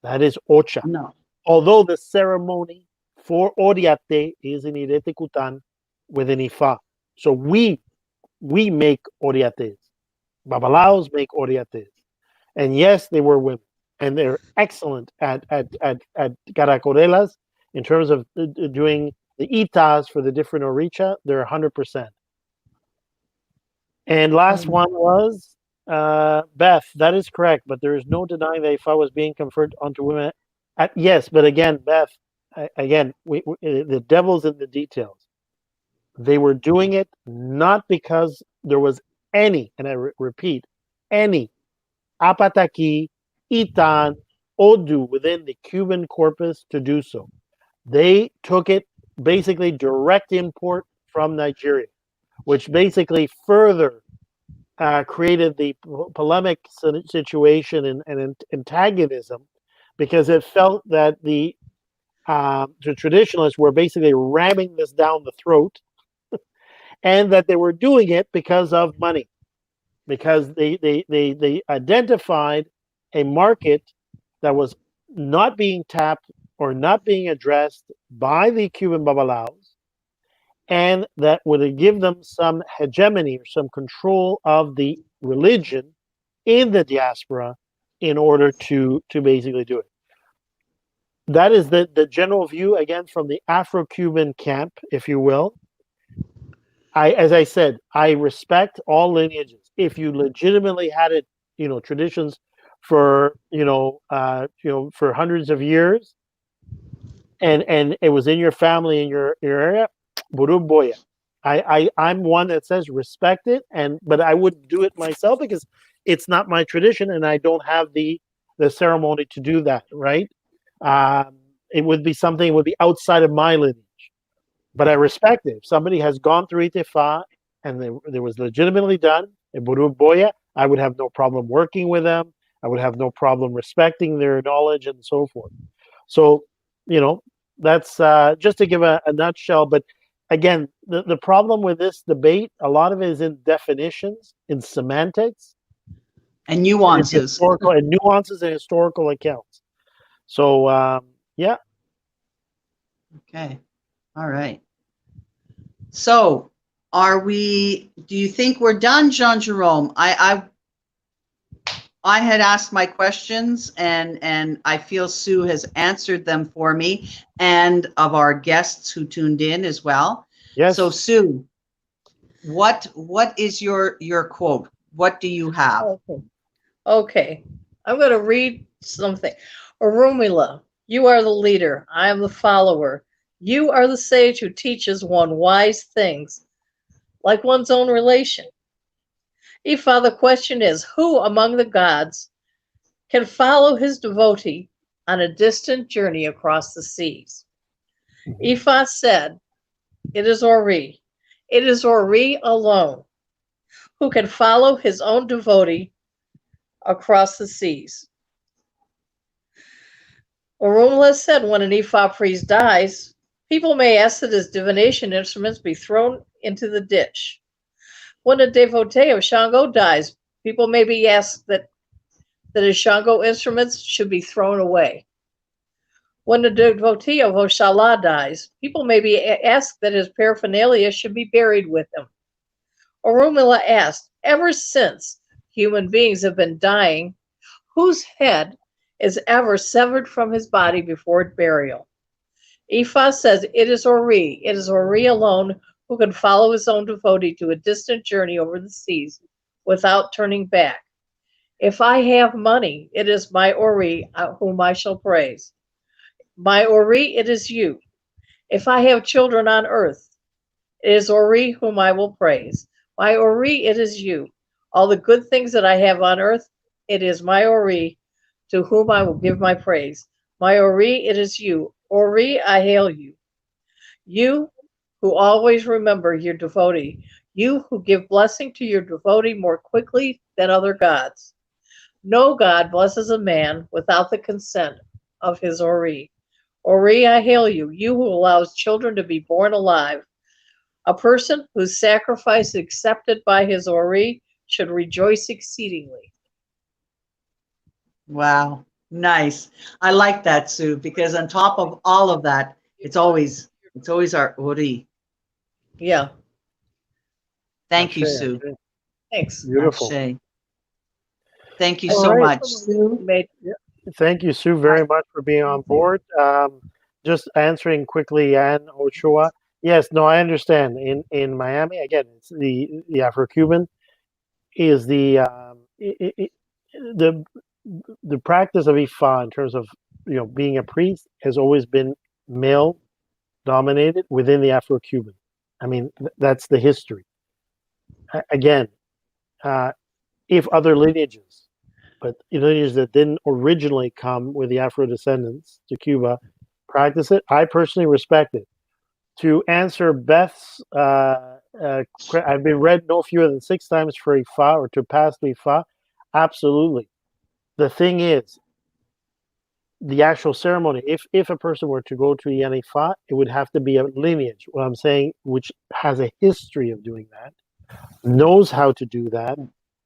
C: That is Ocha.
A: No.
C: Although the ceremony for Oriate is in Irete Kutan with an Ifa. So we make Oriates. Babalaos make Oriates. And yes, they were women. And they're excellent at caracorelas in terms of doing the itas for the different oricha. They're 100%. And last one was Beth. That is correct, but there is no denying that Ifa was being conferred onto women. Yes, but again, Beth, the devil's in the details. They were doing it not because there was any, and I repeat, any apataki, itan, odu within the Cuban corpus to do so. They took it basically direct import from Nigeria, which basically further created the polemic situation and antagonism, because it felt that the traditionalists were basically ramming this down the throat, and that they were doing it because of money, because they identified a market that was not being tapped or not being addressed by the Cuban babalaos, and that would give them some hegemony or some control of the religion in the diaspora in order to basically do it. That is the general view, again, from the Afro-Cuban camp, if you will. As I said, I respect all lineages. If you legitimately had it, traditions for for hundreds of years, and it was in your family, in your area, buru boya. I'm one that says respect it, but I wouldn't do it myself because it's not my tradition, and I don't have the ceremony to do that. Right? It would be something. It would be outside of my lineage. But I respect it. If somebody has gone through Itefa and there was legitimately done in Buru Boya, I would have no problem working with them. I would have no problem respecting their knowledge and so forth. So, that's just to give a nutshell. But again, the problem with this debate, a lot of it is in definitions, in semantics,
A: and nuances,
C: and historical accounts. So, yeah.
A: Okay. All right. So, do you think we're done, Jean Jerome? I had asked my questions, and I feel Sue has answered them for me, and of our guests who tuned in as well.
C: Yes.
A: So, Sue, what is your quote? What do you have?
B: Okay. I'm going to read something. Orunmila, you are the leader. I am the follower. You are the sage who teaches one wise things, like one's own relation. Ifa, the question is, who among the gods can follow his devotee on a distant journey across the seas? Ifa said, it is Ori. It is Ori alone who can follow his own devotee across the seas. Orunmila said, when an Ifa priest dies, people may ask that his divination instruments be thrown into the ditch. When a devotee of Shango dies, People may be asked that his Shango instruments should be thrown away. When the devotee of Oshala dies, people may be asked that his paraphernalia should be buried with him. Orunmila asked, ever since human beings have been dying, whose head is ever severed from his body before burial? Ifa says it is Ori. It is Ori alone who can follow his own devotee to a distant journey over the seas without turning back. If I have money, it is my Ori whom I shall praise. My Ori, it is you. If I have children on earth, it is Ori whom I will praise. My Ori, it is you. All the good things that I have on earth, it is my Ori to whom I will give my praise. My Ori, it is you. Ori, I hail you. You who always remember your devotee. You who give blessing to your devotee more quickly than other gods. No god blesses a man without the consent of his Ori. Ori, I hail you. You who allows children to be born alive. A person whose sacrifice is accepted by his Ori should rejoice exceedingly.
A: Wow. Nice. I like that, Sue, because on top of all of that, it's always our Ori.
B: Yeah.
A: Thank you,
C: Ashe,
A: Sue.
C: ashe.
B: Thanks.
C: Beautiful.
A: Ashe. Thank you
C: All
A: so
C: right.
A: much.
C: Thank you, Sue, very much for being on board. Just answering quickly, Anne Ochoa. Yes, no, I understand. In Miami, again, it's the Afro-Cuban is the practice of Ifa in terms of being a priest has always been male dominated within the Afro-Cuban. I mean, that's the history. Again, if other lineages, but lineages that didn't originally come with the Afro descendants to Cuba, practice it, I personally respect it. To answer Beth's, I've been read no fewer than 6 times for Ifa or to pass the Ifa. Absolutely. The thing is, the actual ceremony, if a person were to go to the Ifa, it would have to be a lineage, what I'm saying, which has a history of doing that, knows how to do that,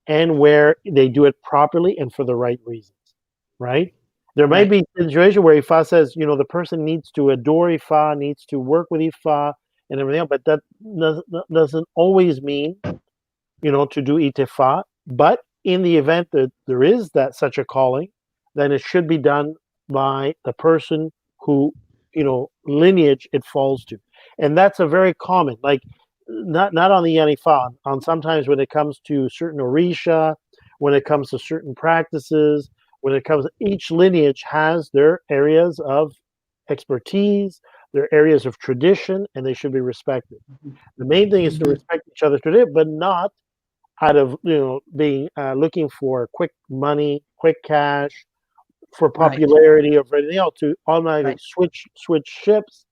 C: and where they do it properly and for the right reasons, right? There may be a situation where Ifa says, the person needs to adore Ifa, needs to work with Ifa and everything else, but that doesn't always mean, to do Itefa. But in the event that there is such a calling, then it should be done by the person who, lineage it falls to. And that's a very common, like, not on the Yanifa, on sometimes when it comes to certain Orisha, when it comes to certain practices, when it comes, each lineage has their areas of expertise, their areas of tradition, and they should be respected. The main thing is to respect each other's tradition, but not out of being looking for quick money, quick cash, for popularity or for anything else, to automatically switch ships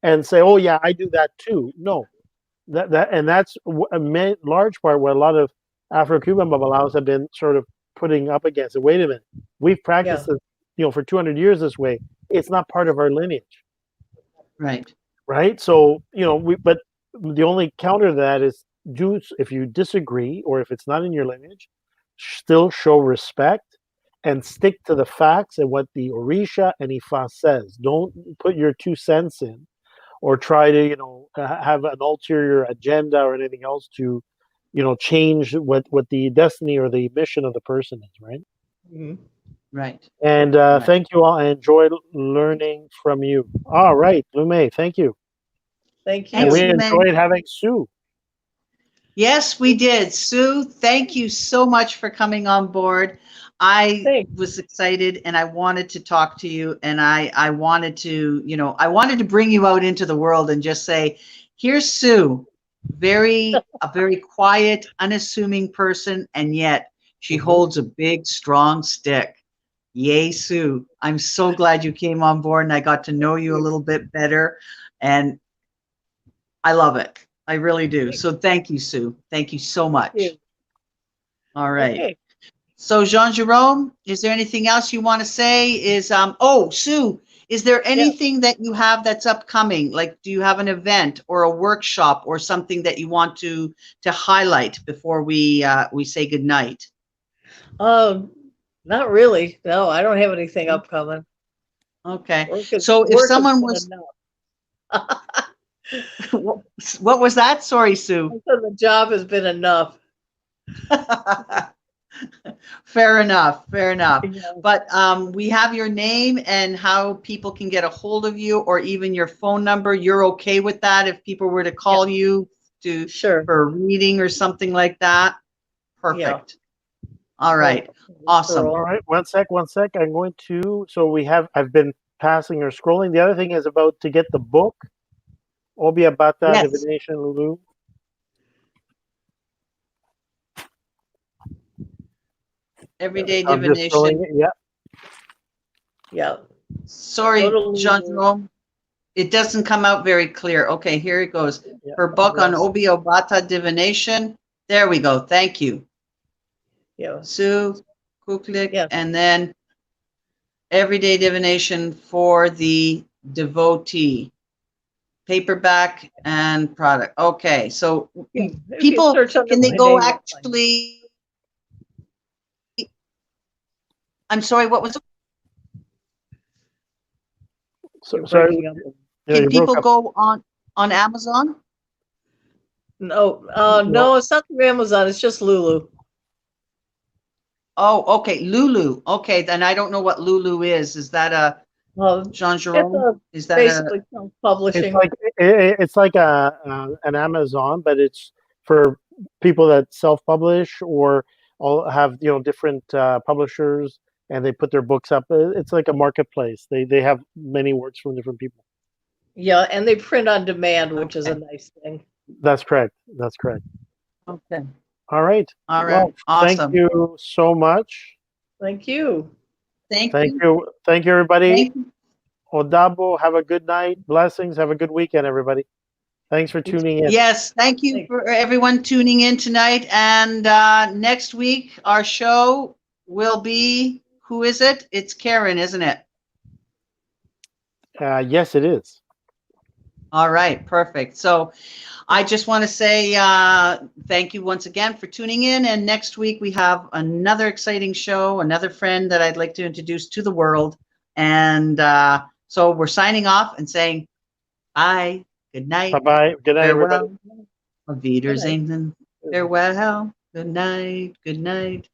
C: and say, oh yeah, I do that too. No, and that's a large part what a lot of Afro-Cuban Babalaos have been sort of putting up against it. Wait a minute, we've practiced it, for 200 years this way. It's not part of our lineage, right? So but the only counter to that is, if you disagree or if it's not in your lineage, still show respect and stick to the facts and what the Orisha and Ifa says. Don't put your 2 cents in, or try to have an ulterior agenda or anything else to change what the destiny or the mission of the person is, right? And thank you all. I enjoyed learning from you. All right, Lume, thank you.
B: Thank you.
A: Thanks,
C: And we enjoyed having Sue.
A: Yes, we did. Sue, thank you so much for coming on board. I was excited and I wanted to talk to you, and I wanted to, I wanted to bring you out into the world and just say, here's Sue, a very quiet, unassuming person, and yet she holds a big, strong stick. Yay, Sue. I'm so glad you came on board and I got to know you a little bit better, and I love it. I really do. So thank you, Sue. Thank you so much. All right.
B: Okay.
A: So Jean-Jerome, is there anything else you want to say? Sue, is there anything that you have that's upcoming? Like, do you have an event or a workshop or something that you want to highlight before we say goodnight?
B: Not really. No, I don't have anything upcoming.
A: Okay.
B: Work is,
A: So if
B: work has
A: someone
B: been
A: was,
B: enough.
A: what was that? Sorry, Sue.
B: I said the job has been enough.
A: Fair enough. Fair enough.
B: Yeah.
A: But we have your name and how people can get a hold of you, or even your phone number. You're okay with that if people were to call you to
B: Sure.
A: for a reading or something like that? Perfect. All right. Awesome.
C: All right, one sec. I'm going to. So I've been passing or scrolling. The other thing is about to get the book. Obia Bata
A: Yes.
C: Divination Lulu.
A: Everyday
C: I'm just scrolling
A: divination.
C: it. Yeah.
B: Yeah.
A: Sorry,
B: Go to
A: Jean
B: Lulu.
A: Jerome. It doesn't come out very clear. Okay, here it goes.
C: Yeah.
A: Her book on
B: Yes.
A: Obio Bata divination. There we go. Thank you,
B: Yeah.
A: Sue Kuklik.
B: Yes.
A: And then everyday divination for the devotee. Paperback and product. Okay, so
B: Yeah. If you
A: people,
B: search under
A: can they
B: my
A: go
B: name, you'll find it.
A: actually? I'm sorry, what was it?
B: You're
C: Sorry.
B: breaking up.
C: Yeah,
A: Can
C: you broke
A: people
C: up.
A: go on Amazon?
B: No,
C: No.
B: no, it's not through Amazon. It's just Lulu.
A: Oh, okay, Lulu. Okay, then I don't know what Lulu is. Is that a Jean
B: It's
A: Jerome? Is that
B: basically
C: It's
B: self-publishing.
C: like it's like an Amazon, but it's for people that self-publish or all have different publishers, and they put their books up. It's like a marketplace. They have many works from different people.
B: Yeah, and they print on demand, which is a
A: Okay.
B: nice thing.
C: That's correct. That's correct.
A: okay?
C: All right.
A: All
C: Well,
A: right, awesome.
C: thank you so much.
B: Thank you.
A: Thank
C: Thank
A: you.
C: you. Thank you, everybody.
A: Thank you.
C: Odabo, have a good night. Blessings. Have a good weekend, everybody. Thanks for tuning in.
A: Yes, thank you
B: Thanks.
A: for everyone tuning in tonight. And next week, our show will be, who is it? It's Karen, isn't it?
C: Yes, it is.
A: All right, perfect. So I just want to say thank you once again for tuning in. And next week, we have another exciting show, another friend that I'd like to introduce to the world. And so we're signing off and saying bye, good night,
C: Bye-bye. Good night, everybody.
A: farewell, auf Wiedersehen, farewell, good night, good night.